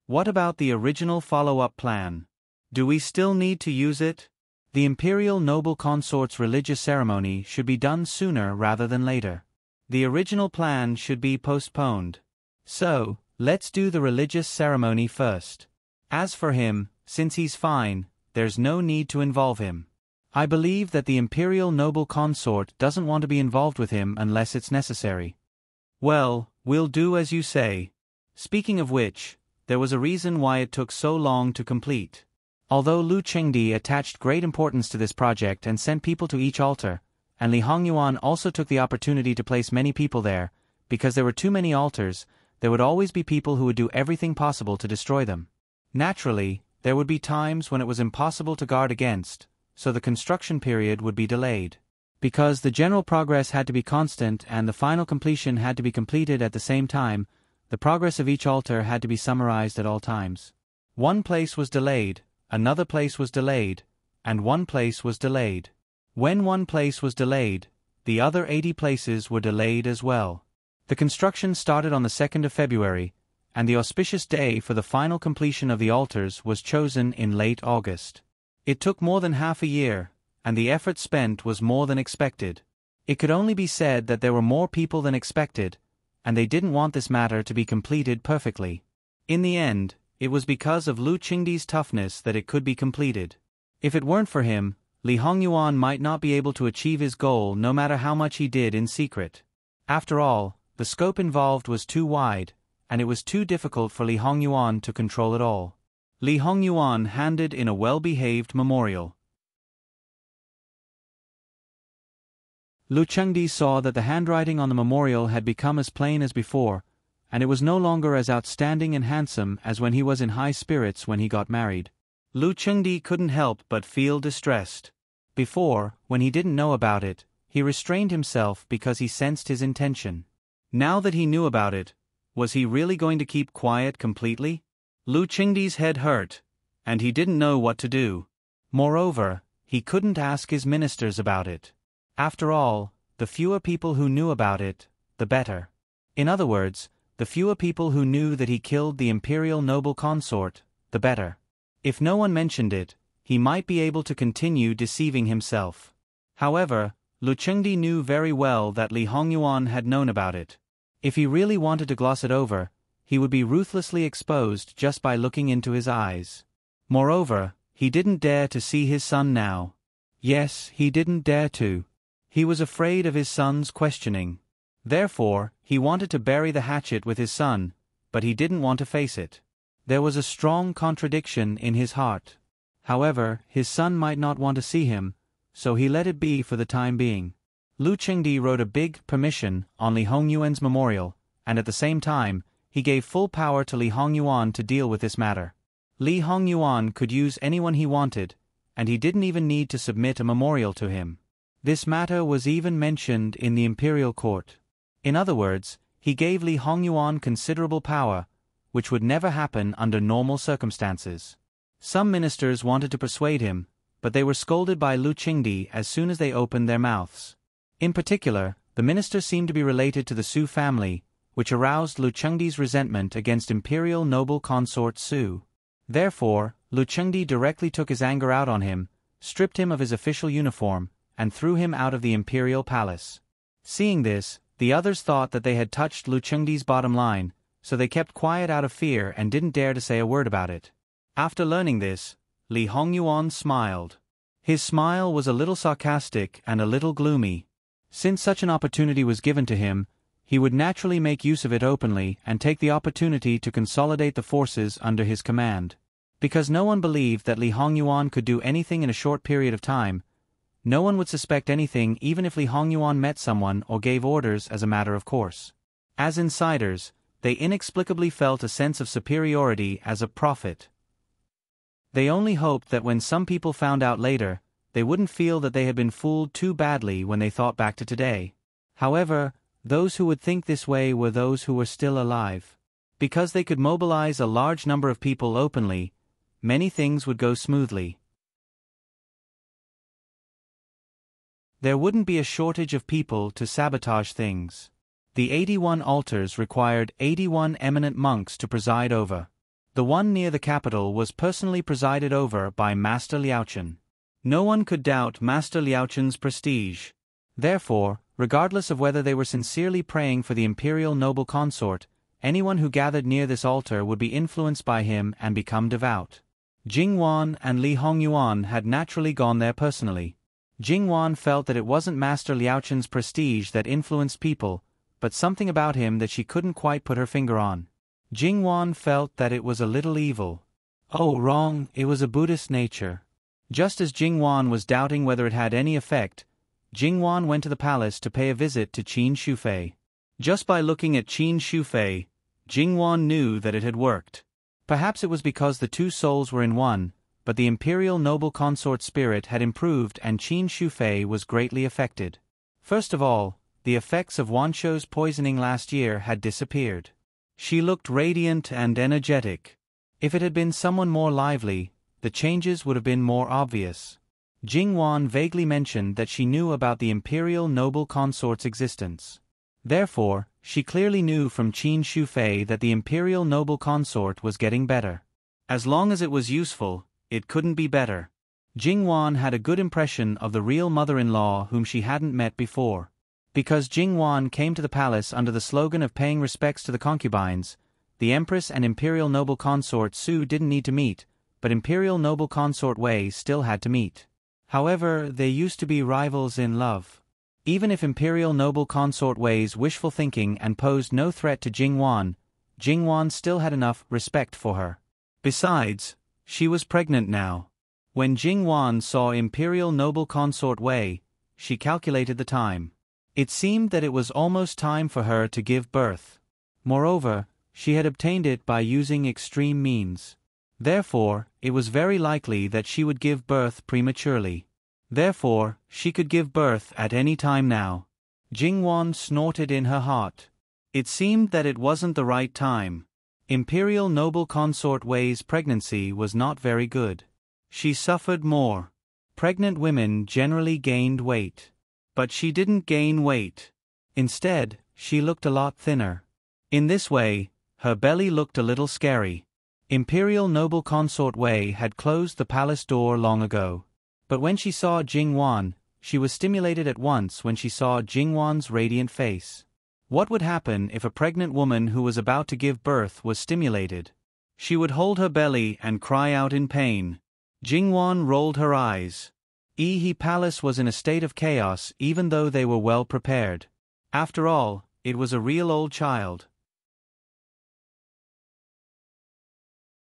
What about the original follow-up plan? Do we still need to use it? The imperial noble consort's religious ceremony should be done sooner rather than later. The original plan should be postponed. So, let's do the religious ceremony first. As for him, since he's fine, there's no need to involve him. I believe that the imperial noble consort doesn't want to be involved with him unless it's necessary. Well, we'll do as you say. Speaking of which, there was a reason why it took so long to complete. Although Lu Qingdi attached great importance to this project and sent people to each altar, and Li Hongyuan also took the opportunity to place many people there, because there were too many altars, there would always be people who would do everything possible to destroy them. Naturally, there would be times when it was impossible to guard against, so the construction period would be delayed. Because the general progress had to be constant and the final completion had to be completed at the same time, the progress of each altar had to be summarized at all times. One place was delayed, another place was delayed, and one place was delayed. When one place was delayed, the other 80 places were delayed as well. The construction started on the 2nd of February, and the auspicious day for the final completion of the altars was chosen in late August. It took more than half a year, and the effort spent was more than expected. It could only be said that there were more people than expected, and they didn't want this matter to be completed perfectly. In the end, it was because of Lu Qingdi's toughness that it could be completed. If it weren't for him, Li Hongyuan might not be able to achieve his goal no matter how much he did in secret. After all, the scope involved was too wide, and it was too difficult for Li Hongyuan to control it all. Li Hongyuan handed in a well-behaved memorial. Lu Qingdi saw that the handwriting on the memorial had become as plain as before, and it was no longer as outstanding and handsome as when he was in high spirits when he got married. Lu Chengdi couldn't help but feel distressed. Before, when he didn't know about it, he restrained himself because he sensed his intention. Now that he knew about it, was he really going to keep quiet completely? Lu Chengdi's head hurt, and he didn't know what to do. Moreover, he couldn't ask his ministers about it. After all, the fewer people who knew about it, the better. In other words, the fewer people who knew that he killed the imperial noble consort, the better. If no one mentioned it, he might be able to continue deceiving himself. However, Lu Chengdi knew very well that Li Hongyuan had known about it. If he really wanted to gloss it over, he would be ruthlessly exposed just by looking into his eyes. Moreover, he didn't dare to see his son now. Yes, he didn't dare to. He was afraid of his son's questioning. Therefore, he wanted to bury the hatchet with his son, but he didn't want to face it. There was a strong contradiction in his heart. However, his son might not want to see him, so he let it be for the time being. Lu Chengdi wrote a big permission on Li Hongyuan's memorial, and at the same time, he gave full power to Li Hongyuan to deal with this matter. Li Hongyuan could use anyone he wanted, and he didn't even need to submit a memorial to him. This matter was even mentioned in the imperial court. In other words, he gave Li Hongyuan considerable power, which would never happen under normal circumstances. Some ministers wanted to persuade him, but they were scolded by Lu Chengdi as soon as they opened their mouths. In particular, the minister seemed to be related to the Su family, which aroused Lu Chengdi's resentment against imperial noble consort Su. Therefore, Lu Chengdi directly took his anger out on him, stripped him of his official uniform, and threw him out of the imperial palace. Seeing this, the others thought that they had touched Lu Chengdi's bottom line, so they kept quiet out of fear and didn't dare to say a word about it. After learning this, Li Hongyuan smiled. His smile was a little sarcastic and a little gloomy. Since such an opportunity was given to him, he would naturally make use of it openly and take the opportunity to consolidate the forces under his command. Because no one believed that Li Hongyuan could do anything in a short period of time, no one would suspect anything even if Li Hongyuan met someone or gave orders as a matter of course. As insiders, they inexplicably felt a sense of superiority as a prophet. They only hoped that when some people found out later, they wouldn't feel that they had been fooled too badly when they thought back to today. However, those who would think this way were those who were still alive. Because they could mobilize a large number of people openly, many things would go smoothly. There wouldn't be a shortage of people to sabotage things. The 81 altars required 81 eminent monks to preside over. The one near the capital was personally presided over by Master Liaochen. No one could doubt Master Liaochen's prestige. Therefore, regardless of whether they were sincerely praying for the imperial noble consort, anyone who gathered near this altar would be influenced by him and become devout. Jingwan and Li Hongyuan had naturally gone there personally. Jingwan felt that it wasn't Master Liaochen's prestige that influenced people, but something about him that she couldn't quite put her finger on. Jingwan felt that it was a little evil. Oh, wrong, it was a Buddhist nature. Just as Jingwan was doubting whether it had any effect, Jingwan went to the palace to pay a visit to Qin Shufei. Just by looking at Qin Shufei, Jingwan knew that it had worked. Perhaps it was because the two souls were in one, but the imperial noble consort spirit had improved and Qin Shufei was greatly affected. First of all, the effects of Wanshou's poisoning last year had disappeared. She looked radiant and energetic. If it had been someone more lively, the changes would have been more obvious. Jingwan vaguely mentioned that she knew about the imperial noble consort's existence. Therefore, she clearly knew from Qin Shufei that the imperial noble consort was getting better. As long as it was useful, it couldn't be better. Jingwan had a good impression of the real mother-in-law whom she hadn't met before. Because Jingwan came to the palace under the slogan of paying respects to the concubines, the empress and imperial noble consort Su didn't need to meet, but imperial noble consort Wei still had to meet. However, they used to be rivals in love. Even if imperial noble consort Wei's wishful thinking and posed no threat to Jingwan, Jingwan still had enough respect for her. Besides, she was pregnant now. When Jingwan saw imperial noble consort Wei, she calculated the time. It seemed that it was almost time for her to give birth. Moreover, she had obtained it by using extreme means. Therefore, it was very likely that she would give birth prematurely. Therefore, she could give birth at any time now. Jingwan snorted in her heart. It seemed that it wasn't the right time. Imperial noble consort Wei's pregnancy was not very good. She suffered more. Pregnant women generally gained weight. But she didn't gain weight. Instead, she looked a lot thinner. In this way, her belly looked a little scary. Imperial noble consort Wei had closed the palace door long ago. But when she saw Jingwan, she was stimulated at once when she saw Jingwan's radiant face. What would happen if a pregnant woman who was about to give birth was stimulated? She would hold her belly and cry out in pain. Jingwan rolled her eyes. He palace was in a state of chaos even though they were well prepared. After all, it was a real old child.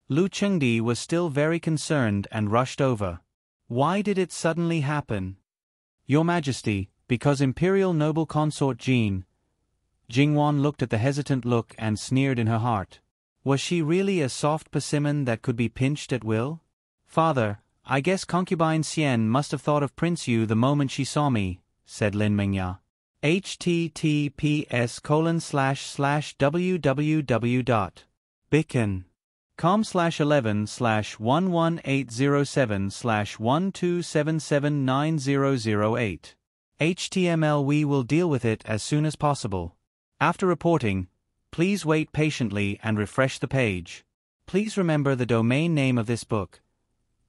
Lu Chengdi was still very concerned and rushed over. Why did it suddenly happen? Your Majesty, because Imperial noble consort Jingwan looked at the hesitant look and sneered in her heart. Was she really a soft persimmon that could be pinched at will? Father, I guess concubine Xian must have thought of Prince Yu the moment she saw me, said Lin Mingya. https://www.bicon.com/11/11807/127790008. HTML. We will deal with it as soon as possible. After reporting, please wait patiently and refresh the page. Please remember the domain name of this book.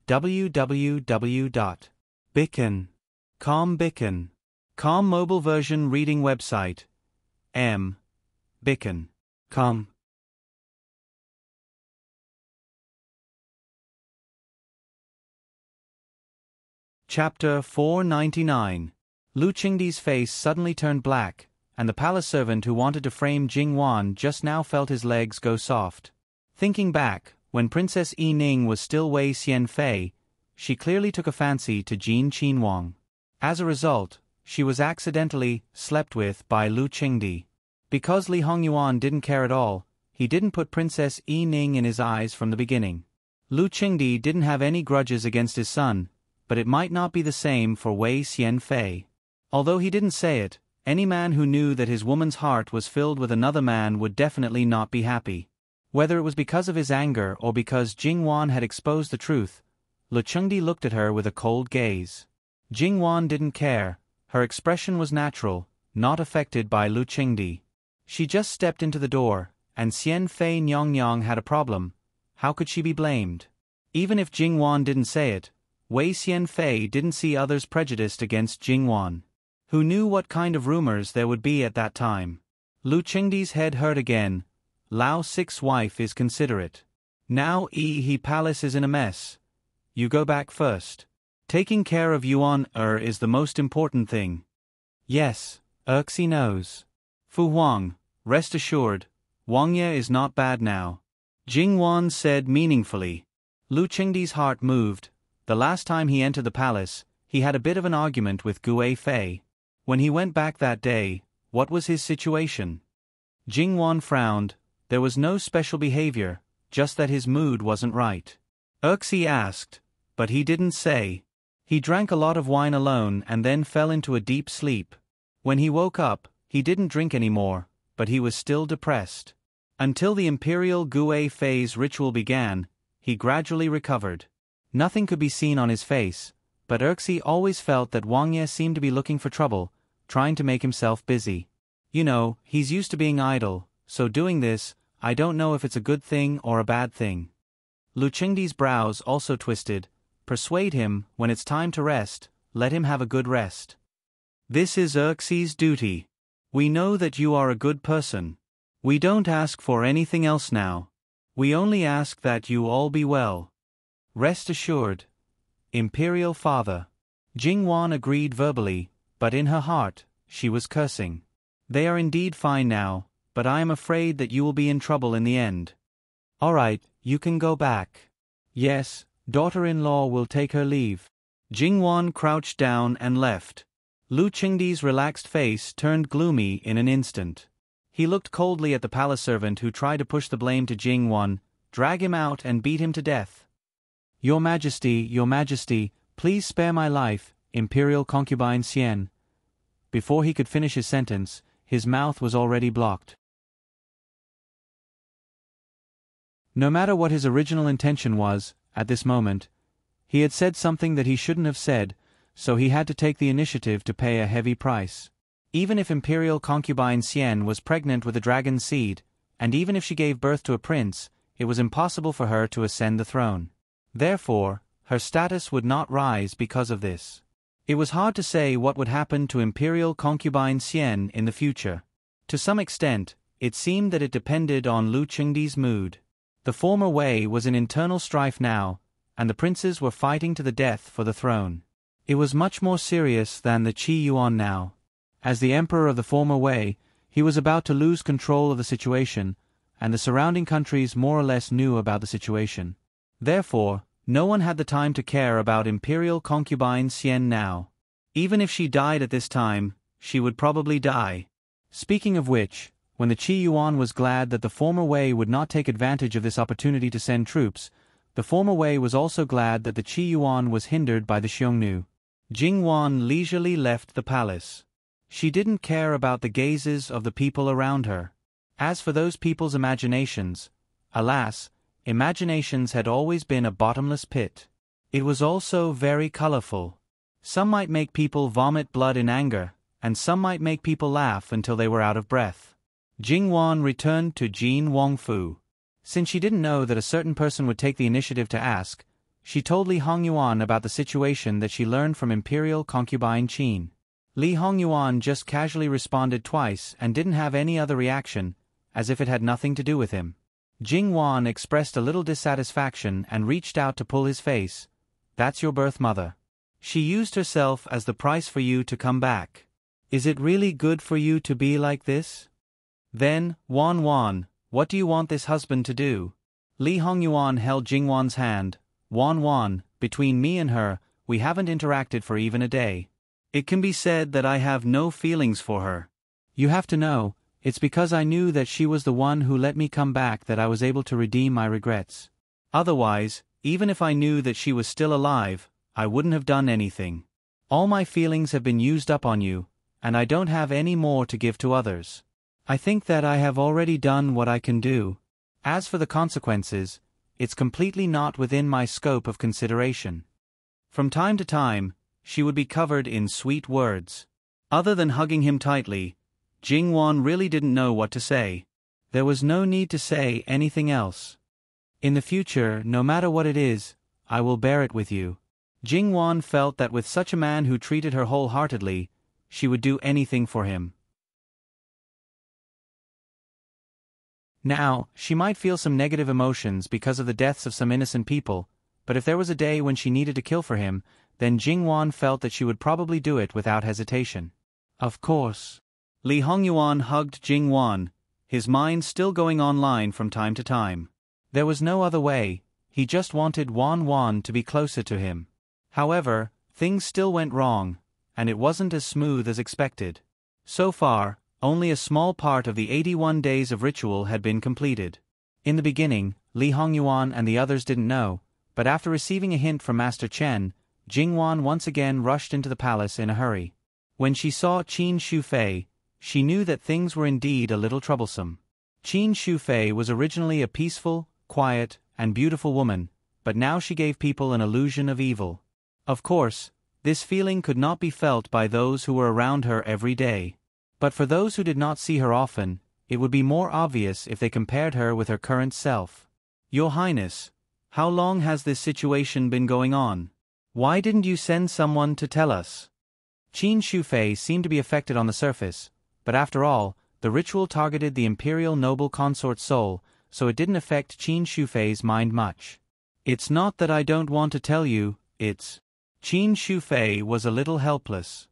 www.bicon.com. Bicon.com mobile version reading website. Bicon.com. Chapter 499. Lu Chengdi's face suddenly turned black, and the palace servant who wanted to frame Jingwan just now felt his legs go soft. Thinking back, when Princess Yi Ning was still Wei Xianfei, she clearly took a fancy to Jin Qinhuang. As a result, she was accidentally slept with by Lu Chengdi. Because Li Hongyuan didn't care at all, he didn't put Princess Yi Ning in his eyes from the beginning. Lu Chengdi didn't have any grudges against his son, but it might not be the same for Wei Xianfei. Although he didn't say it, any man who knew that his woman's heart was filled with another man would definitely not be happy. Whether it was because of his anger or because Jingwan had exposed the truth, Lu Chengdi looked at her with a cold gaze. Jingwan didn't care. Her expression was natural, not affected by Lu Chengdi. She just stepped into the door, and Xianfei Nyongyang had a problem. How could she be blamed? Even if Jingwan didn't say it, Wei Xianfei didn't see others prejudiced against Jingwan. Who knew what kind of rumors there would be at that time? Lu Chengdi's head hurt again. Lao Six's wife is considerate. Now He palace is in a mess. You go back first. Taking care of Yuan is the most important thing. Yes, Xi knows. Fu Huang, rest assured, Wang Ye is not bad now. Jingwan said meaningfully. Lu Chengdi's heart moved. The last time he entered the palace, he had a bit of an argument with Gu Fei. When he went back that day, what was his situation? Jingwan frowned. There was no special behavior, just that his mood wasn't right. Xi asked, but he didn't say. He drank a lot of wine alone and then fell into a deep sleep. When he woke up, he didn't drink anymore, but he was still depressed. Until the Imperial Gu Fei's ritual began, he gradually recovered. Nothing could be seen on his face, but Xi always felt that Wang Ye seemed to be looking for trouble, trying to make himself busy. You know, he's used to being idle, so doing this, I don't know if it's a good thing or a bad thing. Lu Chengdi's brows also twisted. Persuade him, when it's time to rest, let him have a good rest. This is Xi's duty. We know that you are a good person. We don't ask for anything else now. We only ask that you all be well. Rest assured. Imperial Father. Jingwan agreed verbally, but in her heart, she was cursing. They are indeed fine now, but I am afraid that you will be in trouble in the end. All right, you can go back. Yes, daughter-in-law will take her leave. Jingwan crouched down and left. Lu Chengdi's relaxed face turned gloomy in an instant. He looked coldly at the palace servant who tried to push the blame to Jing Wan, drag him out and beat him to death. Your Majesty, please spare my life, Imperial concubine Xian. Before he could finish his sentence, his mouth was already blocked. No matter what his original intention was, at this moment, he had said something that he shouldn't have said, so he had to take the initiative to pay a heavy price. Even if Imperial concubine Xian was pregnant with a dragon seed, and even if she gave birth to a prince, it was impossible for her to ascend the throne. Therefore, her status would not rise because of this. It was hard to say what would happen to Imperial concubine Xian in the future. To some extent, it seemed that it depended on Lu Chengdi's mood. The former Wei was in internal strife now, and the princes were fighting to the death for the throne. It was much more serious than the Qi Yuan now. As the emperor of the former Wei, he was about to lose control of the situation, and the surrounding countries more or less knew about the situation. Therefore, no one had the time to care about Imperial concubine Xian now. Even if she died at this time, she would probably die. Speaking of which, when the Qi Yuan was glad that the former Wei would not take advantage of this opportunity to send troops, the former Wei was also glad that the Qi Yuan was hindered by the Xiongnu. Jing Wan leisurely left the palace. She didn't care about the gazes of the people around her. As for those people's imaginations, alas, imaginations had always been a bottomless pit. It was also very colorful. Some might make people vomit blood in anger, and some might make people laugh until they were out of breath. Jing Wan returned to Jin Wangfu. Since she didn't know that a certain person would take the initiative to ask, she told Li Hongyuan about the situation that she learned from Imperial concubine Qin. Li Hongyuan just casually responded twice and didn't have any other reaction, as if it had nothing to do with him. Jing Wan expressed a little dissatisfaction and reached out to pull his face. That's your birth mother. She used herself as the price for you to come back. Is it really good for you to be like this? Then, Wan, what do you want this husband to do? Li Hongyuan held Jing Wan's hand. Wan, between me and her, we haven't interacted for even a day. It can be said that I have no feelings for her. You have to know, it's because I knew that she was the one who let me come back that I was able to redeem my regrets. Otherwise, even if I knew that she was still alive, I wouldn't have done anything. All my feelings have been used up on you, and I don't have any more to give to others. I think that I have already done what I can do. As for the consequences, it's completely not within my scope of consideration. From time to time, she would be covered in sweet words. Other than hugging him tightly, Jing Wan really didn't know what to say. There was no need to say anything else. In the future, no matter what it is, I will bear it with you. Jing Wan felt that with such a man who treated her wholeheartedly, she would do anything for him. Now, she might feel some negative emotions because of the deaths of some innocent people, but if there was a day when she needed to kill for him, then Jing Wan felt that she would probably do it without hesitation. Of course. Li Hongyuan hugged Jing Wan, his mind still going online from time to time. There was no other way, he just wanted Wan to be closer to him. However, things still went wrong, and it wasn't as smooth as expected. So far, only a small part of the 81 days of ritual had been completed. In the beginning, Li Hongyuan and the others didn't know, but after receiving a hint from Master Chen, Jing Wan once again rushed into the palace in a hurry. When she saw Qin Shufei, she knew that things were indeed a little troublesome. Qin Shufei was originally a peaceful, quiet, and beautiful woman, but now she gave people an illusion of evil. Of course, this feeling could not be felt by those who were around her every day. But for those who did not see her often, it would be more obvious if they compared her with her current self. Your Highness, how long has this situation been going on? Why didn't you send someone to tell us? Qin Shufei seemed to be affected on the surface, but after all, the ritual targeted the imperial noble consort's soul, so it didn't affect Qin Shufei's mind much. It's not that I don't want to tell you, it's... Qin Shufei was a little helpless.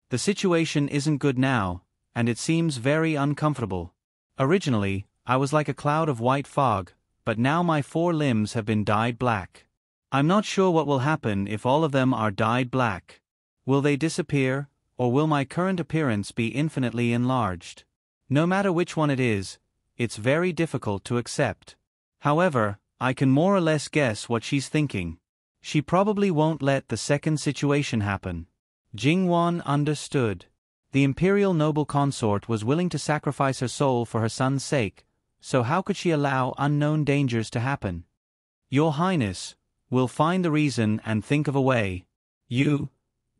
The situation isn't good now, and it seems very uncomfortable. Originally, I was like a cloud of white fog, but now my 4 limbs have been dyed black. I'm not sure what will happen if all of them are dyed black. Will they disappear, or will my current appearance be infinitely enlarged? No matter which one it is, it's very difficult to accept. However, I can more or less guess what she's thinking. She probably won't let the second situation happen. Jingwan understood. The imperial noble consort was willing to sacrifice her soul for her son's sake, so how could she allow unknown dangers to happen? Your Highness, we'll find the reason and think of a way. You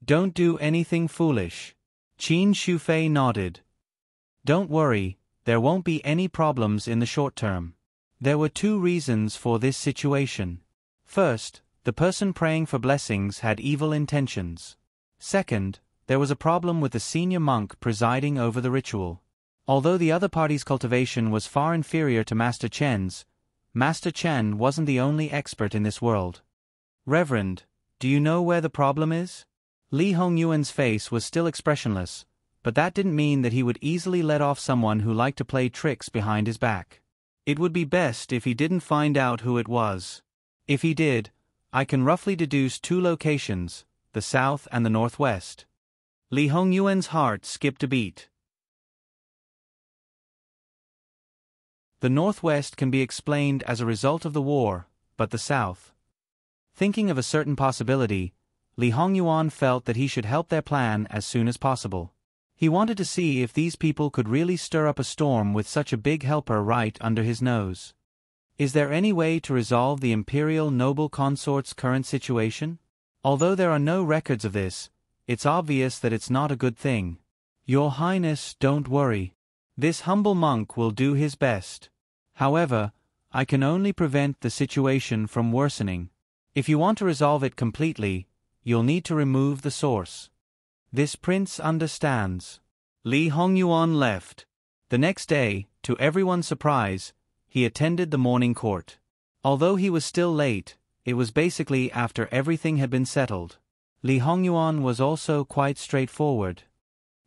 don't do anything foolish. Qin Shufei nodded. Don't worry, there won't be any problems in the short term. There were two reasons for this situation. First, the person praying for blessings had evil intentions. Second, there was a problem with the senior monk presiding over the ritual. Although the other party's cultivation was far inferior to Master Chen's, Master Chen wasn't the only expert in this world. Reverend, do you know where the problem is? Li Hongyuan's face was still expressionless, but that didn't mean that he would easily let off someone who liked to play tricks behind his back. It would be best if he didn't find out who it was. If he did, I can roughly deduce two locations, the south and the northwest. Li Hongyuan's heart skipped a beat. The northwest can be explained as a result of the war, but the south. Thinking of a certain possibility, Li Hongyuan felt that he should help their plan as soon as possible. He wanted to see if these people could really stir up a storm with such a big helper right under his nose. Is there any way to resolve the imperial noble consort's current situation? Although there are no records of this, it's obvious that it's not a good thing. Your Highness, don't worry. This humble monk will do his best. However, I can only prevent the situation from worsening. If you want to resolve it completely, you'll need to remove the source. This prince understands. Li Hongyuan left. The next day, to everyone's surprise, he attended the morning court. Although he was still late, it was basically after everything had been settled. Li Hongyuan was also quite straightforward.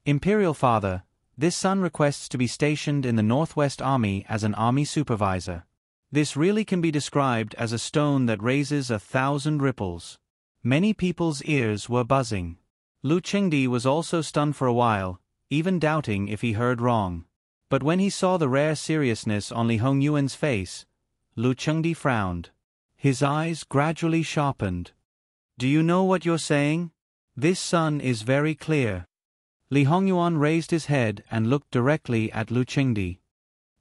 Imperial Father, this son requests to be stationed in the Northwest Army as an army supervisor. This really can be described as a stone that raises 1,000 ripples. Many people's ears were buzzing. Lu Chengdi was also stunned for a while, even doubting if he heard wrong. But when he saw the rare seriousness on Li Hongyuan's face, Lu Chengdi frowned. His eyes gradually sharpened. Do you know what you're saying? This son is very clear. Li Hongyuan raised his head and looked directly at Lu Chengdi.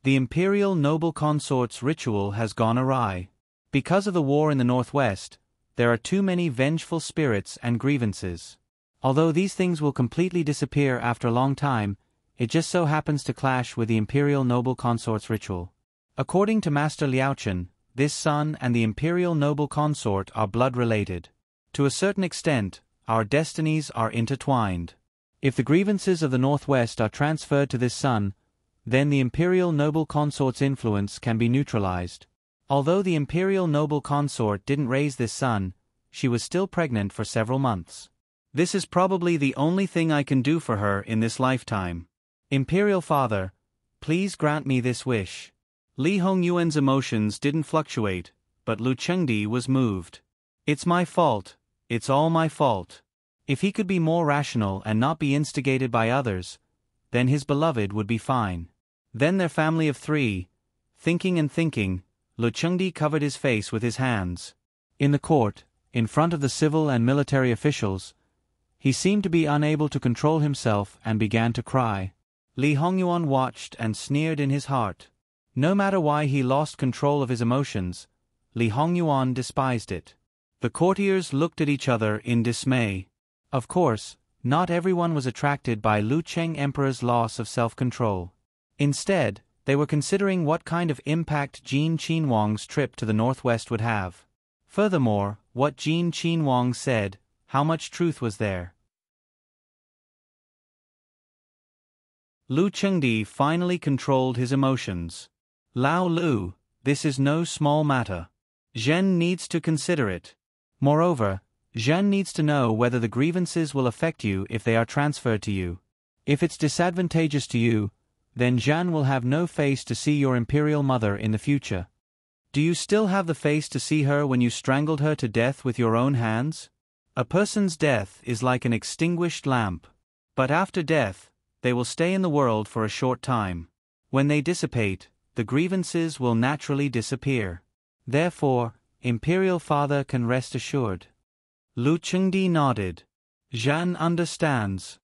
The imperial noble consort's ritual has gone awry. Because of the war in the northwest, there are too many vengeful spirits and grievances. Although these things will completely disappear after a long time, it just so happens to clash with the imperial noble consort's ritual. According to Master Liaochen, this son and the imperial noble consort are blood-related. To a certain extent, our destinies are intertwined. If the grievances of the northwest are transferred to this son, then the imperial noble consort's influence can be neutralized. Although the imperial noble consort didn't raise this son, she was still pregnant for several months. This is probably the only thing I can do for her in this lifetime. Imperial Father, please grant me this wish. Li Hongyuan's emotions didn't fluctuate, but Lu Chengdi was moved. It's my fault, it's all my fault. If he could be more rational and not be instigated by others, then his beloved would be fine. Then their family of three, thinking and thinking, Lu Chengdi covered his face with his hands. In the court, in front of the civil and military officials, he seemed to be unable to control himself and began to cry. Li Hongyuan watched and sneered in his heart. No matter why he lost control of his emotions, Li Hongyuan despised it. The courtiers looked at each other in dismay. Of course, not everyone was attracted by Lu Cheng Emperor's loss of self-control. Instead, they were considering what kind of impact Jin Qinhuang's trip to the northwest would have. Furthermore, what Jin Qinhuang said, how much truth was there? Lu Chengdi finally controlled his emotions. Lao Lu, this is no small matter. Zhen needs to consider it. Moreover, Zhen needs to know whether the grievances will affect you if they are transferred to you. If it's disadvantageous to you, then Zhen will have no face to see your imperial mother in the future. Do you still have the face to see her when you strangled her to death with your own hands? A person's death is like an extinguished lamp. But after death, they will stay in the world for a short time. When they dissipate, the grievances will naturally disappear. Therefore, Imperial Father can rest assured. Lu Chengdi nodded. Zhan understands.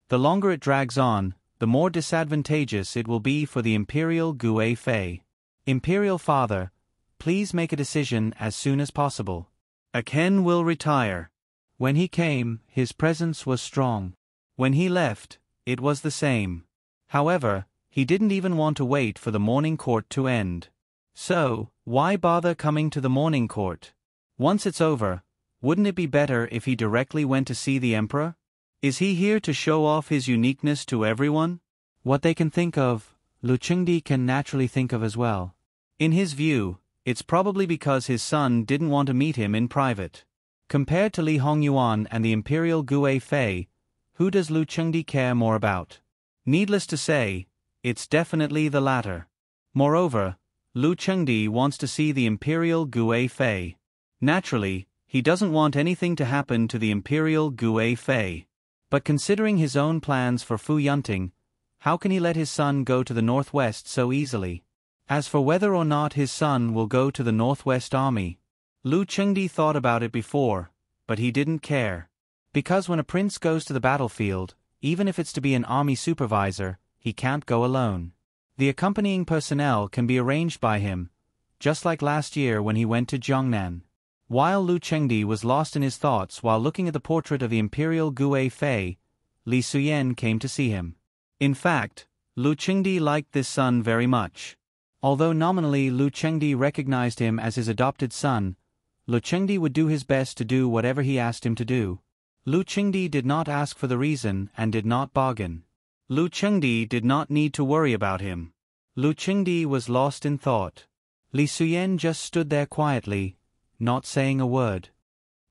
The longer it drags on, the more disadvantageous it will be for the Imperial Gue Fei. Imperial Father, please make a decision as soon as possible. Aken will retire. When he came, his presence was strong. When he left, it was the same. However, he didn't even want to wait for the morning court to end. So, why bother coming to the morning court? Once it's over, wouldn't it be better if he directly went to see the emperor? Is he here to show off his uniqueness to everyone? What they can think of, Lu Chengdi can naturally think of as well. In his view, it's probably because his son didn't want to meet him in private. Compared to Li Hongyuan and the Imperial Gue Fei, who does Lu Chengdi care more about? Needless to say, it's definitely the latter. Moreover, Lu Chengdi wants to see the Imperial Gue Fei. Naturally, he doesn't want anything to happen to the Imperial Gue Fei. But considering his own plans for Fu Yunting, how can he let his son go to the northwest so easily? As for whether or not his son will go to the Northwest Army, Lu Chengdi thought about it before, but he didn't care. Because when a prince goes to the battlefield, even if it's to be an army supervisor, he can't go alone. The accompanying personnel can be arranged by him, just like last year when he went to Jiangnan. While Lu Chengdi was lost in his thoughts while looking at the portrait of the Imperial Gue Fei, Li Suyen came to see him. In fact, Lu Chengdi liked this son very much. Although nominally Lu Chengdi recognized him as his adopted son, Lu Chengdi would do his best to do whatever he asked him to do. Lu Chengdi did not ask for the reason and did not bargain. Lu Chengdi did not need to worry about him. Lu Chengdi was lost in thought. Li Suyen just stood there quietly, not saying a word.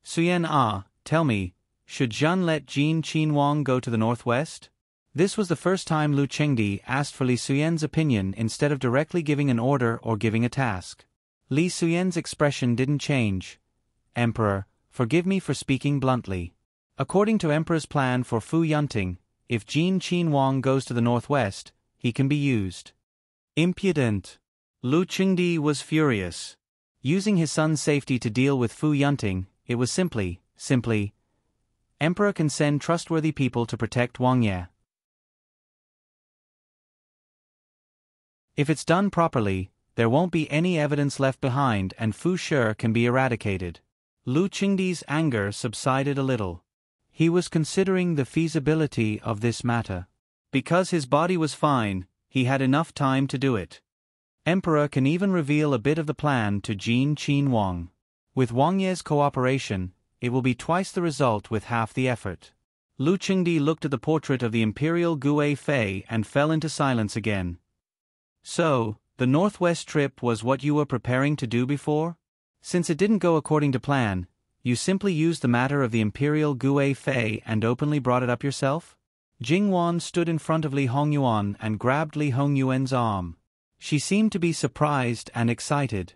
Suyen, tell me, should Zhan let Jin Qinhuang go to the northwest? This was the first time Lu Chengdi asked for Li Suyen's opinion instead of directly giving an order or giving a task. Li Suyen's expression didn't change. Emperor, forgive me for speaking bluntly. According to Emperor's plan for Fu Yunting, if Jin Qinhuang goes to the northwest, he can be used. Impudent. Lu Chengdi was furious. Using his son's safety to deal with Fu Yunting, it was simply, Emperor can send trustworthy people to protect Wang Ye. If it's done properly, there won't be any evidence left behind and Fu Shi can be eradicated. Lu Chengdi's anger subsided a little. He was considering the feasibility of this matter. Because his body was fine, he had enough time to do it. Emperor can even reveal a bit of the plan to Jin Qinhuang. With Wang Ye's cooperation, it will be twice the result with half the effort. Lu Chengdi looked at the portrait of the Imperial Gue Fei and fell into silence again. So, the northwest trip was what you were preparing to do before? Since it didn't go according to plan, you simply used the matter of the Imperial Gue Fei and openly brought it up yourself? Jing Wan stood in front of Li Hongyuan and grabbed Li Hongyuan's arm. She seemed to be surprised and excited.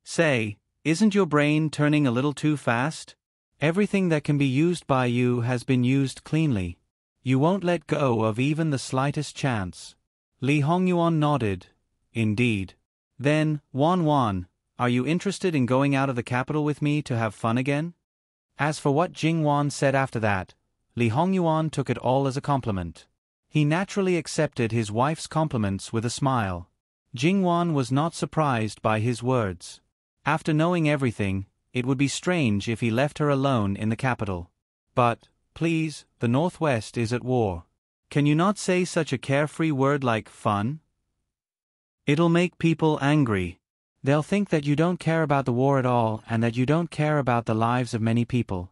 Say, isn't your brain turning a little too fast? Everything that can be used by you has been used cleanly. You won't let go of even the slightest chance. Li Hongyuan nodded. Indeed. Then, Wan, are you interested in going out of the capital with me to have fun again? As for what Jing Wan said after that, Li Hongyuan took it all as a compliment. He naturally accepted his wife's compliments with a smile. Jing Wan was not surprised by his words. After knowing everything, it would be strange if he left her alone in the capital. But, please, the Northwest is at war. Can you not say such a carefree word like fun? It'll make people angry. They'll think that you don't care about the war at all and that you don't care about the lives of many people.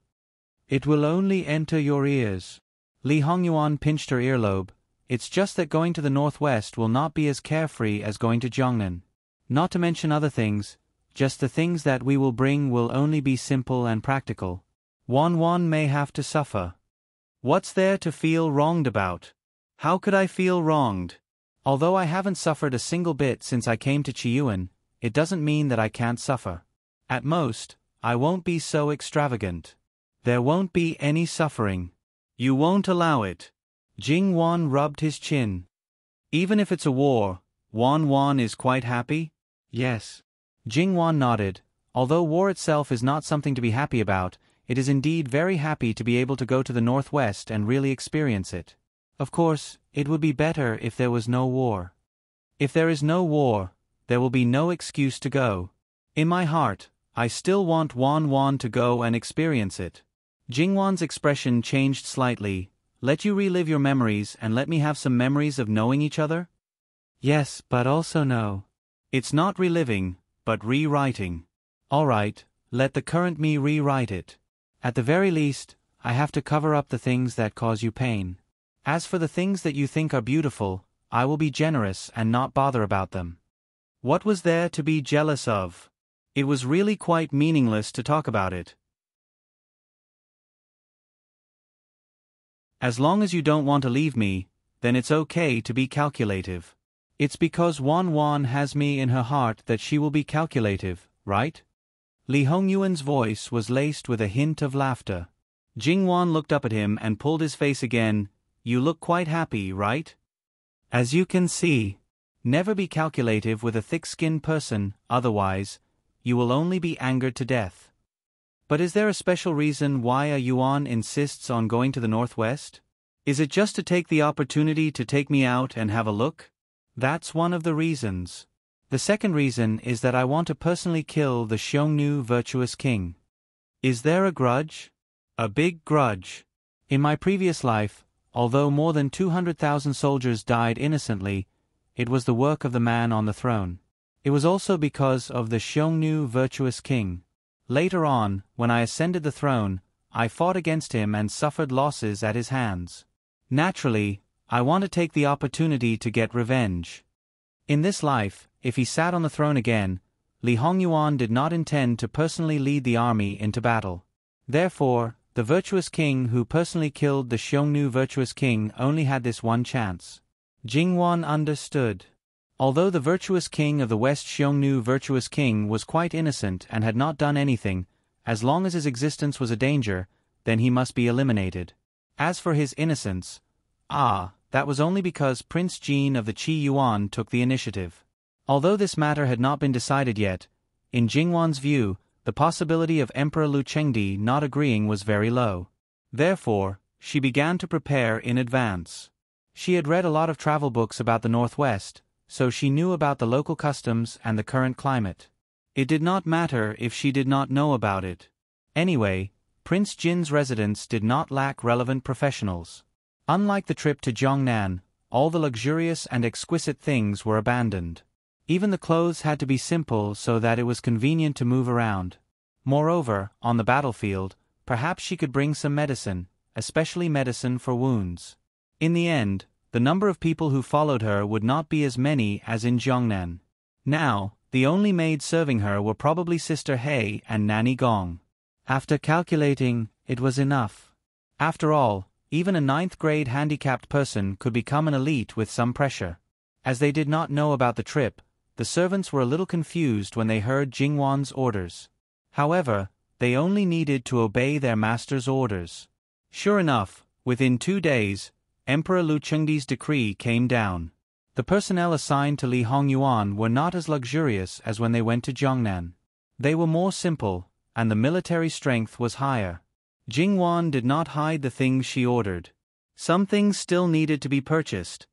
It will only enter your ears. Li Hongyuan pinched her earlobe. It's just that going to the northwest will not be as carefree as going to Jiangnan. Not to mention other things, just the things that we will bring will only be simple and practical. Wan may have to suffer. What's there to feel wronged about? How could I feel wronged? Although I haven't suffered a single bit since I came to Qiyuan, it doesn't mean that I can't suffer. At most, I won't be so extravagant. There won't be any suffering. You won't allow it. Jing Wan rubbed his chin. Even if it's a war, Wan is quite happy? Yes. Jingwan nodded. Although war itself is not something to be happy about, it is indeed very happy to be able to go to the northwest and really experience it. Of course, it would be better if there was no war. If there is no war, there will be no excuse to go. In my heart, I still want Wan to go and experience it. Jingwan's expression changed slightly. Let you relive your memories and let me have some memories of knowing each other? Yes, but also no. It's not reliving, but rewriting. Alright, let the current me rewrite it. At the very least, I have to cover up the things that cause you pain. As for the things that you think are beautiful, I will be generous and not bother about them. What was there to be jealous of? It was really quite meaningless to talk about it. As long as you don't want to leave me, then it's okay to be calculative. It's because Wan has me in her heart that she will be calculative, right? Li Hongyuan's voice was laced with a hint of laughter. Jingwan looked up at him and pulled his face again. You look quite happy, right? As you can see. Never be calculative with a thick-skinned person, otherwise, you will only be angered to death. But is there a special reason why a Yuan insists on going to the northwest? Is it just to take the opportunity to take me out and have a look? That's one of the reasons. The second reason is that I want to personally kill the Xiongnu virtuous king. Is there a grudge? A big grudge. In my previous life, although more than 200,000 soldiers died innocently, it was the work of the man on the throne. It was also because of the Xiongnu virtuous king. Later on, when I ascended the throne, I fought against him and suffered losses at his hands. Naturally, I want to take the opportunity to get revenge. In this life, if he sat on the throne again, Li Hongyuan did not intend to personally lead the army into battle. Therefore, the virtuous king who personally killed the Xiongnu virtuous king only had this one chance. Jingwan understood. Although the virtuous king of the West Xiongnu virtuous king was quite innocent and had not done anything, as long as his existence was a danger, then he must be eliminated. As for his innocence, that was only because Prince Jin of the Qi Yuan took the initiative. Although this matter had not been decided yet, in Jingwan's view, the possibility of Emperor Lu Chengdi not agreeing was very low. Therefore, she began to prepare in advance. She had read a lot of travel books about the Northwest, so she knew about the local customs and the current climate. It did not matter if she did not know about it. Anyway, Prince Jin's residence did not lack relevant professionals. Unlike the trip to Jiangnan, all the luxurious and exquisite things were abandoned. Even the clothes had to be simple so that it was convenient to move around. Moreover, on the battlefield, perhaps she could bring some medicine, especially medicine for wounds. In the end, the number of people who followed her would not be as many as in Jiangnan. Now, the only maids serving her were probably Sister He and Nanny Gong. After calculating, it was enough. After all, even a 9th-grade handicapped person could become an elite with some pressure. As they did not know about the trip, the servants were a little confused when they heard Jingwan's orders. However, they only needed to obey their master's orders. Sure enough, within 2 days, Emperor Lu Chengdi's decree came down. The personnel assigned to Li Hongyuan were not as luxurious as when they went to Jiangnan. They were more simple, and the military strength was higher. Jingwan did not hide the things she ordered. Some things still needed to be purchased.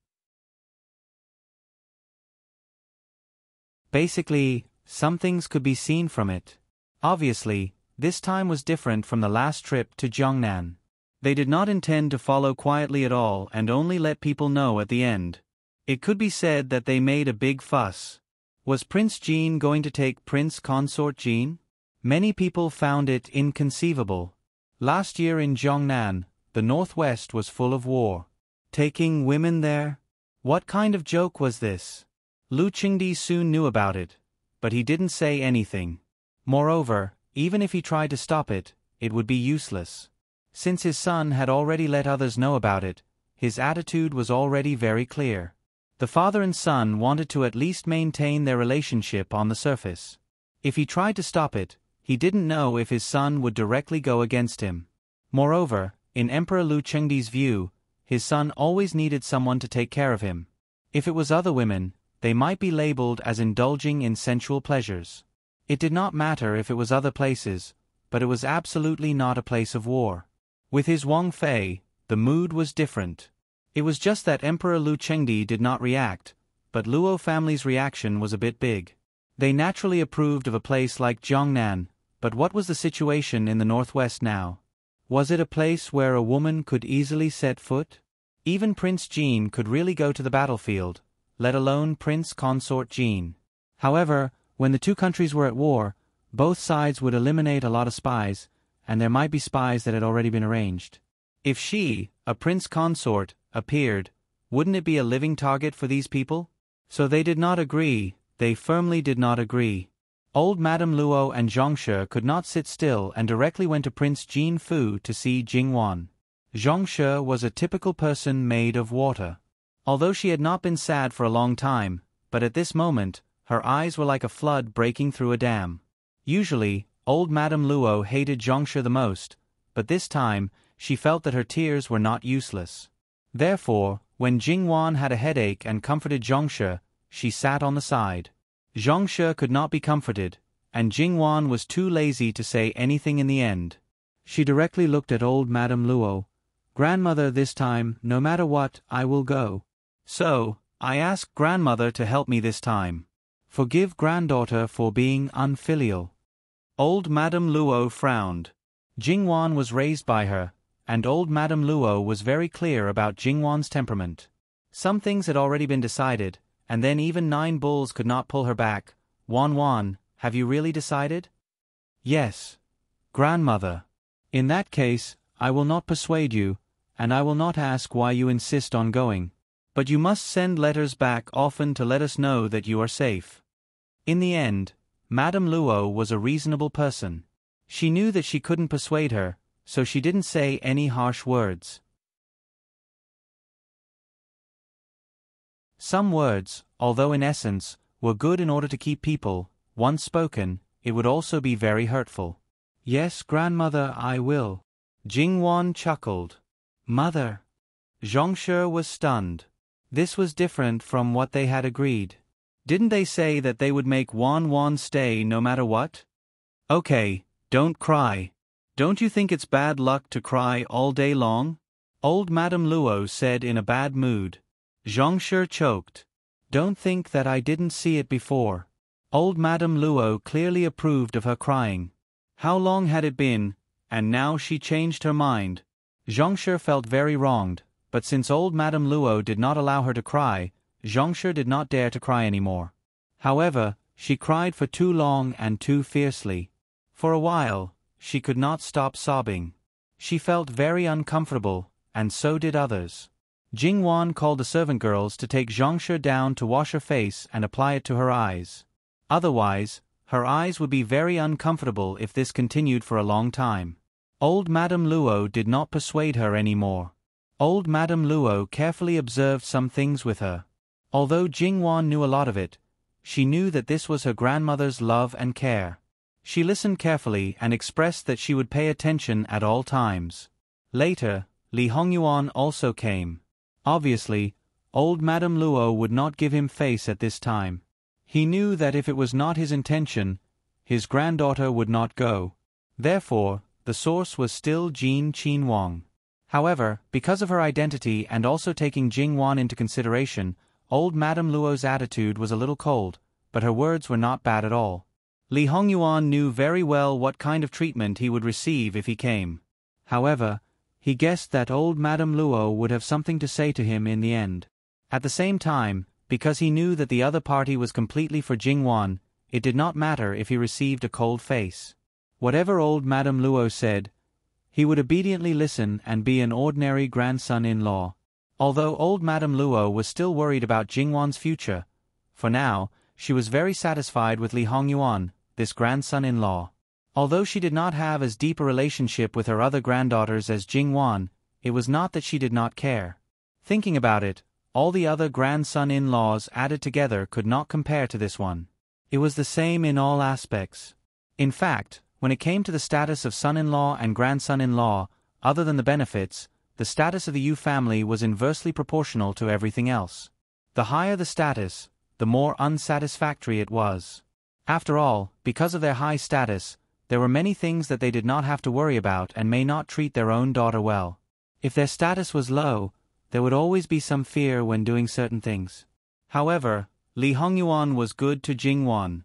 Basically, some things could be seen from it. Obviously, this time was different from the last trip to Jiangnan. They did not intend to follow quietly at all and only let people know at the end. It could be said that they made a big fuss. Was Prince Jin going to take Prince Consort Jin? Many people found it inconceivable. Last year in Jiangnan, the Northwest was full of war. Taking women there? What kind of joke was this? Lu Chengdi soon knew about it, but he didn't say anything. Moreover, even if he tried to stop it, it would be useless. Since his son had already let others know about it, his attitude was already very clear. The father and son wanted to at least maintain their relationship on the surface. If he tried to stop it, he didn't know if his son would directly go against him. Moreover, in Emperor Lu Chengdi's view, his son always needed someone to take care of him. If it was other women, they might be labeled as indulging in sensual pleasures. It did not matter if it was other places, but it was absolutely not a place of war. With his Wang Fei, the mood was different. It was just that Emperor Lu Chengdi did not react, but Luo family's reaction was a bit big. They naturally approved of a place like Jiangnan, but what was the situation in the northwest now? Was it a place where a woman could easily set foot? Even Prince Jean could really go to the battlefield, let alone Prince Consort Jean. However, when the two countries were at war, both sides would eliminate a lot of spies, and there might be spies that had already been arranged. If she, a prince consort, appeared, wouldn't it be a living target for these people? So they did not agree, they firmly did not agree. Old Madame Luo and Zhongshe could not sit still and directly went to Prince Jin Fu to see Jingwan. Zhongshe was a typical person made of water. Although she had not been sad for a long time, but at this moment, her eyes were like a flood breaking through a dam. Usually, old Madame Luo hated Zhongshe the most, but this time, she felt that her tears were not useless. Therefore, when Jingwan had a headache and comforted Zhongshe, she sat on the side. Zhongshe could not be comforted, and Jingwan was too lazy to say anything in the end. She directly looked at old Madame Luo. "Grandmother, this time, no matter what, I will go. So, I ask grandmother to help me this time. Forgive granddaughter for being unfilial." Old Madame Luo frowned. Jingwan was raised by her, and old Madame Luo was very clear about Jingwan's temperament. Some things had already been decided, and then even 9 bulls could not pull her back. "Wan, have you really decided?" "Yes, grandmother." "In that case, I will not persuade you, and I will not ask why you insist on going. But you must send letters back often to let us know that you are safe." In the end, Madame Luo was a reasonable person. She knew that she couldn't persuade her, so she didn't say any harsh words. Some words, although in essence, were good in order to keep people, once spoken, it would also be very hurtful. "Yes, grandmother, I will." Jingwan chuckled. "Mother." Zhongshe was stunned. This was different from what they had agreed. Didn't they say that they would make Wan stay no matter what? "Okay, don't cry. Don't you think it's bad luck to cry all day long?" Old Madame Luo said in a bad mood. Zhongshe choked. "Don't think that I didn't see it before." Old Madame Luo clearly approved of her crying. How long had it been, and now she changed her mind? Zhongshe felt very wronged, but since old Madame Luo did not allow her to cry, Zhongshe did not dare to cry anymore. However, she cried for too long and too fiercely. For a while, she could not stop sobbing. She felt very uncomfortable, and so did others. Jingwan called the servant girls to take Zhongshe down to wash her face and apply it to her eyes. Otherwise, her eyes would be very uncomfortable if this continued for a long time. Old Madame Luo did not persuade her anymore. Old Madame Luo carefully observed some things with her. Although Jingwan knew a lot of it, she knew that this was her grandmother's love and care. She listened carefully and expressed that she would pay attention at all times. Later, Li Hongyuan also came. Obviously, old Madame Luo would not give him face at this time. He knew that if it was not his intention, his granddaughter would not go. Therefore, the source was still Jin Qinwang. However, because of her identity and also taking Jingwan into consideration, old Madame Luo's attitude was a little cold, but her words were not bad at all. Li Hongyuan knew very well what kind of treatment he would receive if he came. However, he guessed that old Madame Luo would have something to say to him in the end. At the same time, because he knew that the other party was completely for Jingwan, it did not matter if he received a cold face. Whatever old Madame Luo said, he would obediently listen and be an ordinary grandson-in-law. Although old Madame Luo was still worried about Jingwan's future, for now, she was very satisfied with Li Hongyuan, this grandson-in-law. Although she did not have as deep a relationship with her other granddaughters as Jingwan, it was not that she did not care. Thinking about it, all the other grandson-in-laws added together could not compare to this one. It was the same in all aspects. In fact, when it came to the status of son-in-law and grandson-in-law, other than the benefits, the status of the Yu family was inversely proportional to everything else. The higher the status, the more unsatisfactory it was. After all, because of their high status, there were many things that they did not have to worry about and may not treat their own daughter well. If their status was low, there would always be some fear when doing certain things. However, Li Hongyuan was good to Jingwan.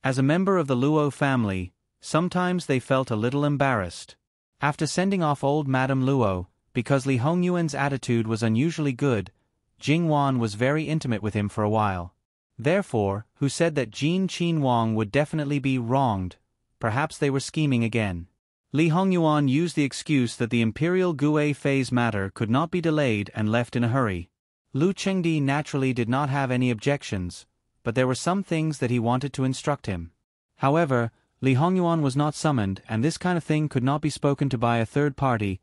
As a member of the Luo family, sometimes they felt a little embarrassed. After sending off old Madame Luo, because Li Hongyuan's attitude was unusually good, Jingwan was very intimate with him for a while. Therefore, who said that Jin Qinhuang would definitely be wronged? Perhaps they were scheming again. Li Hongyuan used the excuse that the imperial Gui phase matter could not be delayed and left in a hurry. Lu Chengdi naturally did not have any objections, but there were some things that he wanted to instruct him. However, Li Hongyuan was not summoned, and this kind of thing could not be spoken to by a third party,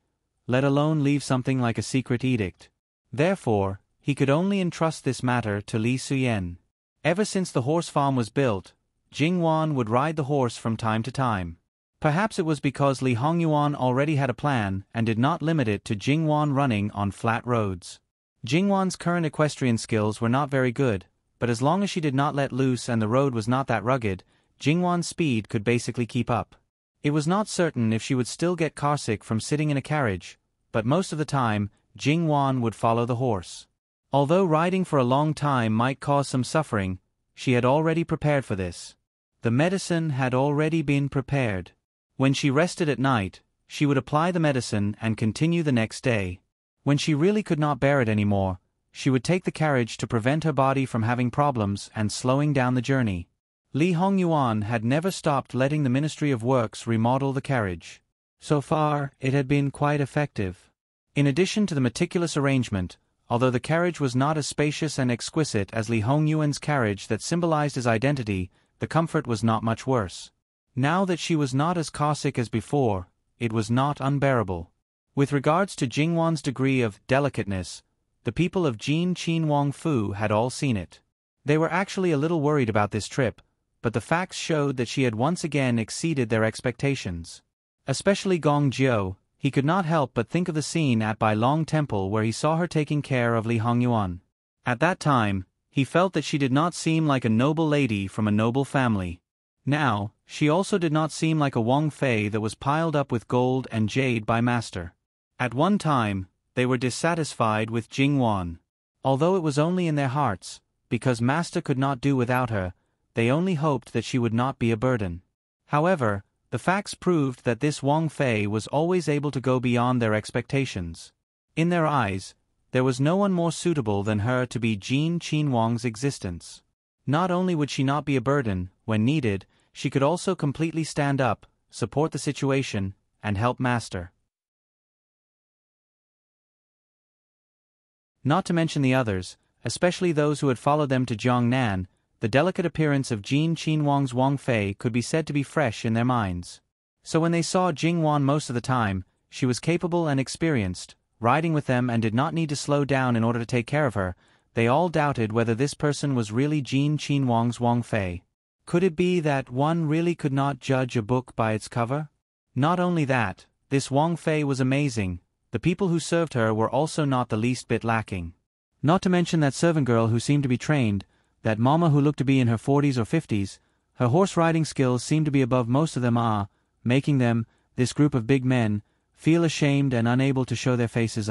let alone leave something like a secret edict. Therefore, he could only entrust this matter to Li Suyen. Ever since the horse farm was built, Jingwan would ride the horse from time to time. Perhaps it was because Li Hongyuan already had a plan and did not limit it to Jingwan running on flat roads. Jingwan's current equestrian skills were not very good, but as long as she did not let loose and the road was not that rugged, Jingwan's speed could basically keep up. It was not certain if she would still get carsick from sitting in a carriage, but most of the time, Jingwan would follow the horse. Although riding for a long time might cause some suffering, she had already prepared for this. The medicine had already been prepared. When she rested at night, she would apply the medicine and continue the next day. When she really could not bear it anymore, she would take the carriage to prevent her body from having problems and slowing down the journey. Li Hongyuan had never stopped letting the Ministry of Works remodel the carriage. So far, it had been quite effective. In addition to the meticulous arrangement, although the carriage was not as spacious and exquisite as Li Hongyuan's carriage that symbolized his identity, the comfort was not much worse. Now that she was not as carsick as before, it was not unbearable. With regards to Jingwan's degree of delicateness, the people of Jin Qinhuang Fu had all seen it. They were actually a little worried about this trip, but the facts showed that she had once again exceeded their expectations. Especially Gong Jiu, he could not help but think of the scene at Bai Long Temple where he saw her taking care of Li Hongyuan. At that time, he felt that she did not seem like a noble lady from a noble family. Now, she also did not seem like a Wang Fei that was piled up with gold and jade by master. At one time, they were dissatisfied with Jingwan. Although it was only in their hearts, because master could not do without her, they only hoped that she would not be a burden. However, the facts proved that this Wang Fei was always able to go beyond their expectations. In their eyes, there was no one more suitable than her to be Jin Qinhuang's existence. Not only would she not be a burden, when needed, she could also completely stand up, support the situation, and help master. Not to mention the others, especially those who had followed them to Jiangnan, the delicate appearance of Jin Qinhuang's Wang Fei could be said to be fresh in their minds. So when they saw Jingwan most of the time, she was capable and experienced, riding with them and did not need to slow down in order to take care of her, they all doubted whether this person was really Jin Qinhuang's Wang Fei. Could it be that one really could not judge a book by its cover? Not only that, this Wang Fei was amazing. The people who served her were also not the least bit lacking. Not to mention that servant girl who seemed to be trained, that mama who looked to be in her 40s or 50s, her horse riding skills seemed to be above most of them making them, this group of big men, feel ashamed and unable to show their faces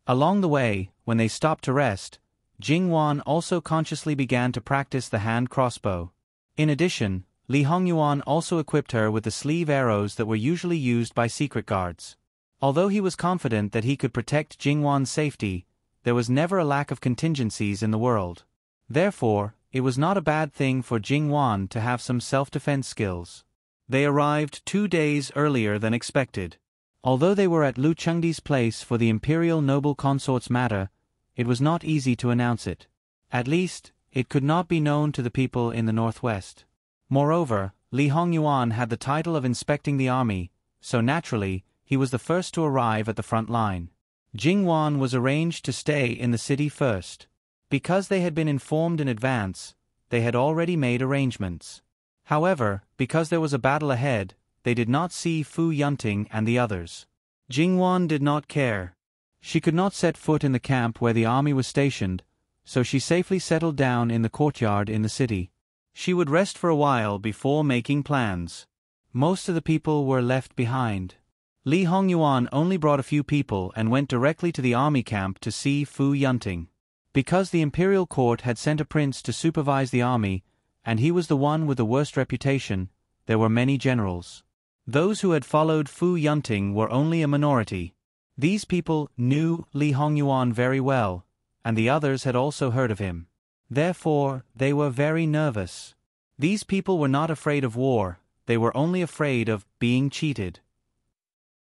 Along the way, when they stopped to rest, Jingwan also consciously began to practice the hand crossbow. In addition, Li Hongyuan also equipped her with the sleeve arrows that were usually used by secret guards. Although he was confident that he could protect Jingwan's safety, there was never a lack of contingencies in the world. Therefore, it was not a bad thing for Jingwan to have some self-defense skills. They arrived 2 days earlier than expected. Although they were at Lu Chengdi's place for the imperial noble consort's matter, it was not easy to announce it. At least, it could not be known to the people in the northwest. Moreover, Li Hongyuan had the title of inspecting the army, so naturally, he was the first to arrive at the front line. Jingwan was arranged to stay in the city first. Because they had been informed in advance, they had already made arrangements. However, because there was a battle ahead, they did not see Fu Yunting and the others. Jingwan did not care. She could not set foot in the camp where the army was stationed, so she safely settled down in the courtyard in the city. She would rest for a while before making plans. Most of the people were left behind. Li Hongyuan only brought a few people and went directly to the army camp to see Fu Yunting. Because the imperial court had sent a prince to supervise the army, and he was the one with the worst reputation, there were many generals. Those who had followed Fu Yunting were only a minority. These people knew Li Hongyuan very well, and the others had also heard of him. Therefore, they were very nervous. These people were not afraid of war, they were only afraid of being cheated.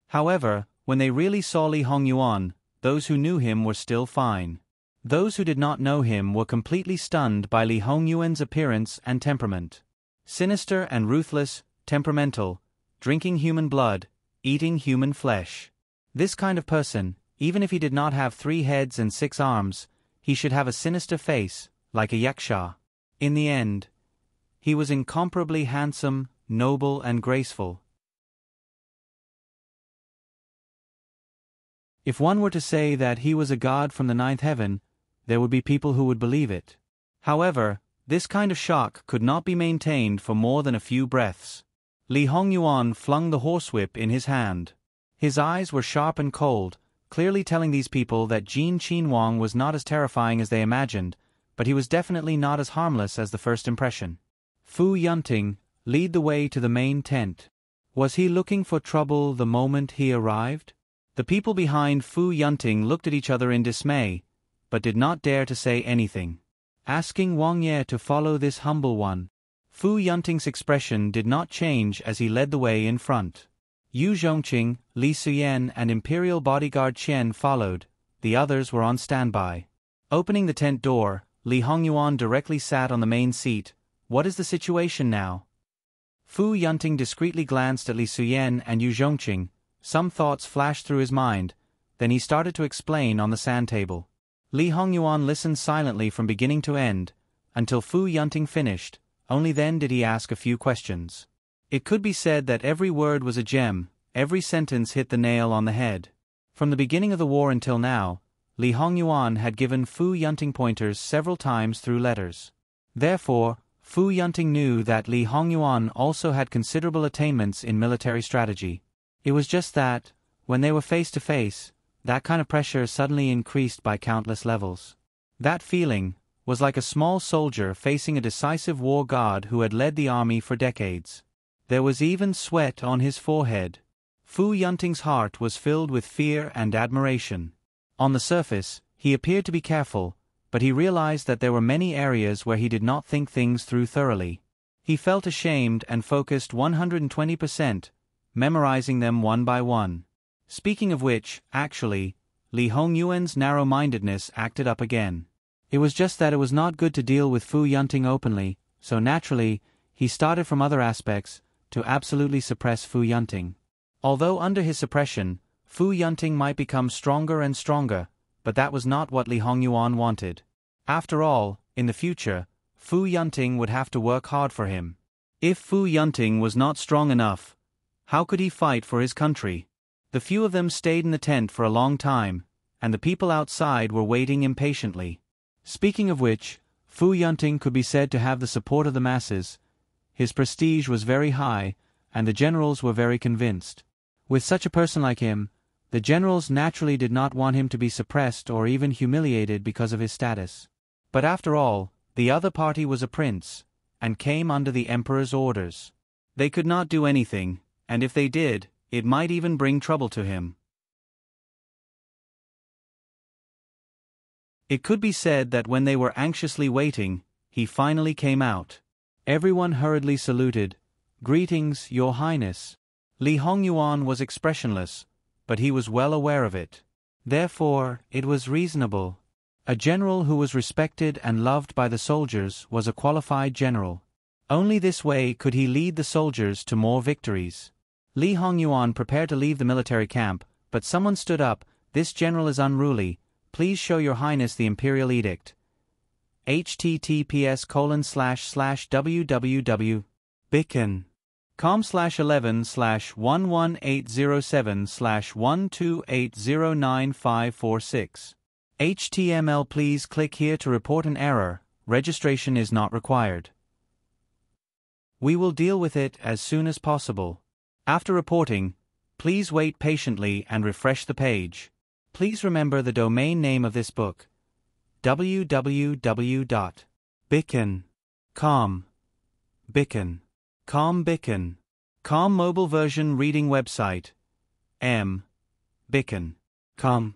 However, when they really saw Li Hongyuan, those who knew him were still fine. Those who did not know him were completely stunned by Li Hongyuan's appearance and temperament. Sinister and ruthless, temperamental, drinking human blood, eating human flesh. This kind of person, even if he did not have 3 heads and 6 arms, he should have a sinister face, like a yaksha. In the end, he was incomparably handsome, noble and graceful. If one were to say that he was a god from the 9th heaven, there would be people who would believe it. However, this kind of shock could not be maintained for more than a few breaths. Li Hongyuan flung the horsewhip in his hand. His eyes were sharp and cold, clearly telling these people that Jin Qinhuang was not as terrifying as they imagined, but he was definitely not as harmless as the first impression. Fu Yunting, lead the way to the main tent. Was he looking for trouble the moment he arrived? The people behind Fu Yunting looked at each other in dismay, but did not dare to say anything. Asking Wang Ye to follow this humble one. Fu Yunting's expression did not change as he led the way in front. Yu Zhongqing, Li Suyen and Imperial bodyguard Qian followed, the others were on standby. Opening the tent door, Li Hongyuan directly sat on the main seat. What is the situation now? Fu Yunting discreetly glanced at Li Suyen and Yu Zhongqing. Some thoughts flashed through his mind, then he started to explain on the sand table. Li Hongyuan listened silently from beginning to end, until Fu Yunting finished, only then did he ask a few questions. It could be said that every word was a gem, every sentence hit the nail on the head. From the beginning of the war until now, Li Hongyuan had given Fu Yunting pointers several times through letters. Therefore, Fu Yunting knew that Li Hongyuan also had considerable attainments in military strategy. It was just that, when they were face to face, that kind of pressure suddenly increased by countless levels. That feeling was like a small soldier facing a decisive war god who had led the army for decades. There was even sweat on his forehead. Fu Yunting's heart was filled with fear and admiration. On the surface, he appeared to be careful, but he realized that there were many areas where he did not think things through thoroughly. He felt ashamed and focused 120%, memorizing them one by one. Speaking of which, actually, Li Hongyuan's narrow-mindedness acted up again. It was just that it was not good to deal with Fu Yunting openly, so naturally, he started from other aspects, to absolutely suppress Fu Yunting. Although under his suppression, Fu Yunting might become stronger and stronger, but that was not what Li Hongyuan wanted. After all, in the future, Fu Yunting would have to work hard for him. If Fu Yunting was not strong enough, how could he fight for his country? The few of them stayed in the tent for a long time, and the people outside were waiting impatiently. Speaking of which, Fu Yunting could be said to have the support of the masses. His prestige was very high, and the generals were very convinced. With such a person like him, the generals naturally did not want him to be suppressed or even humiliated because of his status. But after all, the other party was a prince, and came under the emperor's orders. They could not do anything, and if they did, it might even bring trouble to him. It could be said that when they were anxiously waiting, he finally came out. Everyone hurriedly saluted. "Greetings, Your Highness." Li Hongyuan was expressionless, but he was well aware of it. Therefore, it was reasonable. A general who was respected and loved by the soldiers was a qualified general. Only this way could he lead the soldiers to more victories. Li Hongyuan prepared to leave the military camp, but someone stood up. "This general is unruly. Please show Your Highness the imperial edict. https://www. Bicken. com/11/11807/128095546. HTML. Please click here to report an error. Registration is not required. We will deal with it as soon as possible. After reporting, please wait patiently and refresh the page. Please remember the domain name of this book: www.bicken.com. Bicken. Com mobile version reading website: bicken.com.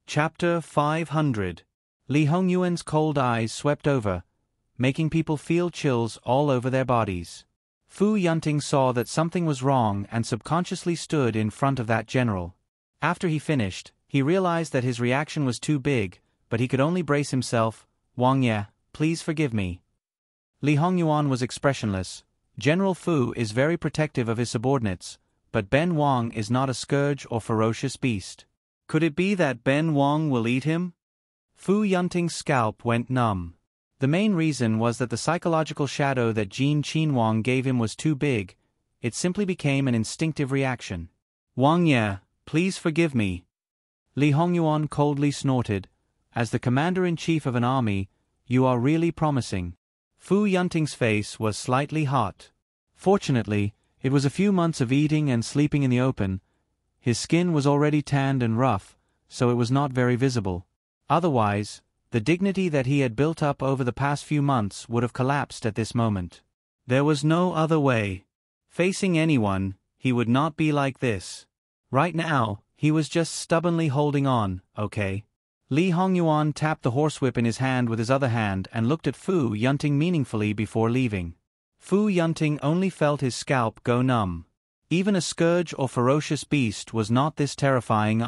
Chapter 500. Li Hongyuan's cold eyes swept over, making people feel chills all over their bodies. Fu Yunting saw that something was wrong and subconsciously stood in front of that general. After he finished, he realized that his reaction was too big, but he could only brace himself. Wang Ye, please forgive me. Li Hongyuan was expressionless. General Fu is very protective of his subordinates, but Ben Wang is not a scourge or ferocious beast. Could it be that Ben Wang will eat him? Fu Yunting's scalp went numb. The main reason was that the psychological shadow that Jin Qinhuang gave him was too big. It simply became an instinctive reaction. Wang Ye, please forgive me. Li Hongyuan coldly snorted. As the commander-in-chief of an army, you are really promising. Fu Yunting's face was slightly hot. Fortunately, it was a few months of eating and sleeping in the open. His skin was already tanned and rough, so it was not very visible. Otherwise, the dignity that he had built up over the past few months would have collapsed at this moment. There was no other way. Facing anyone, he would not be like this. Right now, he was just stubbornly holding on, okay? Li Hongyuan tapped the horsewhip in his hand with his other hand and looked at Fu Yunting meaningfully before leaving. Fu Yunting only felt his scalp go numb. Even a scourge or ferocious beast was not this terrifying.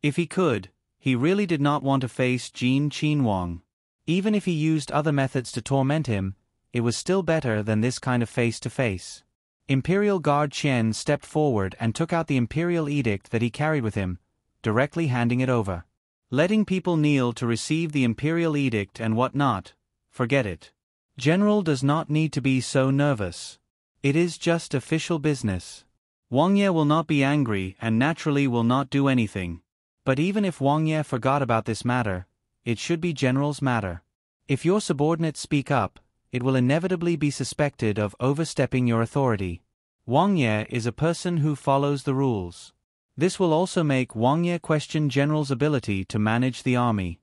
If he could, he really did not want to face Jin Qinhuang. Even if he used other methods to torment him, it was still better than this kind of face-to-face. Imperial Guard Qian stepped forward and took out the imperial edict that he carried with him, directly handing it over. Letting people kneel to receive the imperial edict and whatnot, forget it. General does not need to be so nervous. It is just official business. Wang Ye will not be angry and naturally will not do anything. But even if Wang Ye forgot about this matter, it should be General's matter. If your subordinates speak up, it will inevitably be suspected of overstepping your authority. Wang Ye is a person who follows the rules. This will also make Wang Ye question General's ability to manage the army.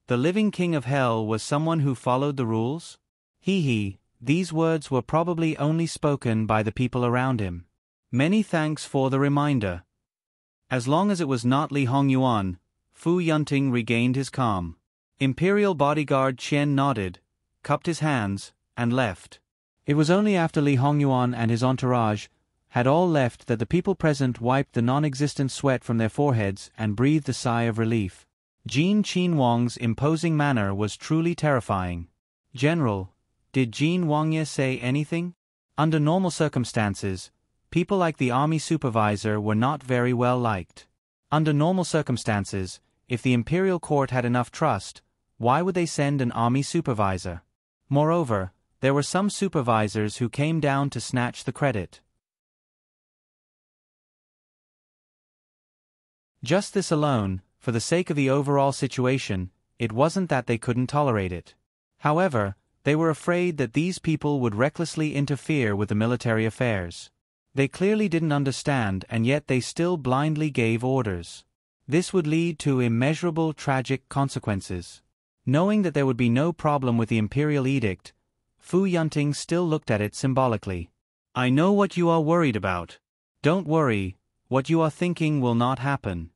The living king of hell was someone who followed the rules? These words were probably only spoken by the people around him. Many thanks for the reminder. As long as it was not Li Hongyuan, Fu Yunting regained his calm. Imperial bodyguard Qian nodded, cupped his hands, and left. It was only after Li Hongyuan and his entourage had all left that the people present wiped the non-existent sweat from their foreheads and breathed a sigh of relief. Jin Qinhuang's imposing manner was truly terrifying. General, did Jin Wang Ye say anything? Under normal circumstances, people like the army supervisor were not very well liked. Under normal circumstances, if the imperial court had enough trust, why would they send an army supervisor? Moreover, there were some supervisors who came down to snatch the credit. Just this alone, for the sake of the overall situation, it wasn't that they couldn't tolerate it. However, they were afraid that these people would recklessly interfere with the military affairs. They clearly didn't understand and yet they still blindly gave orders. This would lead to immeasurable tragic consequences. Knowing that there would be no problem with the imperial edict, Fu Yunting still looked at it symbolically. I know what you are worried about. Don't worry, what you are thinking will not happen.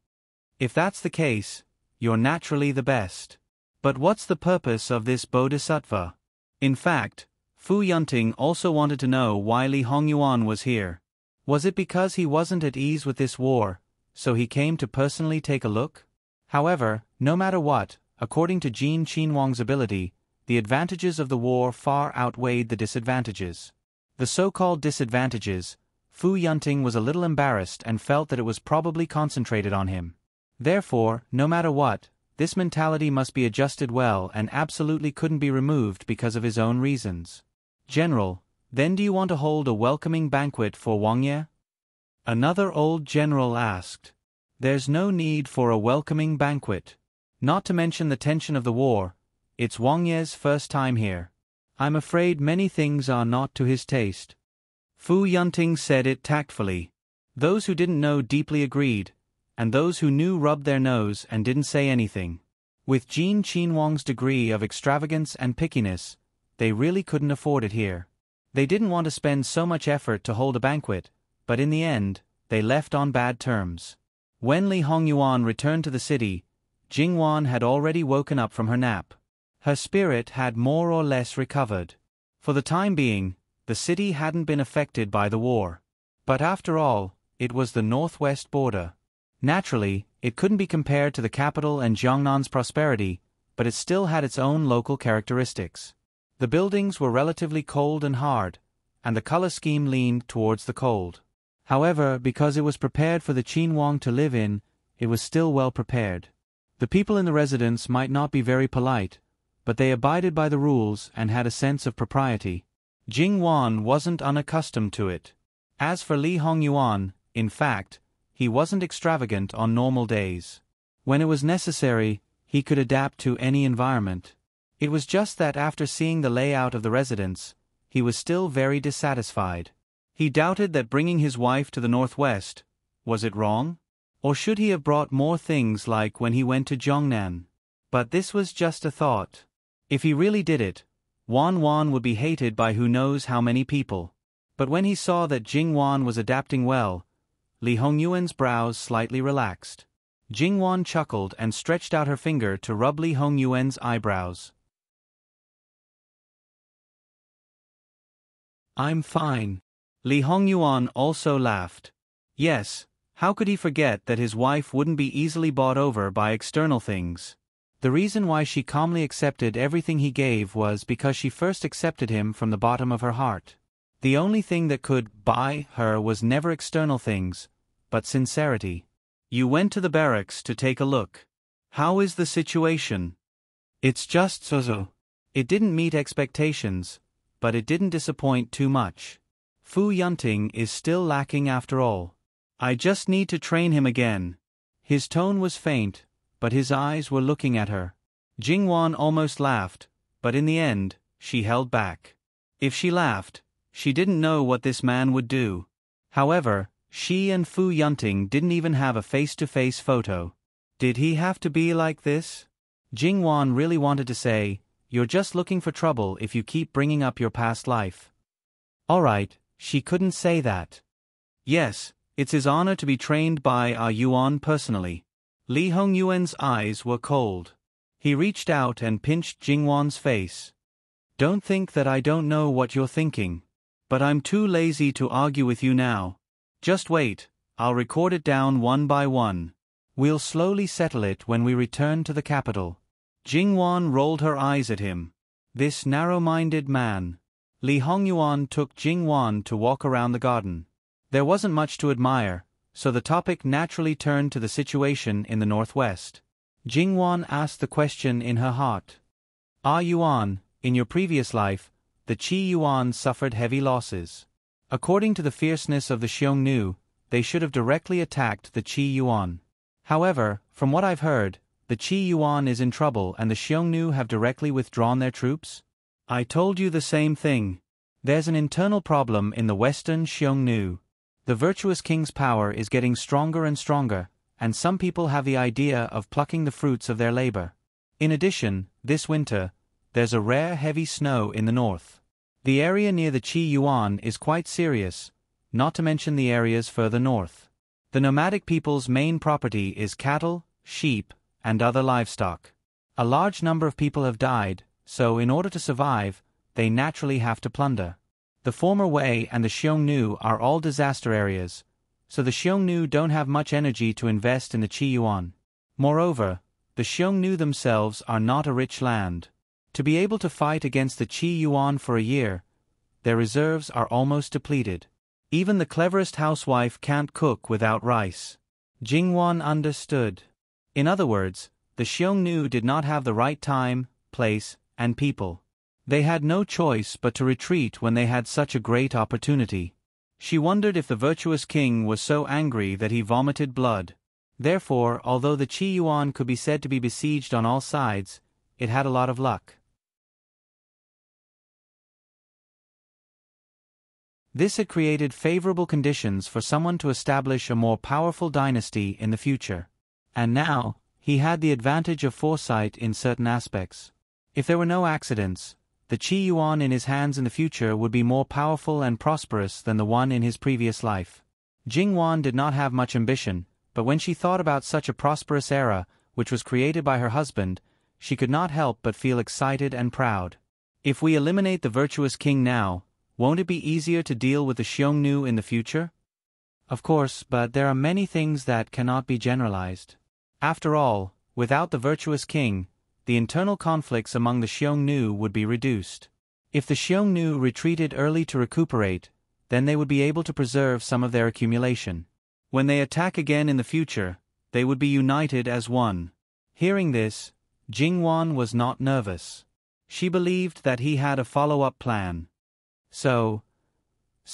If that's the case, you're naturally the best. But what's the purpose of this bodhisattva? In fact, Fu Yunting also wanted to know why Li Hongyuan was here. Was it because he wasn't at ease with this war, so he came to personally take a look? However, no matter what, according to Jin Qinhuang's ability, the advantages of the war far outweighed the disadvantages. The so-called disadvantages, Fu Yunting was a little embarrassed and felt that it was probably concentrated on him. Therefore, no matter what, this mentality must be adjusted well and absolutely couldn't be removed because of his own reasons. General, then do you want to hold a welcoming banquet for Wang Ye? Another old general asked. There's no need for a welcoming banquet. Not to mention the tension of the war, it's Wang Ye's first time here. I'm afraid many things are not to his taste. Fu Yunting said it tactfully. Those who didn't know deeply agreed, and those who knew rubbed their nose and didn't say anything. With Jin Qinhuang's degree of extravagance and pickiness, they really couldn't afford it here. They didn't want to spend so much effort to hold a banquet, but in the end, they left on bad terms. When Li Hongyuan returned to the city, Jingwan had already woken up from her nap. Her spirit had more or less recovered. For the time being, the city hadn't been affected by the war. But after all, it was the northwest border. Naturally, it couldn't be compared to the capital and Jiangnan's prosperity, but it still had its own local characteristics. The buildings were relatively cold and hard, and the color scheme leaned towards the cold. However, because it was prepared for the Qinhuang to live in, it was still well prepared. The people in the residence might not be very polite, but they abided by the rules and had a sense of propriety. Jingwan wasn't unaccustomed to it. As for Li Hongyuan, in fact, he wasn't extravagant on normal days. When it was necessary, he could adapt to any environment. It was just that after seeing the layout of the residence, he was still very dissatisfied. He doubted that bringing his wife to the northwest, was it wrong? Or should he have brought more things like when he went to Jiangnan? But this was just a thought. If he really did it, Wan would be hated by who knows how many people. But when he saw that Jingwan was adapting well, Li Hongyuan's brows slightly relaxed. Jingwan chuckled and stretched out her finger to rub Li Hongyuan's eyebrows. I'm fine. Li Hongyuan also laughed. Yes, how could he forget that his wife wouldn't be easily bought over by external things? The reason why she calmly accepted everything he gave was because she first accepted him from the bottom of her heart. The only thing that could buy her was never external things, but sincerity. You went to the barracks to take a look. How is the situation? It's just so. It didn't meet expectations, but it didn't disappoint too much. Fu Yunting is still lacking after all. I just need to train him again. His tone was faint, but his eyes were looking at her. Jingwan almost laughed, but in the end, she held back. If she laughed, she didn't know what this man would do. However, she and Fu Yunting didn't even have a face-to-face photo. Did he have to be like this? Jingwan really wanted to say, you're just looking for trouble if you keep bringing up your past life. Alright, she couldn't say that. Yes, it's his honor to be trained by Yuan personally. Li Hongyuan's eyes were cold. He reached out and pinched Jingwan's face. Don't think that I don't know what you're thinking. But I'm too lazy to argue with you now. Just wait, I'll record it down one by one. We'll slowly settle it when we return to the capital. Jingwan rolled her eyes at him. This narrow-minded man. Li Hongyuan took Jingwan to walk around the garden. There wasn't much to admire, so the topic naturally turned to the situation in the northwest. Jingwan asked the question in her heart. Yuan, in your previous life, the Qi Yuan suffered heavy losses. According to the fierceness of the Xiongnu, they should have directly attacked the Qi Yuan. However, from what I've heard, the Qi Yuan is in trouble and the Xiongnu have directly withdrawn their troops? I told you the same thing. There's an internal problem in the western Xiongnu. The virtuous king's power is getting stronger and stronger, and some people have the idea of plucking the fruits of their labor. In addition, this winter, there's a rare heavy snow in the north. The area near the Qi Yuan is quite serious, not to mention the areas further north. The nomadic people's main property is cattle, sheep, and other livestock. A large number of people have died, so in order to survive, they naturally have to plunder. The former Wei and the Xiongnu are all disaster areas, so the Xiongnu don't have much energy to invest in the Qi Yuan. Moreover, the Xiongnu themselves are not a rich land. To be able to fight against the Qi Yuan for a year, their reserves are almost depleted. Even the cleverest housewife can't cook without rice. Jingwan understood. In other words, the Xiongnu did not have the right time, place, and people. They had no choice but to retreat when they had such a great opportunity. She wondered if the virtuous king was so angry that he vomited blood. Therefore, although the Qi Yuan could be said to be besieged on all sides, it had a lot of luck. This had created favorable conditions for someone to establish a more powerful dynasty in the future. And now, he had the advantage of foresight in certain aspects. If there were no accidents, the Qi Yuan in his hands in the future would be more powerful and prosperous than the one in his previous life. Jing Yuan did not have much ambition, but when she thought about such a prosperous era, which was created by her husband, she could not help but feel excited and proud. If we eliminate the virtuous king now, won't it be easier to deal with the Xiongnu in the future? Of course, but there are many things that cannot be generalized. After all, without the virtuous king, the internal conflicts among the Xiongnu would be reduced. If the Xiongnu retreated early to recuperate, then they would be able to preserve some of their accumulation. When they attack again in the future, they would be united as one. Hearing this, Jing Yuan was not nervous. She believed that he had a follow-up plan. So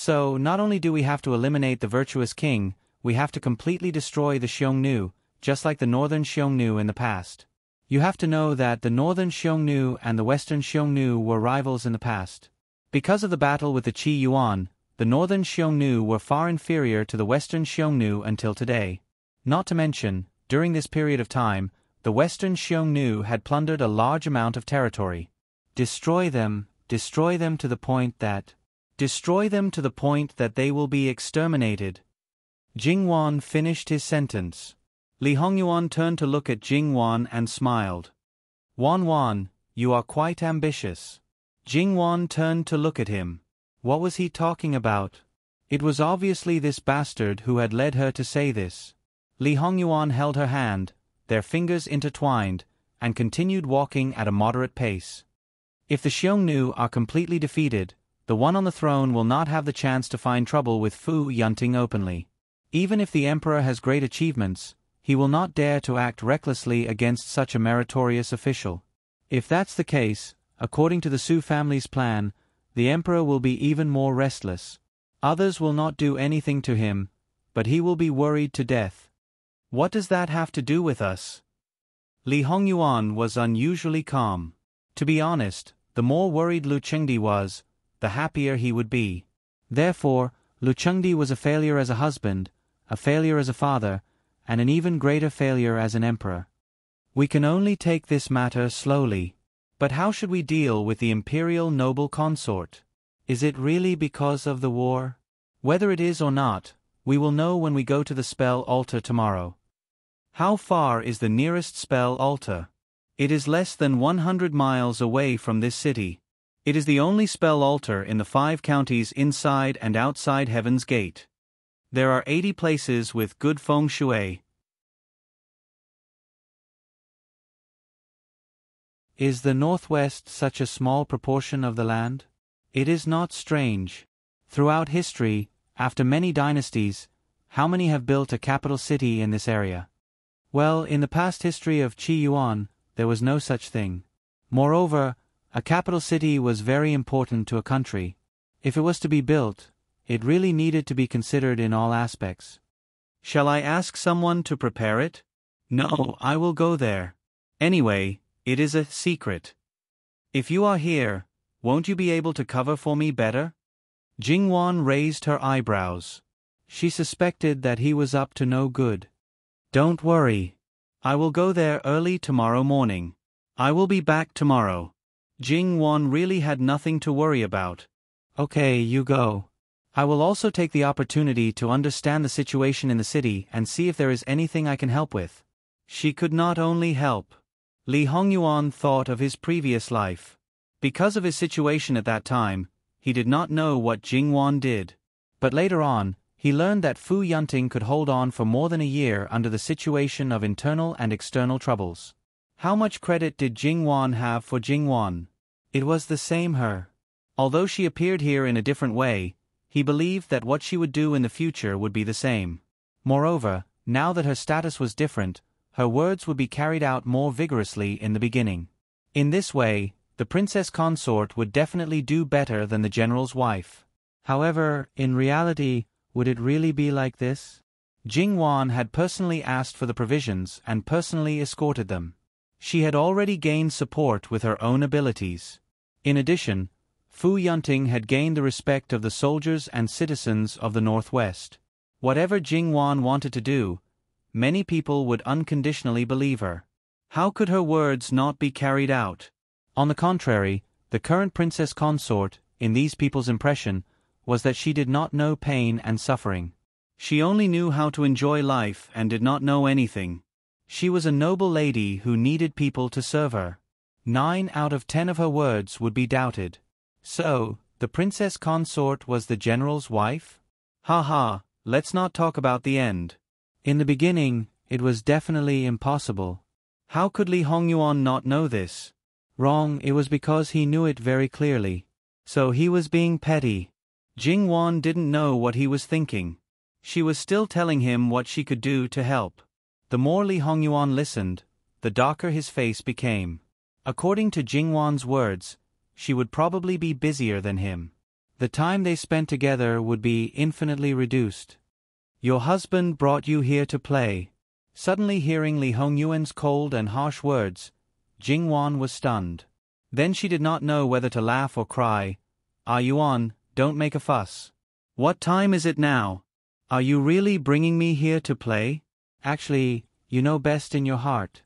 not only do we have to eliminate the virtuous king, we have to completely destroy the Xiongnu, just like the northern Xiongnu in the past. You have to know that the northern Xiongnu and the western Xiongnu were rivals in the past. Because of the battle with the Qi Yuan, the northern Xiongnu were far inferior to the western Xiongnu until today. Not to mention, during this period of time, the western Xiongnu had plundered a large amount of territory. Destroy them to the point that they will be exterminated. Jing Yuan finished his sentence. Li Hongyuan turned to look at Jing Yuan and smiled. Wan, you are quite ambitious. Jing Yuan turned to look at him. What was he talking about? It was obviously this bastard who had led her to say this. Li Hongyuan held her hand, their fingers intertwined, and continued walking at a moderate pace. If the Xiongnu are completely defeated, the one on the throne will not have the chance to find trouble with Fu Yunting openly. Even if the emperor has great achievements, he will not dare to act recklessly against such a meritorious official. If that's the case, according to the Su family's plan, the emperor will be even more restless. Others will not do anything to him, but he will be worried to death. What does that have to do with us? Li Hongyuan was unusually calm. To be honest, the more worried Lu Chengdi was, the happier he would be. Therefore, Lu Chengdi was a failure as a husband, a failure as a father, and an even greater failure as an emperor. We can only take this matter slowly. But how should we deal with the imperial noble consort? Is it really because of the war? Whether it is or not, we will know when we go to the spell altar tomorrow. How far is the nearest spell altar? It is less than 100 miles away from this city. It is the only spell altar in the 5 counties inside and outside Heaven's Gate. There are 80 places with good feng shui. Is the northwest such a small proportion of the land? It is not strange. Throughout history, after many dynasties, how many have built a capital city in this area? Well, in the past history of Qi Yuan, there was no such thing. Moreover, a capital city was very important to a country. If it was to be built, it really needed to be considered in all aspects. Shall I ask someone to prepare it? No, I will go there. Anyway, it is a secret. If you are here, won't you be able to cover for me better? Jing Yuan raised her eyebrows. She suspected that he was up to no good. Don't worry. I will go there early tomorrow morning. I will be back tomorrow. Jing Yuan really had nothing to worry about. Okay, you go. I will also take the opportunity to understand the situation in the city and see if there is anything I can help with. She could not only help. Li Hongyuan thought of his previous life. Because of his situation at that time, he did not know what Jing Yuan did. But later on, he learned that Fu Yunting could hold on for more than a year under the situation of internal and external troubles. How much credit did Jing Yuan have for Jing Yuan? It was the same her. Although she appeared here in a different way, he believed that what she would do in the future would be the same. Moreover, now that her status was different, her words would be carried out more vigorously in the beginning. In this way, the princess consort would definitely do better than the general's wife. However, in reality, would it really be like this? Jing Wan had personally asked for the provisions and personally escorted them. She had already gained support with her own abilities. In addition, Fu Yunting had gained the respect of the soldiers and citizens of the Northwest. Whatever Jing Wan wanted to do, many people would unconditionally believe her. How could her words not be carried out? On the contrary, the current princess consort, in these people's impression, was that she did not know pain and suffering. She only knew how to enjoy life and did not know anything. She was a noble lady who needed people to serve her. 9 out of 10 of her words would be doubted. So, the princess consort was the general's wife? Ha, let's not talk about the end. In the beginning, it was definitely impossible. How could Li Hongyuan not know this? Wrong, it was because he knew it very clearly. So he was being petty. Jing Wan didn't know what he was thinking. She was still telling him what she could do to help. The more Li Hongyuan listened, the darker his face became. According to Jing Wan's words, she would probably be busier than him. The time they spent together would be infinitely reduced. Your husband brought you here to play. Suddenly hearing Li Hongyuan's cold and harsh words, Jing Wan was stunned. Then she did not know whether to laugh or cry. Ah Yuan, don't make a fuss. What time is it now? Are you really bringing me here to play? Actually, you know best in your heart.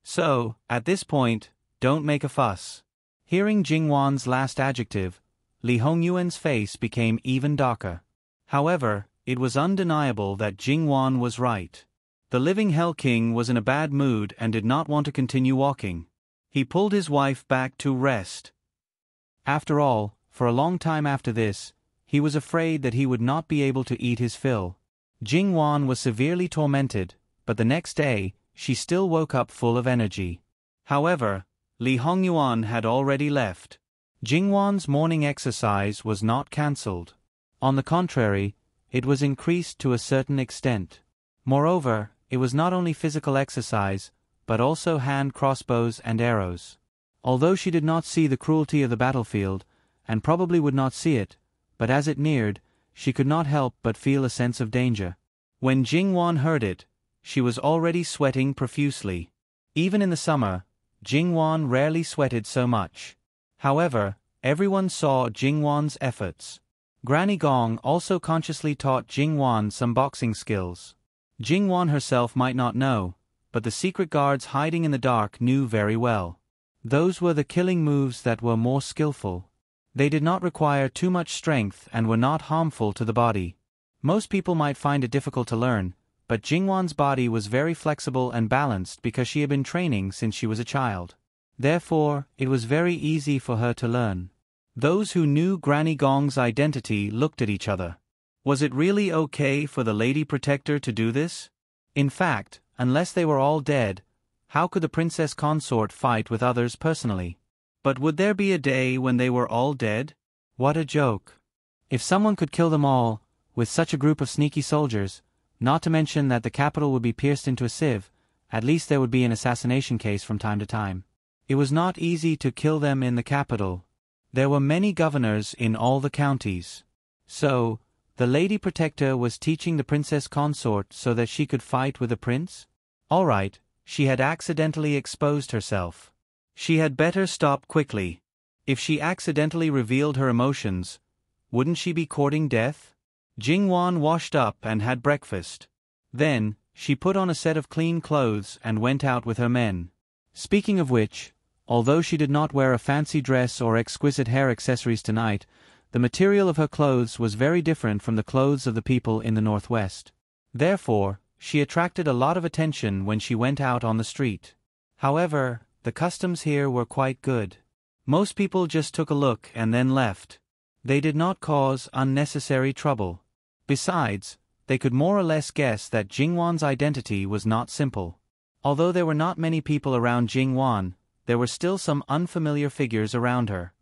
So, at this point, don't make a fuss. Hearing Jing Wan's last adjective, Li Hongyuan's face became even darker. However, it was undeniable that Jing Wan was right. The living Hell King was in a bad mood and did not want to continue walking. He pulled his wife back to rest. After all, for a long time after this, he was afraid that he would not be able to eat his fill. Jing Wan was severely tormented, but the next day, she still woke up full of energy. However, Li Hongyuan had already left. Jing Wan's morning exercise was not cancelled. On the contrary, it was increased to a certain extent. Moreover, it was not only physical exercise, but also hand crossbows and arrows. Although she did not see the cruelty of the battlefield, and probably would not see it, but as it neared, she could not help but feel a sense of danger. When Jing Wan heard it, she was already sweating profusely. Even in the summer, Jing Wan rarely sweated so much. However, everyone saw Jing Wan's efforts. Granny Gong also consciously taught Jing Wan some boxing skills. Jing Wan herself might not know, but the secret guards hiding in the dark knew very well. Those were the killing moves that were more skillful. They did not require too much strength and were not harmful to the body. Most people might find it difficult to learn, but Jing Wan's body was very flexible and balanced because she had been training since she was a child. Therefore, it was very easy for her to learn. Those who knew Granny Gong's identity looked at each other. Was it really okay for the Lady Protector to do this? In fact, unless they were all dead, how could the princess consort fight with others personally? But would there be a day when they were all dead? What a joke. If someone could kill them all, with such a group of sneaky soldiers, not to mention that the capital would be pierced into a sieve, at least there would be an assassination case from time to time. It was not easy to kill them in the capital. There were many governors in all the counties. So, the Lady Protector was teaching the princess consort so that she could fight with the prince? All right, she had accidentally exposed herself. She had better stop quickly. If she accidentally revealed her emotions, wouldn't she be courting death? Jing Wan washed up and had breakfast. Then, she put on a set of clean clothes and went out with her men. Speaking of which, although she did not wear a fancy dress or exquisite hair accessories tonight, the material of her clothes was very different from the clothes of the people in the Northwest. Therefore, she attracted a lot of attention when she went out on the street. However, the customs here were quite good. Most people just took a look and then left. They did not cause unnecessary trouble. Besides, they could more or less guess that Jing Wan's identity was not simple. Although there were not many people around Jing Wan, there were still some unfamiliar figures around her.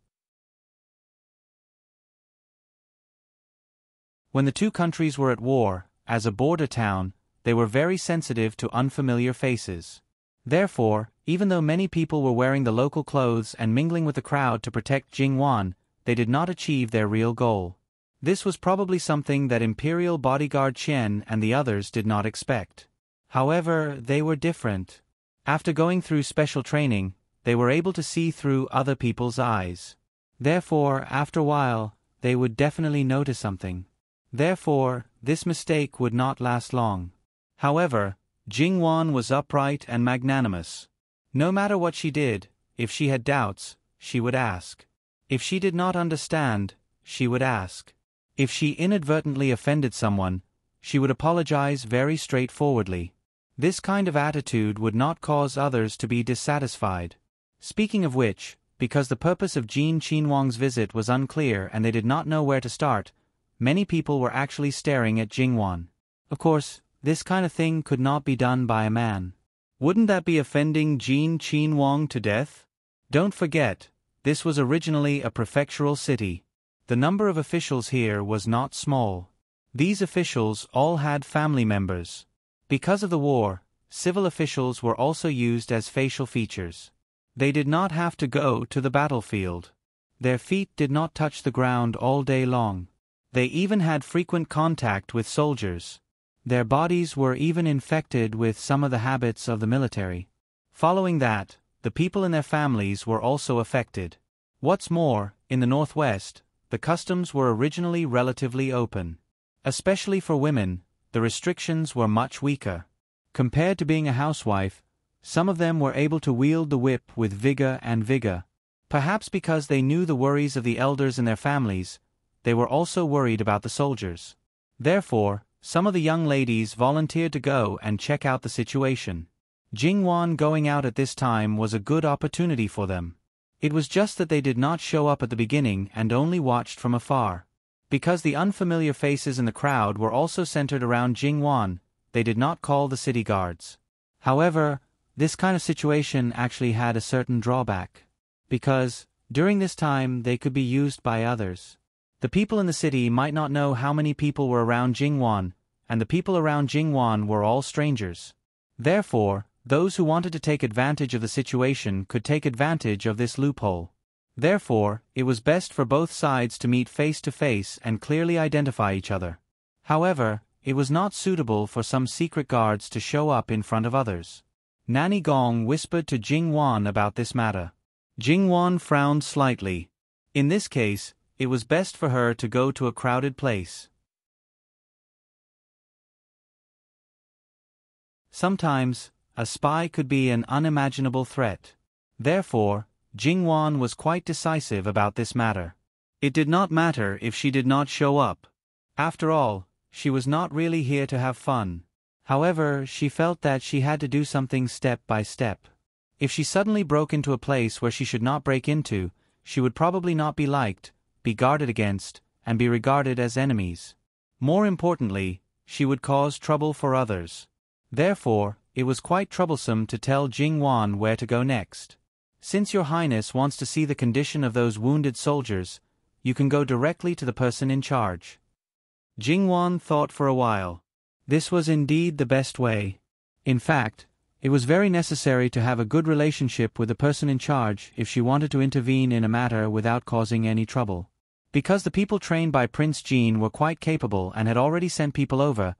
When the two countries were at war, as a border town, they were very sensitive to unfamiliar faces. Therefore, even though many people were wearing the local clothes and mingling with the crowd to protect Jingwan, they did not achieve their real goal. This was probably something that Imperial bodyguard Chen and the others did not expect. However, they were different. After going through special training, they were able to see through other people's eyes. Therefore, after a while, they would definitely notice something. Therefore, this mistake would not last long. However, Jingwan was upright and magnanimous. No matter what she did, if she had doubts, she would ask. If she did not understand, she would ask. If she inadvertently offended someone, she would apologize very straightforwardly. This kind of attitude would not cause others to be dissatisfied. Speaking of which, because the purpose of Jin Qinhuang's visit was unclear and they did not know where to start, many people were actually staring at Jingwan. Of course, this kind of thing could not be done by a man. Wouldn't that be offending Jin Qinhuang to death? Don't forget, this was originally a prefectural city. The number of officials here was not small. These officials all had family members. Because of the war, civil officials were also used as facial features. They did not have to go to the battlefield. Their feet did not touch the ground all day long. They even had frequent contact with soldiers. Their bodies were even infected with some of the habits of the military. Following that, the people and their families were also affected. What's more, in the Northwest, the customs were originally relatively open. Especially for women, the restrictions were much weaker. Compared to being a housewife, some of them were able to wield the whip with vigor. Perhaps because they knew the worries of the elders in their families, they were also worried about the soldiers. Therefore, some of the young ladies volunteered to go and check out the situation. Jingwan going out at this time was a good opportunity for them. It was just that they did not show up at the beginning and only watched from afar. Because the unfamiliar faces in the crowd were also centered around Jingwan, they did not call the city guards. However, this kind of situation actually had a certain drawback. Because, during this time they could be used by others. The people in the city might not know how many people were around Jingwan, and the people around Jingwan were all strangers. Therefore, those who wanted to take advantage of the situation could take advantage of this loophole. Therefore, it was best for both sides to meet face to face and clearly identify each other. However, it was not suitable for some secret guards to show up in front of others. Nanny Gong whispered to Jingwan about this matter. Jingwan frowned slightly. In this case, it was best for her to go to a crowded place. Sometimes, a spy could be an unimaginable threat. Therefore, Jingwan was quite decisive about this matter. It did not matter if she did not show up. After all, she was not really here to have fun. However, she felt that she had to do something step by step. If she suddenly broke into a place where she should not break into, she would probably not be liked, be guarded against, and be regarded as enemies. More importantly, she would cause trouble for others. Therefore, it was quite troublesome to tell Jingwan where to go next. Since Your Highness wants to see the condition of those wounded soldiers, you can go directly to the person in charge. Jingwan thought for a while. This was indeed the best way. In fact, it was very necessary to have a good relationship with the person in charge if she wanted to intervene in a matter without causing any trouble. Because the people trained by Prince Jin were quite capable and had already sent people over,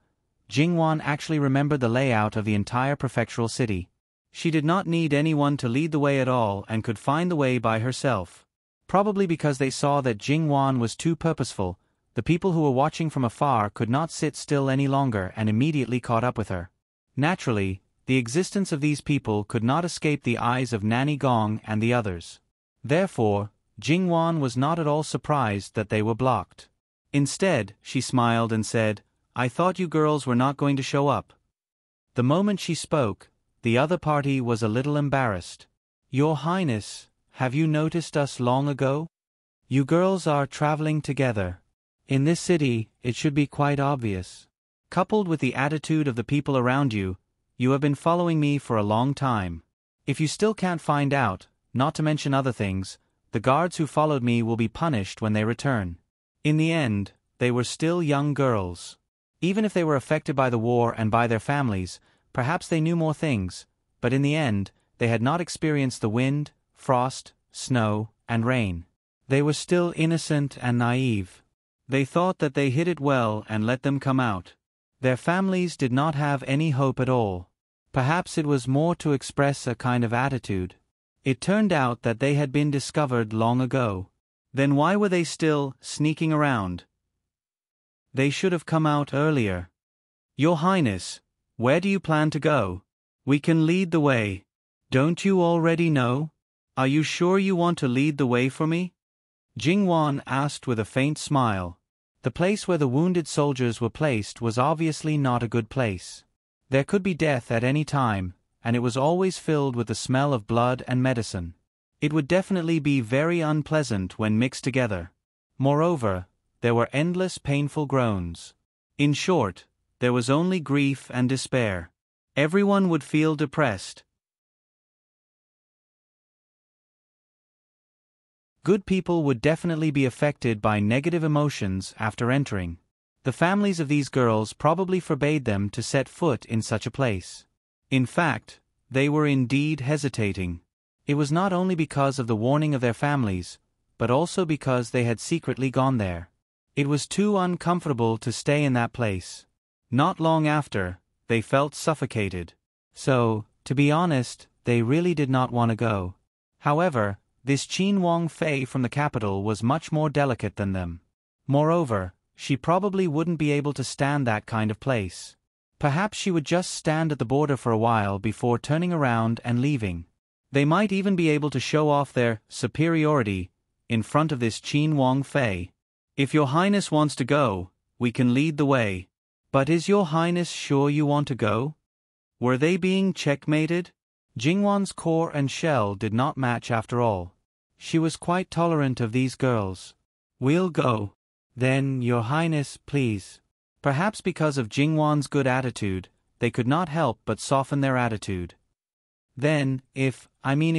Jingwan actually remembered the layout of the entire prefectural city. She did not need anyone to lead the way at all and could find the way by herself. Probably because they saw that Jingwan was too purposeful, the people who were watching from afar could not sit still any longer and immediately caught up with her. Naturally, the existence of these people could not escape the eyes of Nanny Gong and the others. Therefore, Jingwan was not at all surprised that they were blocked. Instead, she smiled and said, "I thought you girls were not going to show up." The moment she spoke, the other party was a little embarrassed. "Your Highness, have you noticed us long ago? You girls are traveling together. In this city, it should be quite obvious. Coupled with the attitude of the people around you, you have been following me for a long time. If you still can't find out, not to mention other things, the guards who followed me will be punished when they return." In the end, they were still young girls. Even if they were affected by the war and by their families, perhaps they knew more things, but in the end, they had not experienced the wind, frost, snow, and rain. They were still innocent and naive. They thought that they hid it well and let them come out. Their families did not have any hope at all. Perhaps it was more to express a kind of attitude. It turned out that they had been discovered long ago. Then why were they still sneaking around? They should have come out earlier. Your Highness, where do you plan to go? We can lead the way. Don't you already know? Are you sure you want to lead the way for me? Jingwan asked with a faint smile. The place where the wounded soldiers were placed was obviously not a good place. There could be death at any time, and it was always filled with the smell of blood and medicine. It would definitely be very unpleasant when mixed together. Moreover, there were endless painful groans. In short, there was only grief and despair. Everyone would feel depressed. Good people would definitely be affected by negative emotions after entering. The families of these girls probably forbade them to set foot in such a place. In fact, they were indeed hesitating. It was not only because of the warning of their families, but also because they had secretly gone there. It was too uncomfortable to stay in that place. Not long after, they felt suffocated. So, to be honest, they really did not want to go. However, this Qin Wang Fei from the capital was much more delicate than them. Moreover, she probably wouldn't be able to stand that kind of place. Perhaps she would just stand at the border for a while before turning around and leaving. They might even be able to show off their superiority in front of this Qin Wang Fei. If your Highness wants to go, we can lead the way. But is your Highness sure you want to go? Were they being checkmated? Jingwan's core and shell did not match after all. She was quite tolerant of these girls. We'll go. Then, your Highness, please. Perhaps because of Jingwan's good attitude, they could not help but soften their attitude. Then, if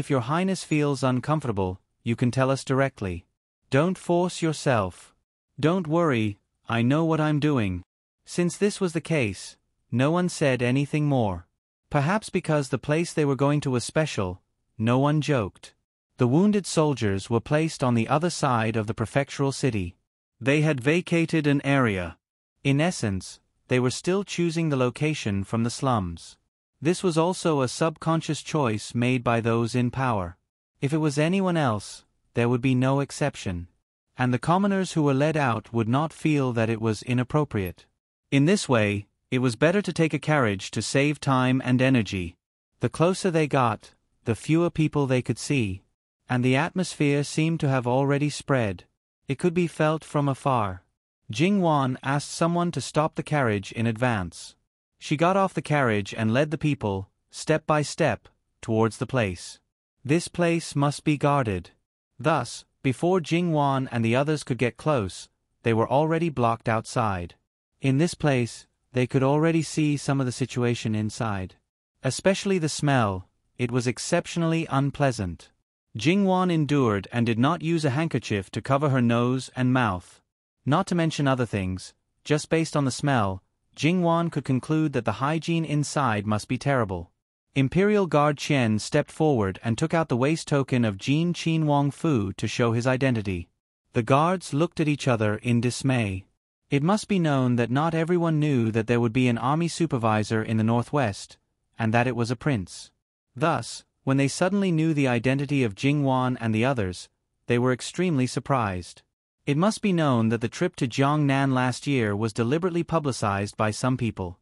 your Highness feels uncomfortable, you can tell us directly. Don't force yourself. Don't worry, I know what I'm doing. Since this was the case, no one said anything more. Perhaps because the place they were going to was special, no one joked. The wounded soldiers were placed on the other side of the prefectural city. They had vacated an area. In essence, they were still choosing the location from the slums. This was also a subconscious choice made by those in power. If it was anyone else, there would be no exception. And the commoners who were led out would not feel that it was inappropriate. In this way, it was better to take a carriage to save time and energy. The closer they got, the fewer people they could see. And the atmosphere seemed to have already spread. It could be felt from afar. Jingwan asked someone to stop the carriage in advance. She got off the carriage and led the people, step by step, towards the place. This place must be guarded. Thus, before Jingwan and the others could get close, they were already blocked outside. In this place, they could already see some of the situation inside. Especially the smell, it was exceptionally unpleasant. Jingwan endured and did not use a handkerchief to cover her nose and mouth. Not to mention other things, just based on the smell, Jingwan could conclude that the hygiene inside must be terrible. Imperial Guard Qian stepped forward and took out the waist token of Jin Qin Wang Fu to show his identity. The guards looked at each other in dismay. It must be known that not everyone knew that there would be an army supervisor in the northwest, and that it was a prince. Thus, when they suddenly knew the identity of Jingwan and the others, they were extremely surprised. It must be known that the trip to Jiangnan last year was deliberately publicized by some people.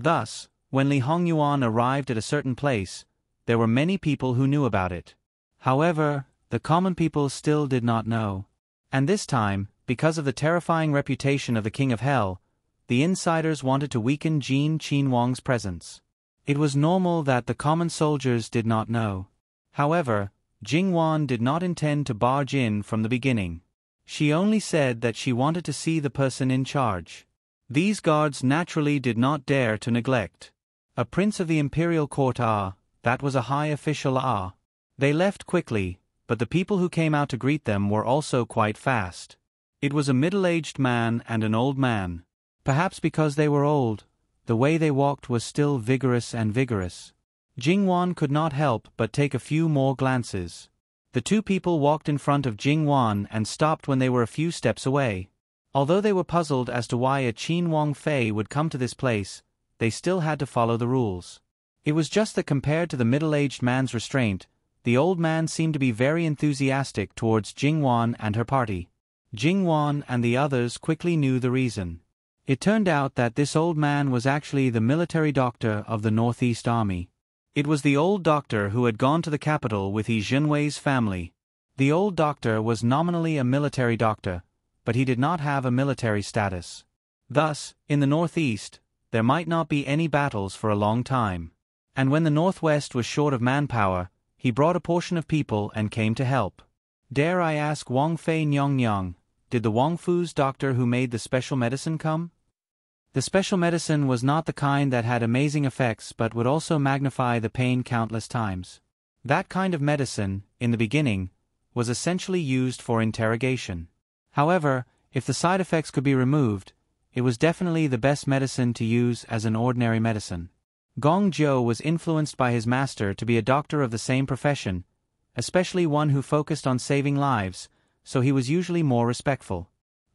Thus, when Li Hongyuan arrived at a certain place, there were many people who knew about it. However, the common people still did not know. And this time, because of the terrifying reputation of the King of Hell, the insiders wanted to weaken Jin Qin Wang's presence. It was normal that the common soldiers did not know. However, Jingwan did not intend to barge in from the beginning. She only said that she wanted to see the person in charge. These guards naturally did not dare to neglect. A prince of the imperial court that was a high official They left quickly, but the people who came out to greet them were also quite fast. It was a middle-aged man and an old man. Perhaps because they were old, the way they walked was still vigorous and vigorous. Jingwan could not help but take a few more glances. The two people walked in front of Jingwan and stopped when they were a few steps away. Although they were puzzled as to why a Qin Wang Fei would come to this place, they still had to follow the rules. It was just that compared to the middle-aged man's restraint, the old man seemed to be very enthusiastic towards Jingwan and her party. Jingwan and the others quickly knew the reason. It turned out that this old man was actually the military doctor of the Northeast Army. It was the old doctor who had gone to the capital with He Jinwei's family. The old doctor was nominally a military doctor, but he did not have a military status. Thus, in the Northeast, there might not be any battles for a long time. And when the Northwest was short of manpower, he brought a portion of people and came to help. Dare I ask Wang Fei Nyong, did the Wang Fu's doctor who made the special medicine come? The special medicine was not the kind that had amazing effects but would also magnify the pain countless times. That kind of medicine, in the beginning, was essentially used for interrogation. However, if the side effects could be removed, it was definitely the best medicine to use as an ordinary medicine. Gong Zhou was influenced by his master to be a doctor of the same profession, especially one who focused on saving lives, so he was usually more respectful.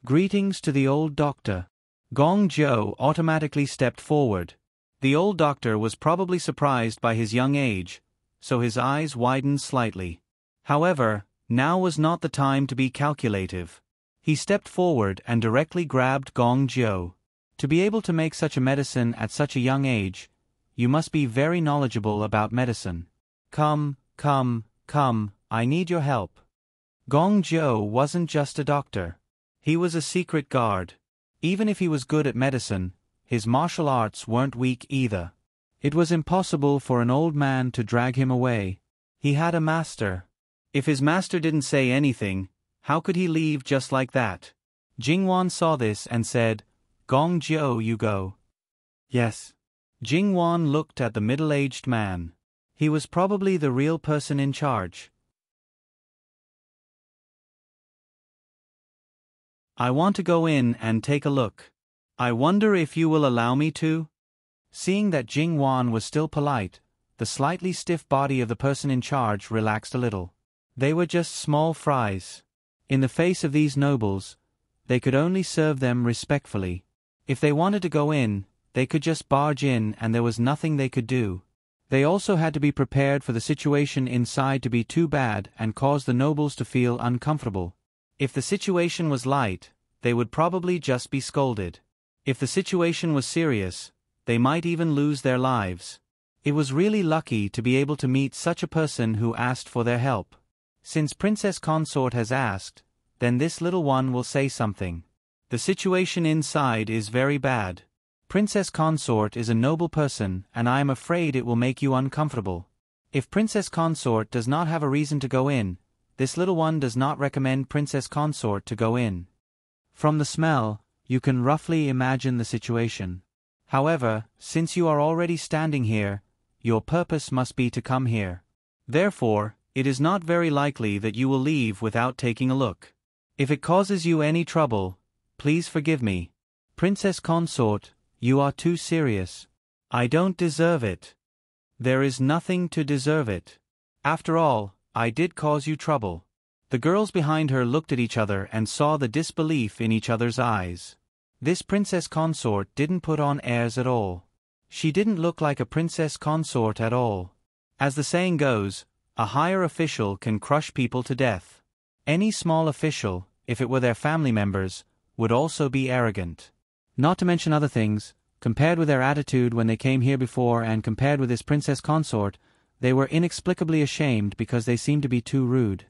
Greetings to the old doctor. Gong Zhou automatically stepped forward. The old doctor was probably surprised by his young age, so his eyes widened slightly. However, now was not the time to be calculative. He stepped forward and directly grabbed Gong Zhou. To be able to make such a medicine at such a young age, you must be very knowledgeable about medicine. Come, I need your help. Gong Zhou wasn't just a doctor. He was a secret guard. Even if he was good at medicine, his martial arts weren't weak either. It was impossible for an old man to drag him away. He had a master. If his master didn't say anything, how could he leave just like that? Jingwan saw this and said, Gong Zhou, you go. Yes. Jingwan looked at the middle-aged man. He was probably the real person in charge. I want to go in and take a look. I wonder if you will allow me to? Seeing that Jingwan was still polite, the slightly stiff body of the person in charge relaxed a little. They were just small fries. In the face of these nobles, they could only serve them respectfully. If they wanted to go in, they could just barge in and there was nothing they could do. They also had to be prepared for the situation inside to be too bad and cause the nobles to feel uncomfortable. If the situation was light, they would probably just be scolded. If the situation was serious, they might even lose their lives. It was really lucky to be able to meet such a person who asked for their help. Since Princess Consort has asked, then this little one will say something. The situation inside is very bad. Princess Consort is a noble person and I am afraid it will make you uncomfortable. If Princess Consort does not have a reason to go in, this little one does not recommend Princess Consort to go in. From the smell, you can roughly imagine the situation. However, since you are already standing here, your purpose must be to come here. Therefore, it is not very likely that you will leave without taking a look. If it causes you any trouble, please forgive me. Princess Consort, you are too serious. I don't deserve it. There is nothing to deserve it. After all, I did cause you trouble. The girls behind her looked at each other and saw the disbelief in each other's eyes. This Princess Consort didn't put on airs at all. She didn't look like a Princess Consort at all. As the saying goes, a higher official can crush people to death. Any small official, if it were their family members, would also be arrogant. Not to mention other things, compared with their attitude when they came here before and compared with this Princess Consort, they were inexplicably ashamed because they seemed to be too rude.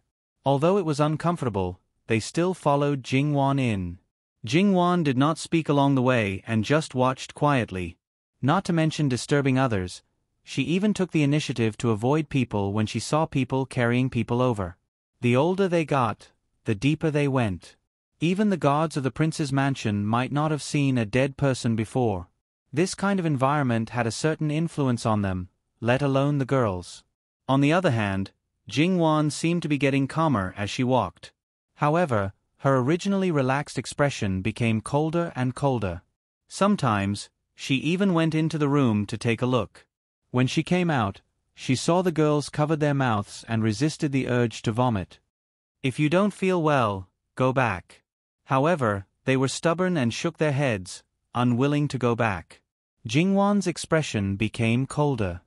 Although it was uncomfortable, they still followed Jingwan in. Jingwan did not speak along the way and just watched quietly. Not to mention disturbing others, she even took the initiative to avoid people when she saw people carrying people over. The older they got, the deeper they went. Even the guards of the prince's mansion might not have seen a dead person before. This kind of environment had a certain influence on them, let alone the girls. On the other hand, Jingwan seemed to be getting calmer as she walked. However, Her originally relaxed expression became colder and colder. Sometimes, she even went into the room to take a look. When she came out, she saw the girls covered their mouths and resisted the urge to vomit. "If you don't feel well, go back." However, they were stubborn and shook their heads, unwilling to go back. Jingwan's expression became colder.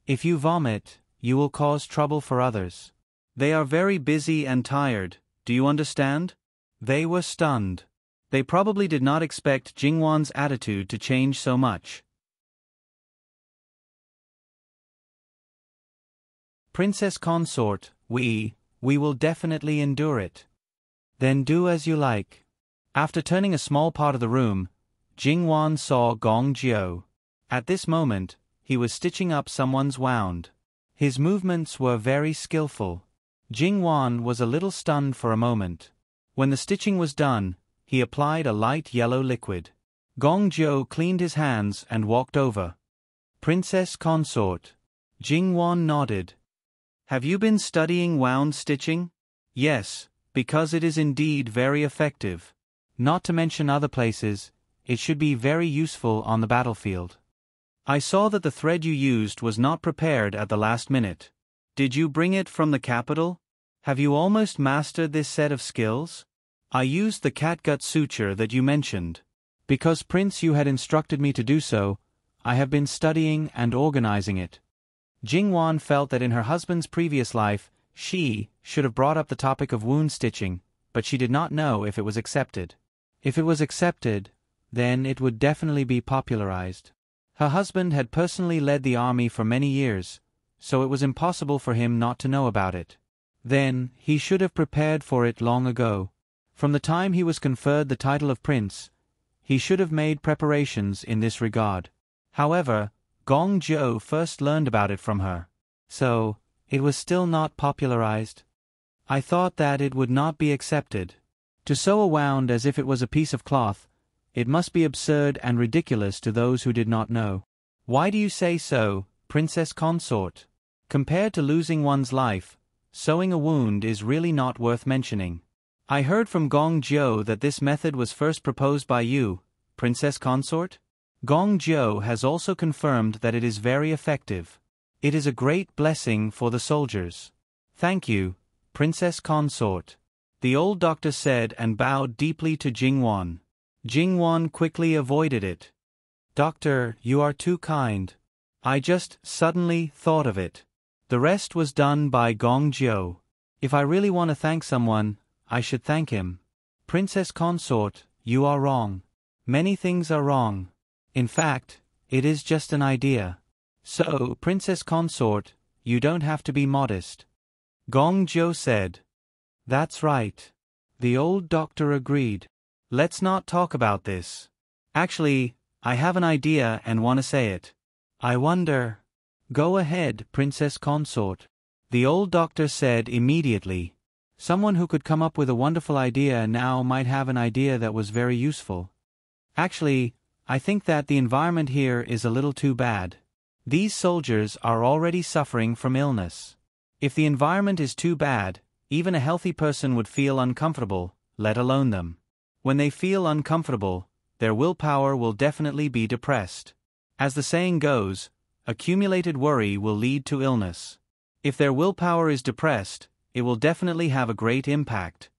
"If you vomit, you will cause trouble for others. They are very busy and tired, do you understand?" They were stunned. They probably did not expect Jingwan's attitude to change so much. "Princess consort, we will definitely endure it." "Then do as you like." After turning a small part of the room, Jingwan saw Gong Jiu. At this moment, he was stitching up someone's wound. His movements were very skillful. Jingwan was a little stunned for a moment. When the stitching was done, he applied a light yellow liquid. Gong Jiu cleaned his hands and walked over. "Princess consort." Jingwan nodded. "Have you been studying wound stitching?" "Yes, because it is indeed very effective. Not to mention other places, it should be very useful on the battlefield." "I saw that the thread you used was not prepared at the last minute. Did you bring it from the capital? Have you almost mastered this set of skills?" "I used the catgut suture that you mentioned. Because Prince you had instructed me to do so, I have been studying and organizing it." Jingwan felt that in her husband's previous life, she should have brought up the topic of wound stitching, but she did not know if it was accepted. If it was accepted, then it would definitely be popularized. Her husband had personally led the army for many years, so it was impossible for him not to know about it. Then, he should have prepared for it long ago. From the time he was conferred the title of prince, he should have made preparations in this regard. However, Gong Jiu first learned about it from her. So, it was still not popularized. "I thought that it would not be accepted. To sew a wound as if it was a piece of cloth, it must be absurd and ridiculous to those who did not know." "Why do you say so, princess consort? Compared to losing one's life, sewing a wound is really not worth mentioning. I heard from Gong Jiu that this method was first proposed by you, princess consort. Gong Jiu has also confirmed that it is very effective. It is a great blessing for the soldiers." "Thank you, princess consort," the old doctor said and bowed deeply to Jingwan. Jingwan quickly avoided it. "Doctor, you are too kind. I just suddenly thought of it." The rest was done by Gong Jiu. "If I really want to thank someone, I should thank him." "Princess consort, you are wrong. Many things are wrong. In fact, it is just an idea. So, princess consort, you don't have to be modest." Gong Jiu said. "That's right." The old doctor agreed. "Let's not talk about this. Actually, I have an idea and want to say it. I wonder." "Go ahead, princess consort," the old doctor said immediately. Someone who could come up with a wonderful idea now might have an idea that was very useful. "Actually, I think that the environment here is a little too bad. These soldiers are already suffering from illness. If the environment is too bad, even a healthy person would feel uncomfortable, let alone them. When they feel uncomfortable, their willpower will definitely be depressed. As the saying goes, accumulated worry will lead to illness. If their willpower is depressed, it will definitely have a great impact."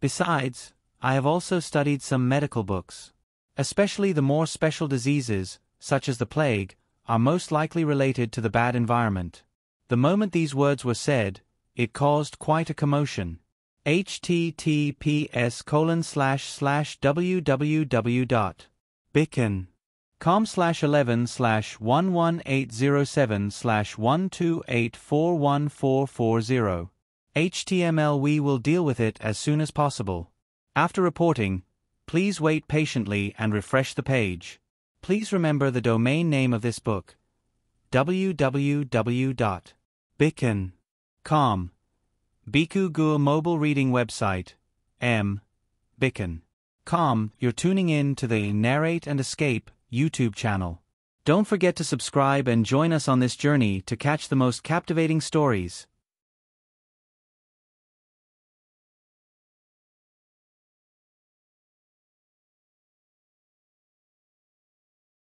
Besides, I have also studied some medical books. Especially the more special diseases, such as the plague, are most likely related to the bad environment. The moment these words were said, it caused quite a commotion. https://www.bicken.com/11/11807/128414440. HTML. We will deal with it as soon as possible. After reporting, please wait patiently and refresh the page. Please remember the domain name of this book: www.bicken.com. Biku Gur mobile reading website, bicken.com. You're tuning in to the Narrate and Escape YouTube channel. Don't forget to subscribe and join us on this journey to catch the most captivating stories.